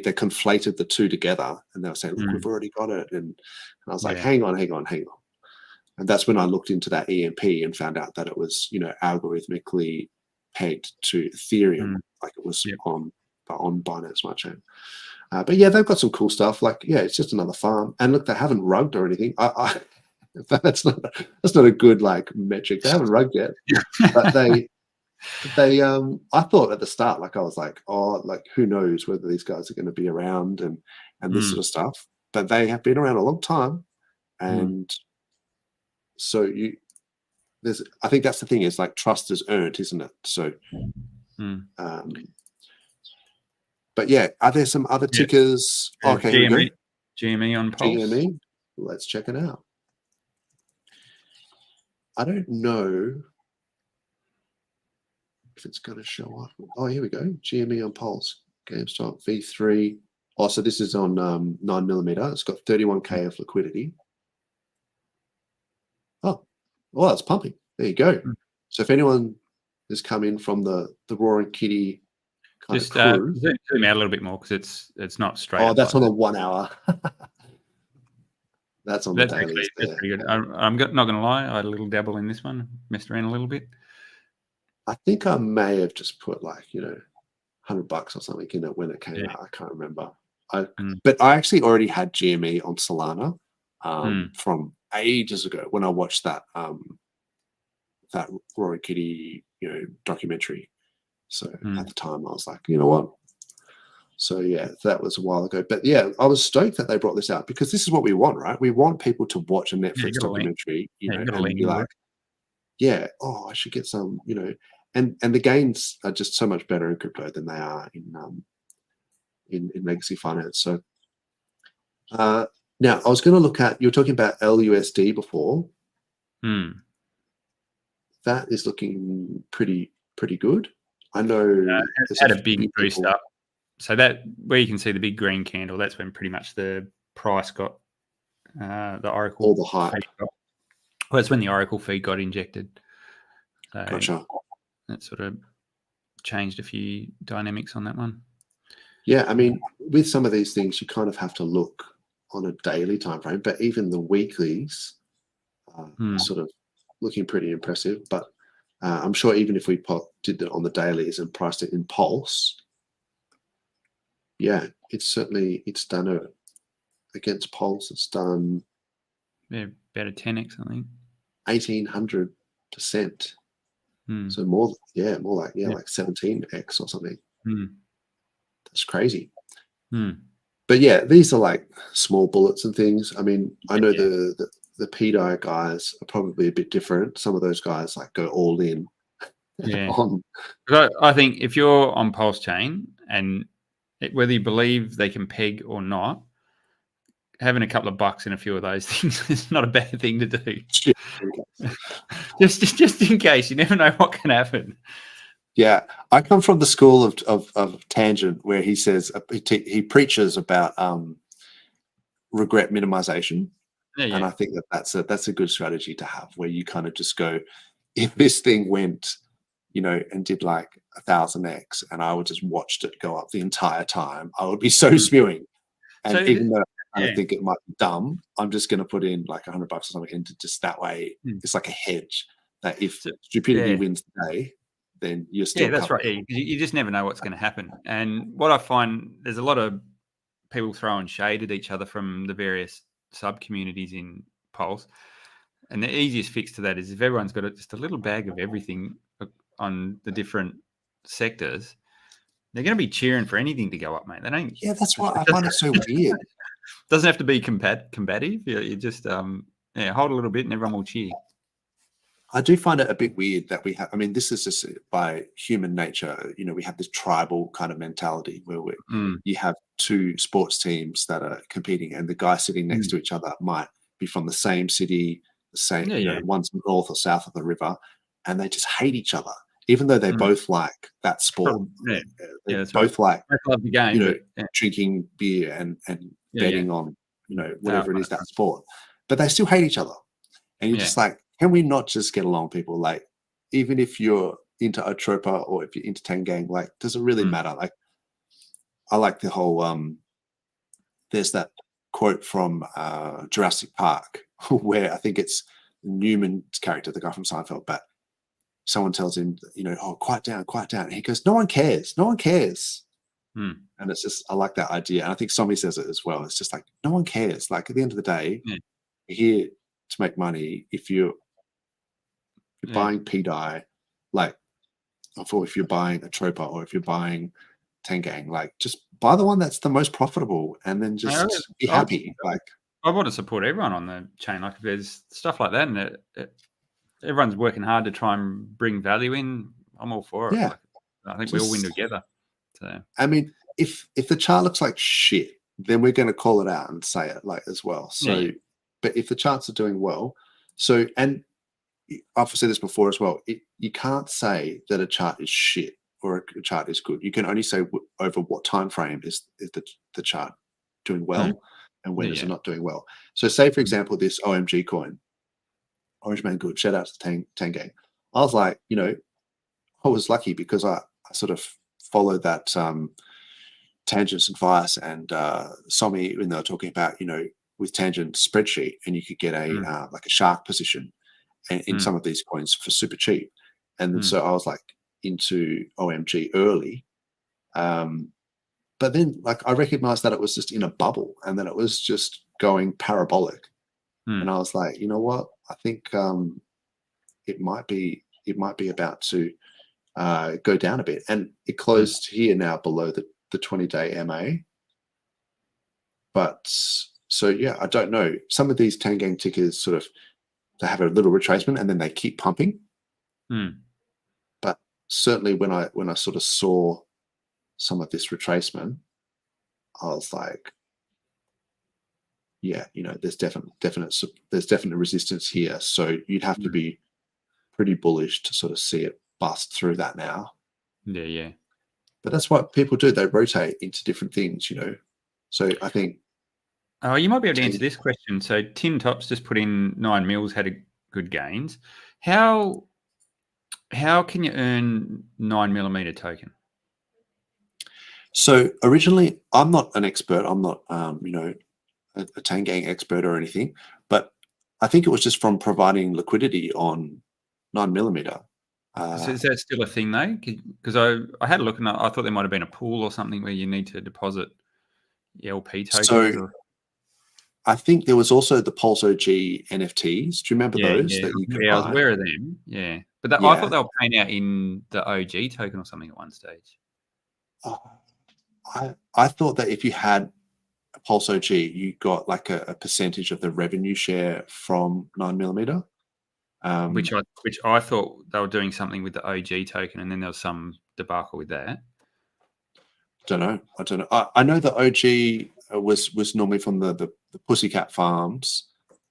conflated the two together and they were saying, look, we've already got it. And I was like, hang on. And that's when I looked into that EMP and found out that it was, algorithmically pegged to Ethereum, like it was on Binance Smart Chain. But yeah, they've got some cool stuff. Like, it's just another farm. And look, they haven't rugged or anything. That's not a good like metric. They haven't rugged yet, but they I thought at the start, like I was like, oh, like who knows whether these guys are going to be around and this sort of stuff. But they have been around a long time, and so I think that's the thing, is like trust is earned, isn't it? So, but yeah, are there some other tickers? Okay, GME on Pulse. GME. Let's check it out. I don't know if it's going to show up. Oh, here we go. GME on Pulse. GameStop V3. Oh, so this is on 9mm. It's got 31K of liquidity. Oh, well, it's pumping. There you go. So if anyone has come in from the Roaring Kitty kind of crew, zoom out a little bit more because it's not straight. Oh, that's on a 1 hour. That's on the dailies. That's pretty good. I'm not going to lie. I had a little dabble in this one, messed around a little bit. I think I may have just put like, $100 or something in it when it came out. I can't remember. But I actually already had GME on Solana from ages ago when I watched that Roaring Kitty, documentary. So at the time I was like, you know what? So yeah, that was a while ago. But yeah, I was stoked that they brought this out because this is what we want, right? We want people to watch a Netflix documentary, and be like, I should get some, and the gains are just so much better in crypto than they are in legacy finance. So now I was going to look at, you were talking about LUSD before. That is looking pretty good. I know it's had a big boost up. So that where you can see the big green candle, that's when pretty much the price got the Oracle. All the hype. Well, that's when the Oracle feed got injected. So gotcha. That sort of changed a few dynamics on that one. Yeah, I mean, with some of these things, you kind of have to look on a daily time frame, but even the weeklies sort of looking pretty impressive. But I'm sure even if we did it on the dailies and priced it in Pulse, yeah, it's done it against Pulse. It's done about a 10x, I think. 1,800%. So more like 17x or something. That's crazy. But yeah, these are like small bullets and things. I mean, I know the PDI guys are probably a bit different. Some of those guys like go all in. I think if you're on PulseChain and whether you believe they can peg or not, having a couple of bucks in a few of those things is not a bad thing to do. just in case, you never know what can happen. Yeah, I come from the school of Tangent, where he says he preaches about regret minimization, and I think that's a good strategy to have, where you kind of just go, if this thing went, and did like 1,000x, and I would just watched it go up the entire time, I would be so spewing. And so even though I think it might be dumb, I'm just going to put in like $100 or something into just that way. It's like a hedge that if stupidity wins the day, then you're still that's covered. right. You just never know what's going to happen. And what I find, there's a lot of people throwing shade at each other from the various sub communities in Pulse. And the easiest fix to that is if everyone's got just a little bag of everything on the different sectors, they're going to be cheering for anything to go up, mate. They don't. Yeah, that's why I find it so weird. Doesn't have to be combative. You just hold a little bit and everyone will cheer. I do find it a bit weird that we have, I mean, this is just by human nature, we have this tribal kind of mentality where you have two sports teams that are competing and the guys sitting next to each other might be from the same city, the same, you know, one's north or south of the river, and they just hate each other, even though they both like that sport. They that's both like, I love the game, you know, but, drinking beer and betting on, you know, whatever it is, that sport. But they still hate each other. And you're just like, can we not just get along, people? Like, even if you're into Atropa or if you're into Tangang, like, does it really matter? Like, I like the whole there's that quote from Jurassic Park where I think it's Newman's character, the guy from Seinfeld, but someone tells him, you know, oh, quiet down, quiet down. And he goes, no one cares, no one cares. And it's just, I like that idea. And I think somebody says it as well. It's just like, no one cares. Like, at the end of the day, you're here to make money. If you're buying PDI, like, or if you're buying Atropa or if you're buying Tangang, like, just buy the one that's the most profitable and then just be happy. Like, I want to support everyone on the chain. Like, if there's stuff like that and everyone's working hard to try and bring value in, I'm all for it. Yeah. Like, I think we all win together. So, I mean, if the chart looks like shit, then we're going to call it out and say it, like, as well. So, but if the charts are doing well, so, and I've said this before as well, you can't say that a chart is shit or a chart is good. You can only say over what time frame is the chart doing well and when is it not doing well. So say, for example, this OMG coin, Orange Man Good, shout out to Tangang. I was like, you know, I was lucky because I sort of followed that Tangent's advice and Somi, when they were talking about, you know, with Tangent spreadsheet, and you could get a like a shark position in some of these coins for super cheap. And so I was like into OMG early. But then, like, I recognized that it was just in a bubble and that it was just going parabolic. And I was like, you know what? I think it might be about to go down a bit. And it closed here now below the 20-day MA. But so, yeah, I don't know. Some of these Tangang tickers sort of, they have a little retracement and then they keep pumping. But certainly when I sort of saw some of this retracement, I was like, yeah, you know, there's definite resistance here. So you'd have to be pretty bullish to sort of see it bust through that now. Yeah. But that's what people do. They rotate into different things, you know. So I think. Oh, you might be able to answer this question. So Tin Tops just put in 9 mils, had a good gains. How can you earn 9mm token? So originally, I'm not an expert. I'm not, you know, a Tangang expert or anything, but I think it was just from providing liquidity on 9mm. So is that still a thing though? Because I had a look and I thought there might have been a pool or something where you need to deposit LP tokens. So I think there was also the PulseOG NFTs. Do you remember those that you could buy? I was aware of them. Yeah, but I thought they were paying out in the OG token or something at one stage. I thought that if you had a PulseOG, you got like a percentage of the revenue share from 9mm. Which I thought they were doing something with the OG token, and then there was some debacle with that. I don't know. I know the OG was normally from the Pussycat farms,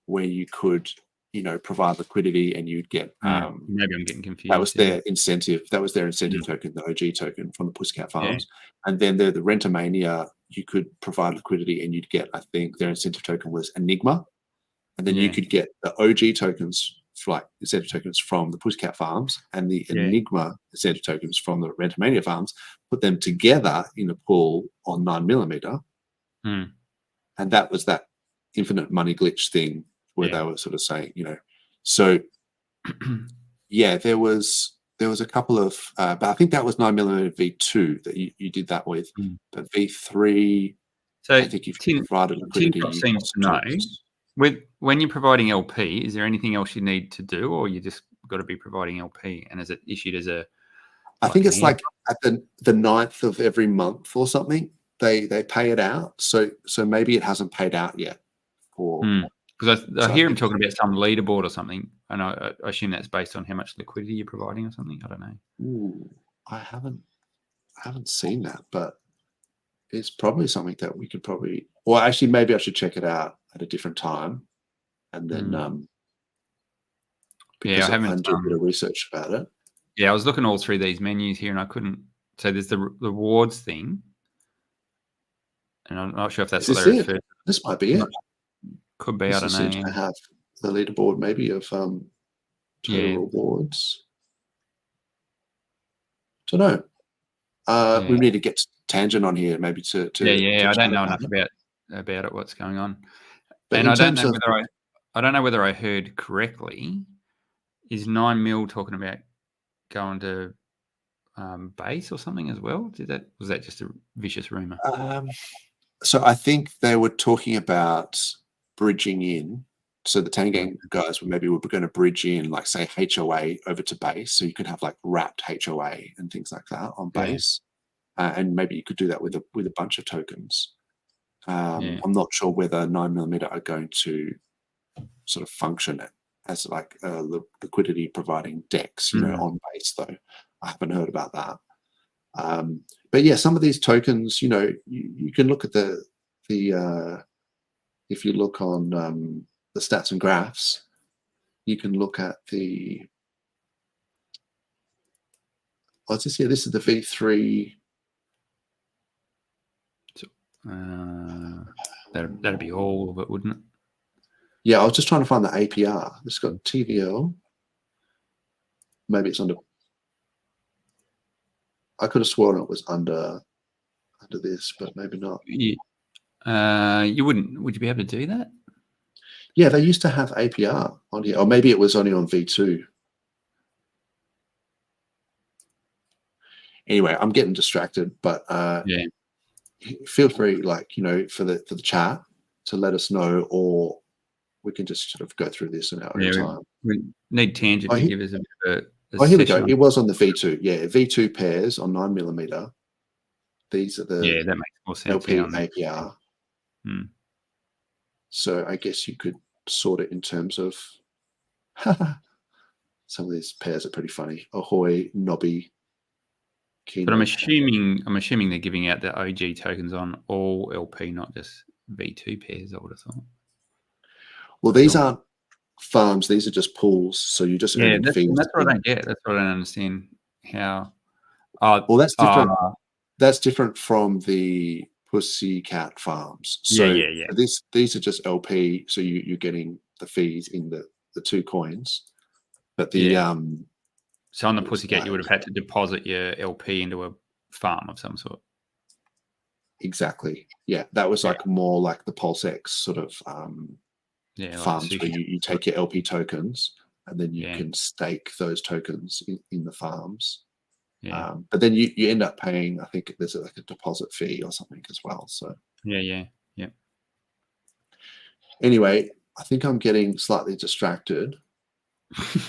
where you could, you know, provide liquidity and you'd get. Maybe I'm getting confused. That was their incentive. That was their incentive token, the OG token from the Pussycat farms, and then the Rentamania, you could provide liquidity and you'd get. I think their incentive token was Enigma, and then you could get the OG tokens. Like incentive tokens from the Pussycat farms and the Enigma incentive tokens from the Rentamania farms, put them together in a pool on 9mm, and that was that infinite money glitch thing where they were sort of saying, you know, so yeah, there was a couple of, but I think that was 9mm V2 that you did that with, but V3. So I think if you provided liquidity, Tin seems to know. When you're providing LP, is there anything else you need to do, or you just got to be providing LP? And is it issued as a? I think it's like at the 9th of every month or something. They pay it out. So maybe it hasn't paid out yet. Because I hear him talking about some leaderboard or something, and I assume that's based on how much liquidity you're providing or something. I don't know. Ooh, I haven't seen that, but it's probably something that we could probably. Or actually, maybe I should check it out at a different time. and then I because haven't. and do a bit of research about it. Yeah, I was looking all through these menus here, and I couldn't. So there's the rewards thing, and I'm not sure if that's Is what this they it? refer to. This might be it. Could be. I don't This know. seems to have the leaderboard maybe of total rewards. Don't know. We need to get Tangent on here maybe to I don't know enough about it. What's going on? But and I don't know whether I heard correctly. Is 9 mil talking about going to base or something as well? Was that just a vicious rumor? So I think they were talking about bridging in. So the Tangang guys were going to bridge in, like say HOA over to base, so you could have like wrapped HOA and things like that on base, and maybe you could do that with a bunch of tokens. I'm not sure whether 9mm are going to sort of function as like liquidity providing DEX, on base though. I haven't heard about that. But yeah, some of these tokens, you can look at the if you look on the stats and graphs, you can look at the what's this here? This is the V3. That'd be all of it, wouldn't it? Yeah, I was just trying to find the APR. It's got TVL. Maybe it's under. I could have sworn it was under this, but maybe not. You wouldn't. Would you be able to do that? Yeah, they used to have APR on here, or maybe it was only on V2. Anyway, I'm getting distracted, but feel free, for the chat to let us know, or we can just sort of go through this in our own time. We need Tangent to give us a bit of here we go. It was on the V2. Yeah, V2 pairs on 9mm. These are the that makes more sense. LP APR. So I guess you could sort it in terms of some of these pairs are pretty funny. Ahoy, Nobby, Keynote. But I'm assuming they're giving out the OG tokens on all LP, not just V2 pairs, I would have thought. Well, these aren't farms; these are just pools. So you just earning fees. That's what I don't get. That's what I don't understand. How? Well, that's different. That's different from the Pussycat farms. So these are just LP. So you're getting the fees in the 2 coins, but the So on the Pussycat, you would have had to deposit your LP into a farm of some sort. Exactly. Yeah, that was like more like the PulseX sort of farms where you take your LP tokens and then you can stake those tokens in the farms. But then you end up paying, I think there's like a deposit fee or something as well. So yeah. Anyway, I think I'm getting slightly distracted.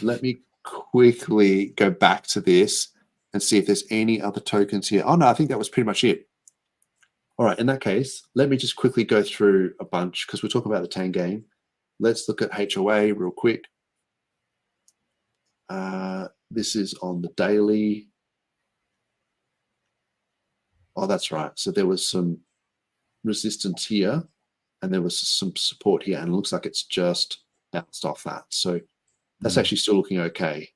Let me quickly go back to this and see if there's any other tokens here. Oh no, I think that was pretty much it. All right, in that case, let me just quickly go through a bunch because we're talking about the Tangang. Let's look at HOA real quick. This is on the daily. Oh, that's right. So there was some resistance here and there was some support here, and it looks like it's just bounced off that. So that's actually still looking okay.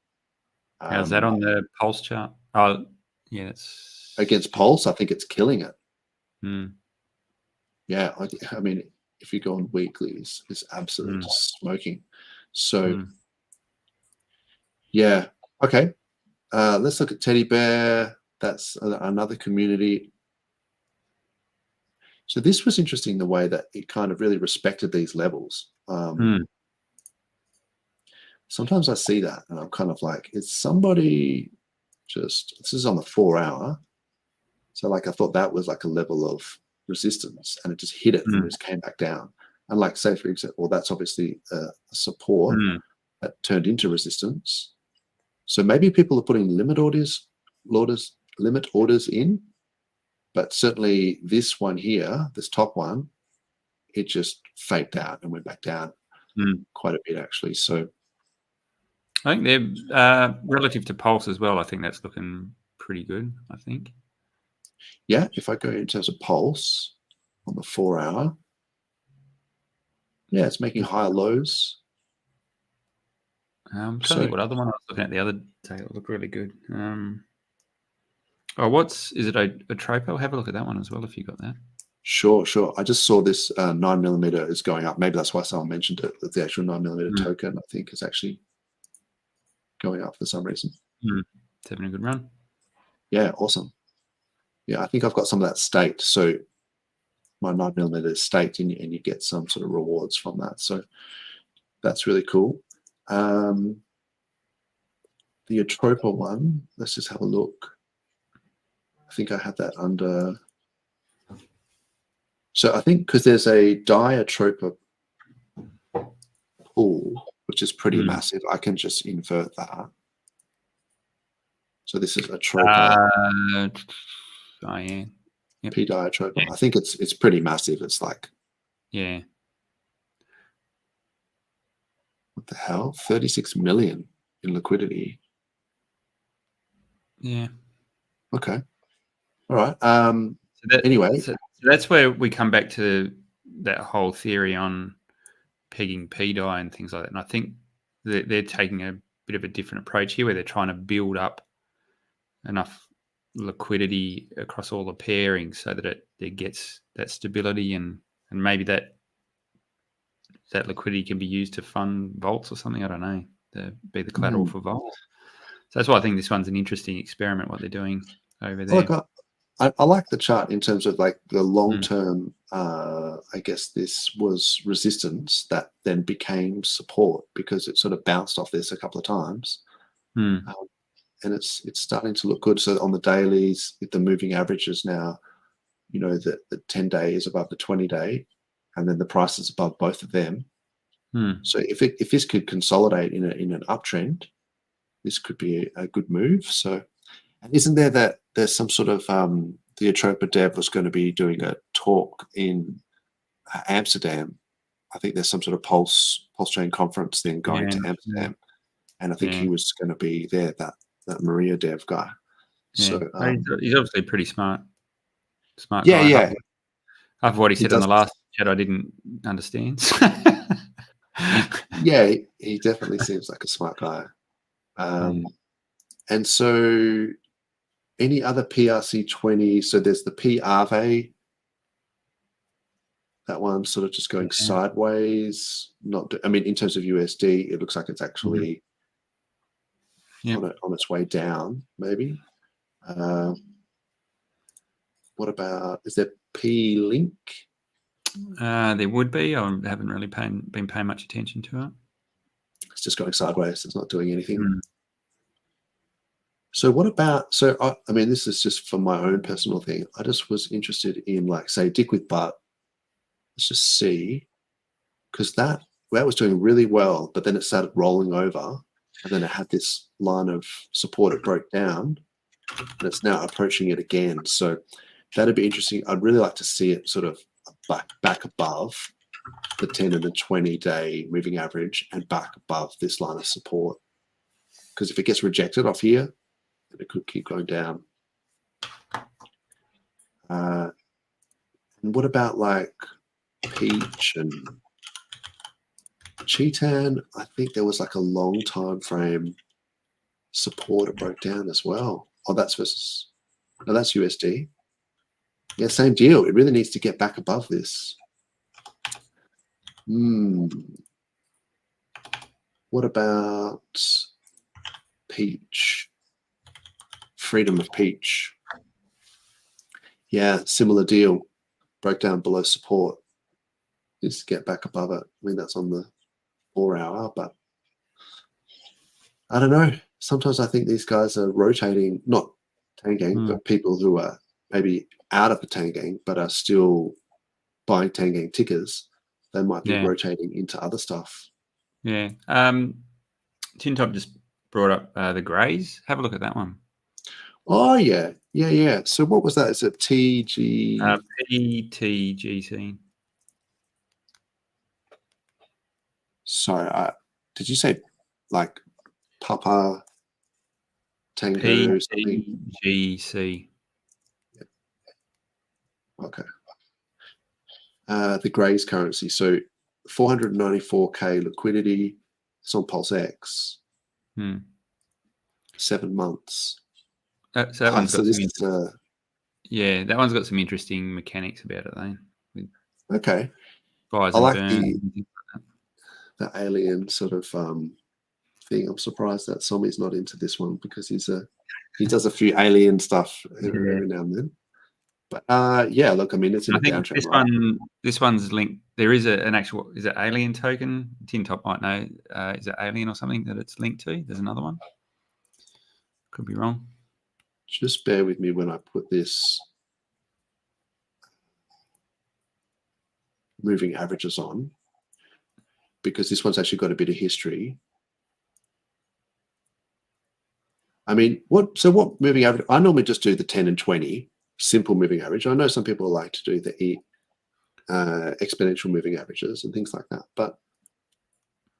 How's that on the Pulse chart? Oh, yeah. Against Pulse, I think it's killing it. Mm. Yeah, I mean, if you go on weeklies, it's absolutely just smoking. So, yeah. Okay. Let's look at Teddy Bear. That's another community. So this was interesting, the way that it kind of really respected these levels. Sometimes I see that and I'm kind of like, is somebody this is on the 4-hour. So like I thought that was like a level of resistance and it just hit it and it just came back down. And like, say for example, that's obviously a support that turned into resistance. So maybe people are putting limit orders in, but certainly this one here, this top one, it just faked out and went back down quite a bit actually. So I think they're relative to Pulse as well. I think that's looking pretty good. I think. Yeah, if I go in terms of Pulse on the 4-hour, Yeah, it's making higher lows. I'm trying to think what other one I was looking at the other day. It looked really good. Is it a Tropo? Have a look at that one as well if you got that. Sure. I just saw this 9mm is going up. Maybe that's why someone mentioned it, that the actual 9mm token, I think, is actually going up for some reason. It's having a good run. Yeah, awesome. Yeah, I think I've got some of that staked. So my 9mm is staked, and you get some sort of rewards from that. So that's really cool. The Atropa one, let's just have a look. I think I had that under. So I think because there's a Diatropa pool, which is pretty massive, I can just invert that. So this is Atropa. Yeah. Yep. P Diatropa. Yeah. I think it's pretty massive. It's like, yeah. What the hell? 36 million in liquidity. Yeah. Okay. All right. Anyway. So that's where we come back to that whole theory on pegging PDI and things like that. And I think they're taking a bit of a different approach here where they're trying to build up enough liquidity across all the pairings so that it gets that stability and maybe that liquidity can be used to fund vaults or something. I don't know, to be the collateral for vaults. So that's why I think this one's an interesting experiment, what they're doing over there. Look, I like the chart in terms of like the long-term, I guess this was resistance that then became support because it sort of bounced off this a couple of times. And it's starting to look good. So on the dailies, with the moving averages now, you know, the 10-day is above the 20-day, and then the price is above both of them. So if this could consolidate in an uptrend, this could be a good move. So, and isn't there that there's some sort of the Atropa dev was going to be doing a talk in Amsterdam? I think there's some sort of PulseChain conference thing going to Amsterdam, and I think he was going to be there. That Maria dev guy. Yeah. So he's obviously pretty smart. Guy. Yeah. After what he said in the last chat, I didn't understand. Yeah, he definitely seems like a smart guy. And so any other PRC20? So there's the PRV. That one's sort of just going sideways. I mean, in terms of USD, it looks like it's actually on its way down, maybe. What about, is there P-Link? There would be. I haven't really been paying much attention to it. It's just going sideways. It's not doing anything. So what about, I mean, this is just for my own personal thing. I just was interested in, like, say, Dick with Butt. Let's just see, because that was doing really well, but then it started rolling over, and then it had this line of support. It broke down, and it's now approaching it again. So that'd be interesting. I'd really like to see it sort of back above the 10 and the 20-day moving average and back above this line of support. Because if it gets rejected off here, then it could keep going down. And what about like Peach and Chetan? I think there was like a long time frame support. It broke down as well. Oh, that's USD. Yeah, same deal. It really needs to get back above this. What about Peach? Freedom of Peach. Yeah, similar deal. Broke down below support. Needs to get back above it. I mean, that's on the 4-hour, but I don't know. Sometimes I think these guys are rotating, not Tangang, but people who are maybe out of the Tangang but are still buying Tangang tickers. They might be rotating into other stuff. Yeah. Tin Top just brought up the Greys. Have a look at that one. Oh, yeah. So what was that? Is it TG? PTGC. Sorry, did you say like Papa Tango? PTGC. Okay. The Greys currency. So 494K liquidity. It's on PulseX. 7 months. So that one's got that one's got some interesting mechanics about it, though. Okay. Fires I and like burns and things like that. the alien sort of thing. I'm surprised that Somi's not into this one because he does a few alien stuff every now and then. But look, I mean, it's in a downtrend. This one's linked. There is an actual. Is it alien token? Tin Top might know. Is it alien or something that it's linked to? There's another one. Could be wrong. Just bear with me when I put this moving averages on, because this one's actually got a bit of history. I mean, what moving average? I normally just do the 10 and 20 simple moving average. I know some people like to do the exponential moving averages and things like that, but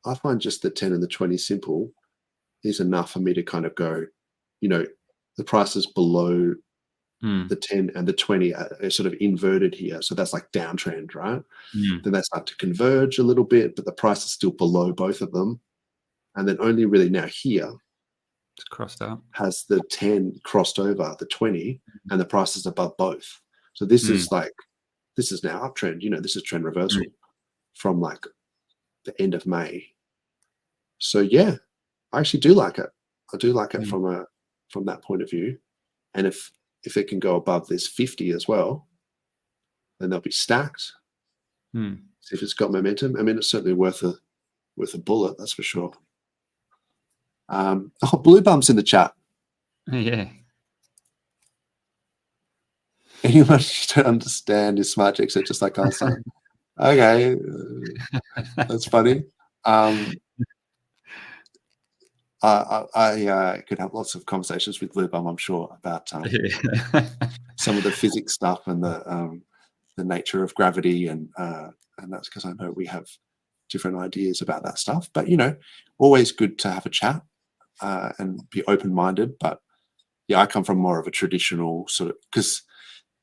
I find just the 10 and the 20 simple is enough for me to kind of go, the prices below the 10 and the 20 are sort of inverted here. So that's like downtrend, right? Then they start to converge a little bit, but the price is still below both of them. And then only really now here it's crossed up, has the 10 crossed over the 20 and the price is above both. So this is now uptrend. This is trend reversal from like the end of May. So yeah, I actually do like it. I do like it from that point of view. And if it can go above this 50 as well, then they'll be stacked. See if it's got momentum. I mean, it's certainly worth a bullet, that's for sure. Blue Bump's in the chat. Yeah. Anyone who don't understand is smart chicks are just like us. Okay, that's funny. I could have lots of conversations with Blue Bum, I'm sure, about some of the physics stuff and the nature of gravity, and that's because I know we have different ideas about that stuff. But always good to have a chat and be open-minded. But yeah, I come from more of a traditional sort of, because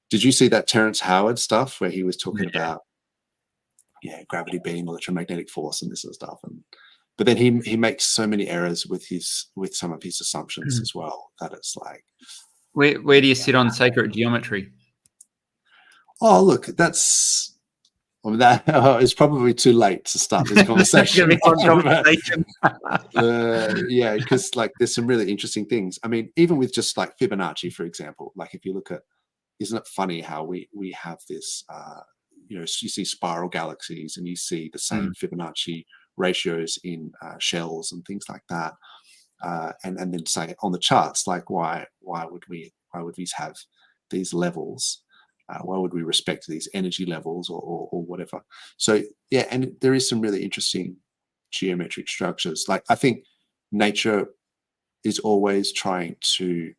did you see that Terrence Howard stuff where he was talking about gravity being electromagnetic force and this sort of stuff, but then he makes so many errors with some of his assumptions as well that it's like, where do you sit on sacred geometry? Oh, look, it's probably too late to start this conversation. Yeah, because like there's some really interesting things. I mean, even with just like Fibonacci, for example, like if you look at, isn't it funny how we have this, you see spiral galaxies and you see the same Fibonacci ratios in shells and things like that, and then say on the charts, like why would we have these levels? Why would we respect these energy levels or whatever? So yeah, and there is some really interesting geometric structures. Like I think nature is always trying to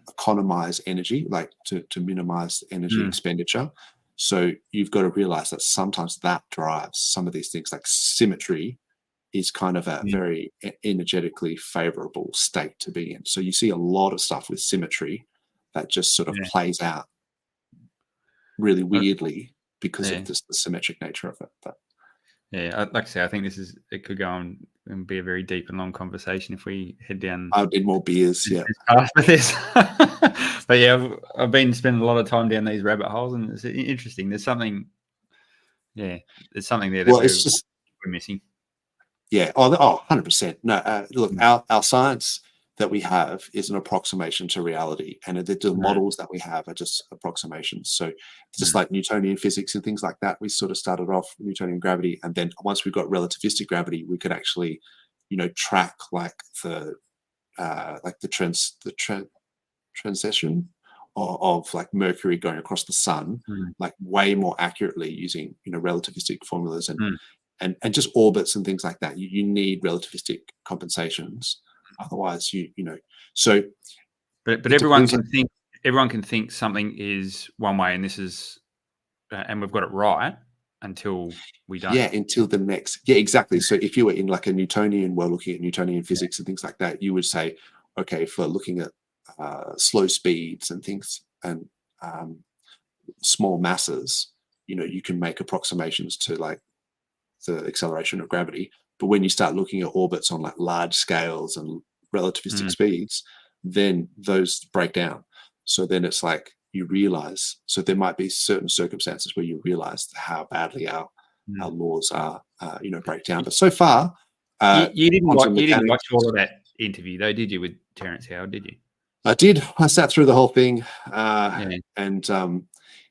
economize energy, like to minimize energy expenditure. So you've got to realize that sometimes that drives some of these things. Like symmetry is kind of a very energetically favorable state to be in. So you see a lot of stuff with symmetry that just sort of plays out really weirdly because of this, the symmetric nature of it. But yeah, like I say, I think it could go on and be a very deep and long conversation if we head down. I'll need more beers, After this. But yeah, I've been spending a lot of time down these rabbit holes, and it's interesting. There's something there that we're missing. Yeah, 100%. No, look, our science that we have is an approximation to reality, and the models that we have are just approximations. So just like Newtonian physics and things like that, we sort of started off Newtonian gravity, and then once we got relativistic gravity, we could actually, track like the transition of like Mercury going across the sun, like way more accurately using relativistic formulas and just orbits and things like that. You need relativistic compensations. Otherwise, so. But everyone can think something is one way, and this is, and we've got it right until we don't. Yeah, until the next. Yeah, exactly. So if you were in like a Newtonian, looking at Newtonian physics and things like that, you would say, okay, for looking at slow speeds and things and small masses, you can make approximations to like the acceleration of gravity. But when you start looking at orbits on like large scales and relativistic speeds, then those break down. So then it's like you realize, so there might be certain circumstances where you realize how badly our laws are, break down. But so far, you didn't watch all of that interview though, did you, with Terence Howard? Did you? I did. I sat through the whole thing, and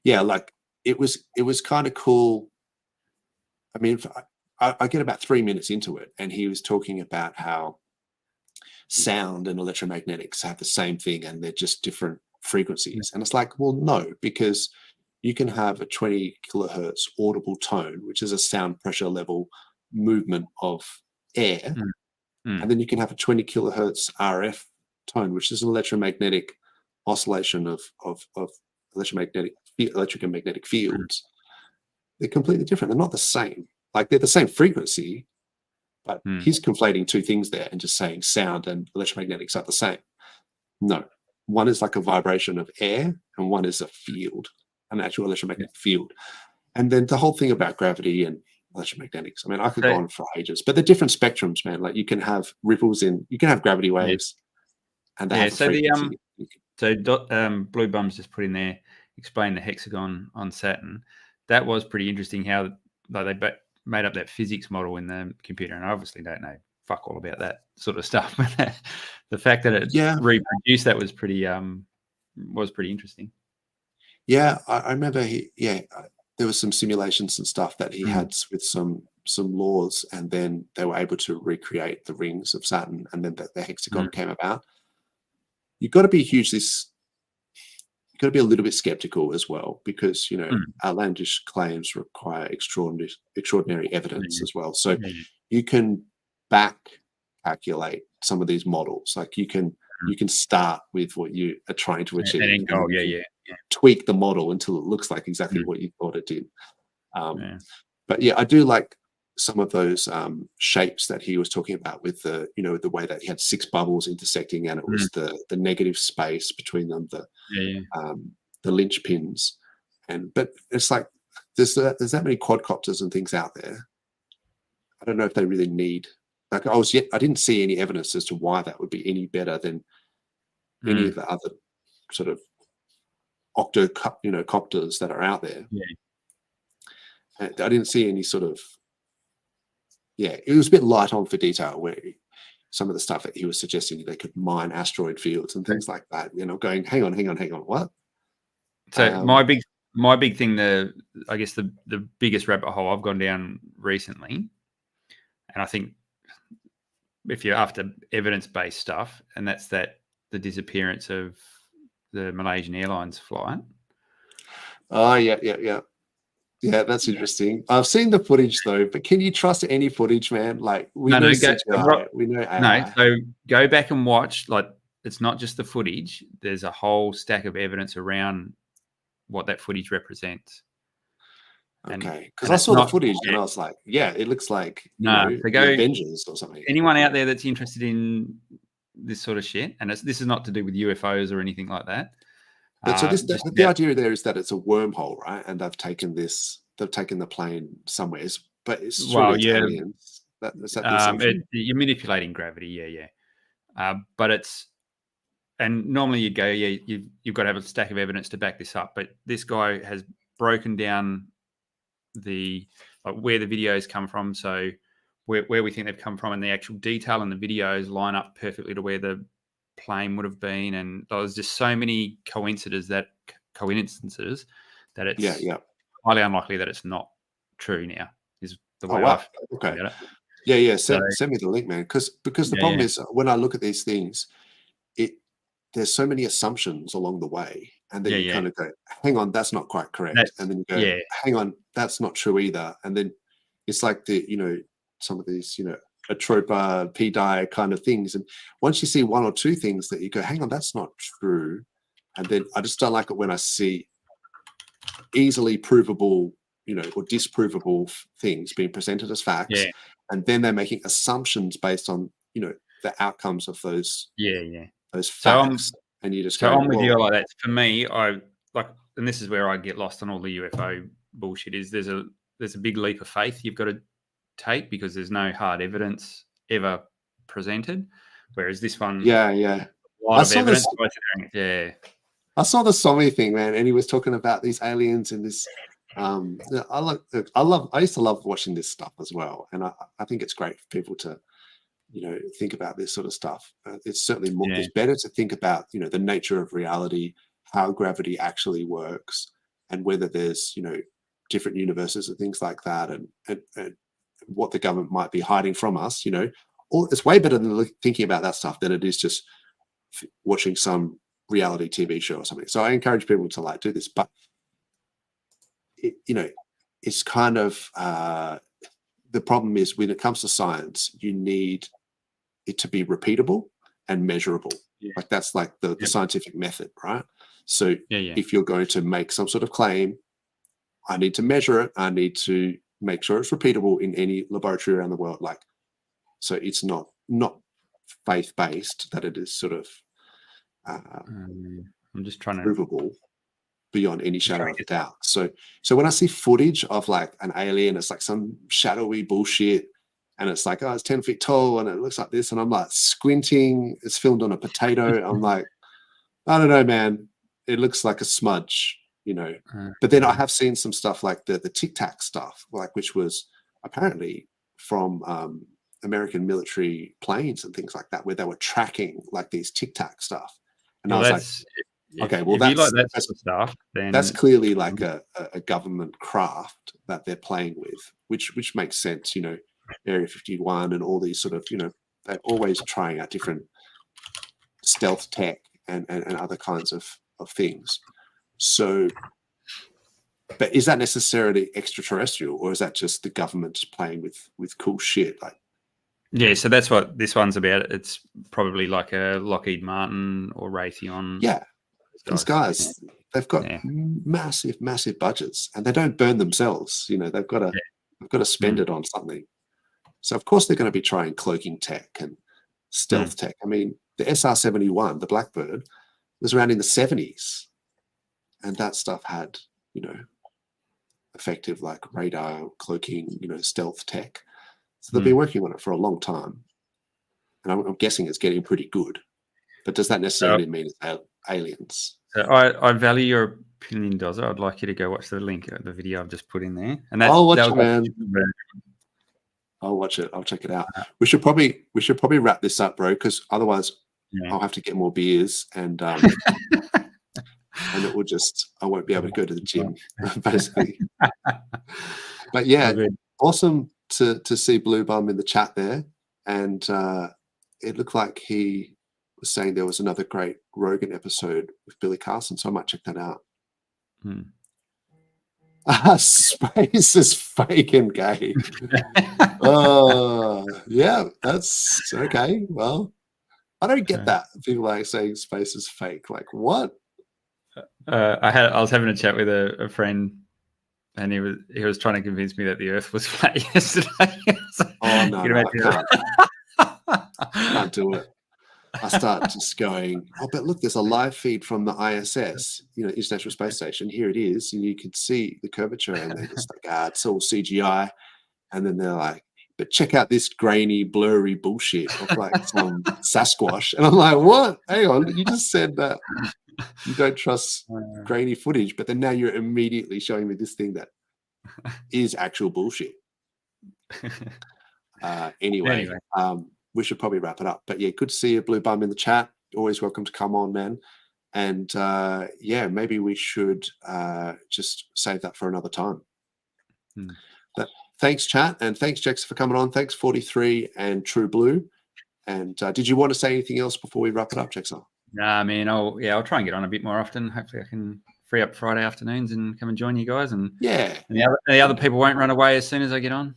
like it was kind of cool. I mean, I get about 3 minutes into it, and he was talking about how sound and electromagnetics have the same thing, and they're just different frequencies. And it's like, well, no, because you can have a 20 kilohertz audible tone, which is a sound pressure level movement of air, and then you can have a 20 kilohertz RF tone, which is an electromagnetic oscillation of electric and magnetic fields. They're completely different. They're not the same. Like, they're the same frequency, but he's conflating two things there and just saying sound and electromagnetics are the same. No, one is like a vibration of air, and one is a field, an actual electromagnetic field. And then the whole thing about gravity and electromagnetics, I mean, I could go on for ages, but they're different spectrums, man. Like, you can have ripples you can have gravity waves, and they have a frequency. Blue Bum's just put in there, explain the hexagon on Saturn. That was pretty interesting how they made up that physics model in the computer, and I obviously don't know fuck all about that sort of stuff. But the fact that it reproduced that was pretty interesting. Yeah, I remember there was some simulations and stuff that he had with some laws, and then they were able to recreate the rings of Saturn, and then the hexagon came about. You've got to be a little bit skeptical as well, because outlandish claims require extraordinary evidence as well. So you can back calculate some of these models. Like, you can start with what you are trying to achieve, and then tweak the model until it looks like exactly what you thought it did. But I do like some of those shapes that he was talking about with the way that he had 6 bubbles intersecting, and it was the negative space between them, the linchpins, but it's like there's that many quadcopters and things out there. I don't know if they really need, like, I didn't see any evidence as to why that would be any better than any of the other sort of copters that are out there. And I didn't see any sort of it was a bit light on for detail, where some of the stuff that he was suggesting they could mine asteroid fields and things like that. Going, hang on, what? So my big thing, I guess the biggest rabbit hole I've gone down recently, and I think if you're after evidence-based stuff, and that's the disappearance of the Malaysian Airlines flight. Oh, yeah. Yeah, that's interesting. I've seen the footage though, but can you trust any footage, man? Like, we know AI. No, so go back and watch. Like, it's not just the footage. There's a whole stack of evidence around what that footage represents. Okay, because I saw the footage and I was like, it looks like Avengers or something. Anyone out there that's interested in this sort of shit, and this is not to do with UFOs or anything like that. But so the idea there is that it's a wormhole, right? And they've taken the plane somewhere, but it's aliens. You're manipulating gravity, but it's, and normally you'd go, you've got to have a stack of evidence to back this up. But this guy has broken down where the videos come from, so where we think they've come from, and the actual detail in the videos line up perfectly to where the plane would have been, and there's just so many coincidences that it's highly unlikely that it's not true now, is the way I've okay. Send me the link, man, because the problem is, when I look at these things, there's so many assumptions along the way, and then you kind of go, hang on, that's not quite correct, and then you go, hang on, that's not true either, and then it's like some of these Atropa, P-die kind of things. And once you see one or two things that you go, hang on, that's not true. And then I just don't like it when I see easily provable, or disprovable things being presented as facts. Yeah. And then they're making assumptions based on, the outcomes of those. Those facts. And you just go, I'm with you like that. For me, I like, and this is where I get lost on all the UFO bullshit, is there's a big leap of faith you've got to tape because there's no hard evidence ever presented. Whereas this one, yeah. a lot of evidence. Yeah. I saw the Somi thing, man, and he was talking about these aliens and this. I used to love watching this stuff as well, and I think it's great for people to, think about this sort of stuff. It's certainly more. It's better to think about, the nature of reality, how gravity actually works, and whether there's, different universes and things like that, and what the government might be hiding from us. It's way better than thinking about that stuff than it is just watching some reality TV show or something. So I encourage people to do this, but it's kind of the problem is when it comes to science, you need it to be repeatable and measurable. Like that's like the scientific method, right? So if you're going to make some sort of claim, I need to measure it. I need to make sure it's repeatable in any laboratory around the world. So it's not faith-based, that it is sort of I'm just trying to provable beyond any shadow of a doubt. So when I see footage of like an alien, it's like some shadowy bullshit, and it's like, oh, it's 10 feet tall and it looks like this, and I'm like squinting, it's filmed on a potato. I'm like, I don't know, man. It looks like a smudge, But then I have seen some stuff like the Tic Tac stuff, which was apparently from American military planes and things like that, where they were tracking like these Tic Tac stuff. And I was like, okay, well, that's that sort of stuff, then that's clearly like a government craft that they're playing with, which makes sense, Area 51 and all these sort of, they're always trying out different stealth tech and other kinds of things. So, but is that necessarily extraterrestrial, or is that just the government playing with cool shit? Yeah, so that's what this one's about. It's probably like a Lockheed Martin or Raytheon. Yeah, these guys, they've got massive budgets, and they don't burn themselves. They've got to spend it on something. So of course they're going to be trying cloaking tech and stealth tech. I mean, the SR-71, the Blackbird, was around in the 70s, and that stuff had, effective like radar cloaking, stealth tech. So they've been working on it for a long time, and I'm guessing it's getting pretty good. But does that necessarily mean it's aliens? I value your opinion, Dozer. I'd like you to go watch the link of the video I've just put in there. And I'll watch it, man. I'll watch it. I'll check it out. We should probably wrap this up, bro, because otherwise I'll have to get more beers and it will I won't be able to go to the gym, basically. But yeah, awesome to see Blue Bum in the chat there, and it looked like he was saying there was another great Rogan episode with Billy Carson, so I might check that out. Space is fake and gay. Yeah, that's okay. Well, I don't get that. People like saying space is fake. Like what? I was having a chat with a friend, and he was trying to convince me that the Earth was flat yesterday. Oh no, I can't do it. I start just going, oh, but look, there's a live feed from the ISS, International Space Station. Here it is, and you can see the curvature, and they're just like, it's all CGI. And then they're like, but check out this grainy, blurry bullshit of like some Sasquatch. And I'm like, what? Hang on, you just said that you don't trust grainy footage, but then now you're immediately showing me this thing that is actual bullshit. Anyway. We should probably wrap it up. But yeah, good to see you, Blue Bum, in the chat. Always welcome to come on, man. And maybe we should just save that for another time. But thanks, chat, and thanks, Jex, for coming on. Thanks, 43 and True Blue. And did you want to say anything else before we wrap it up, Jexer? Nah, man. I'll try and get on a bit more often. Hopefully, I can free up Friday afternoons and come and join you guys. And the other people won't run away as soon as I get on.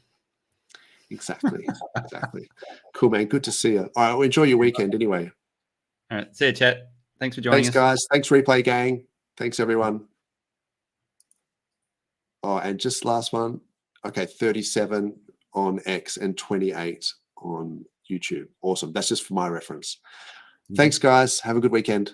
Exactly. Cool, man. Good to see you. All right, well, enjoy your weekend anyway. All right, see you, chat. Thanks for joining us. Thanks, guys. Thanks, Replay Gang. Thanks, everyone. Oh, and just last one. Okay, 37 on X and 28 on YouTube. Awesome. That's just for my reference. Thanks, guys. Have a good weekend.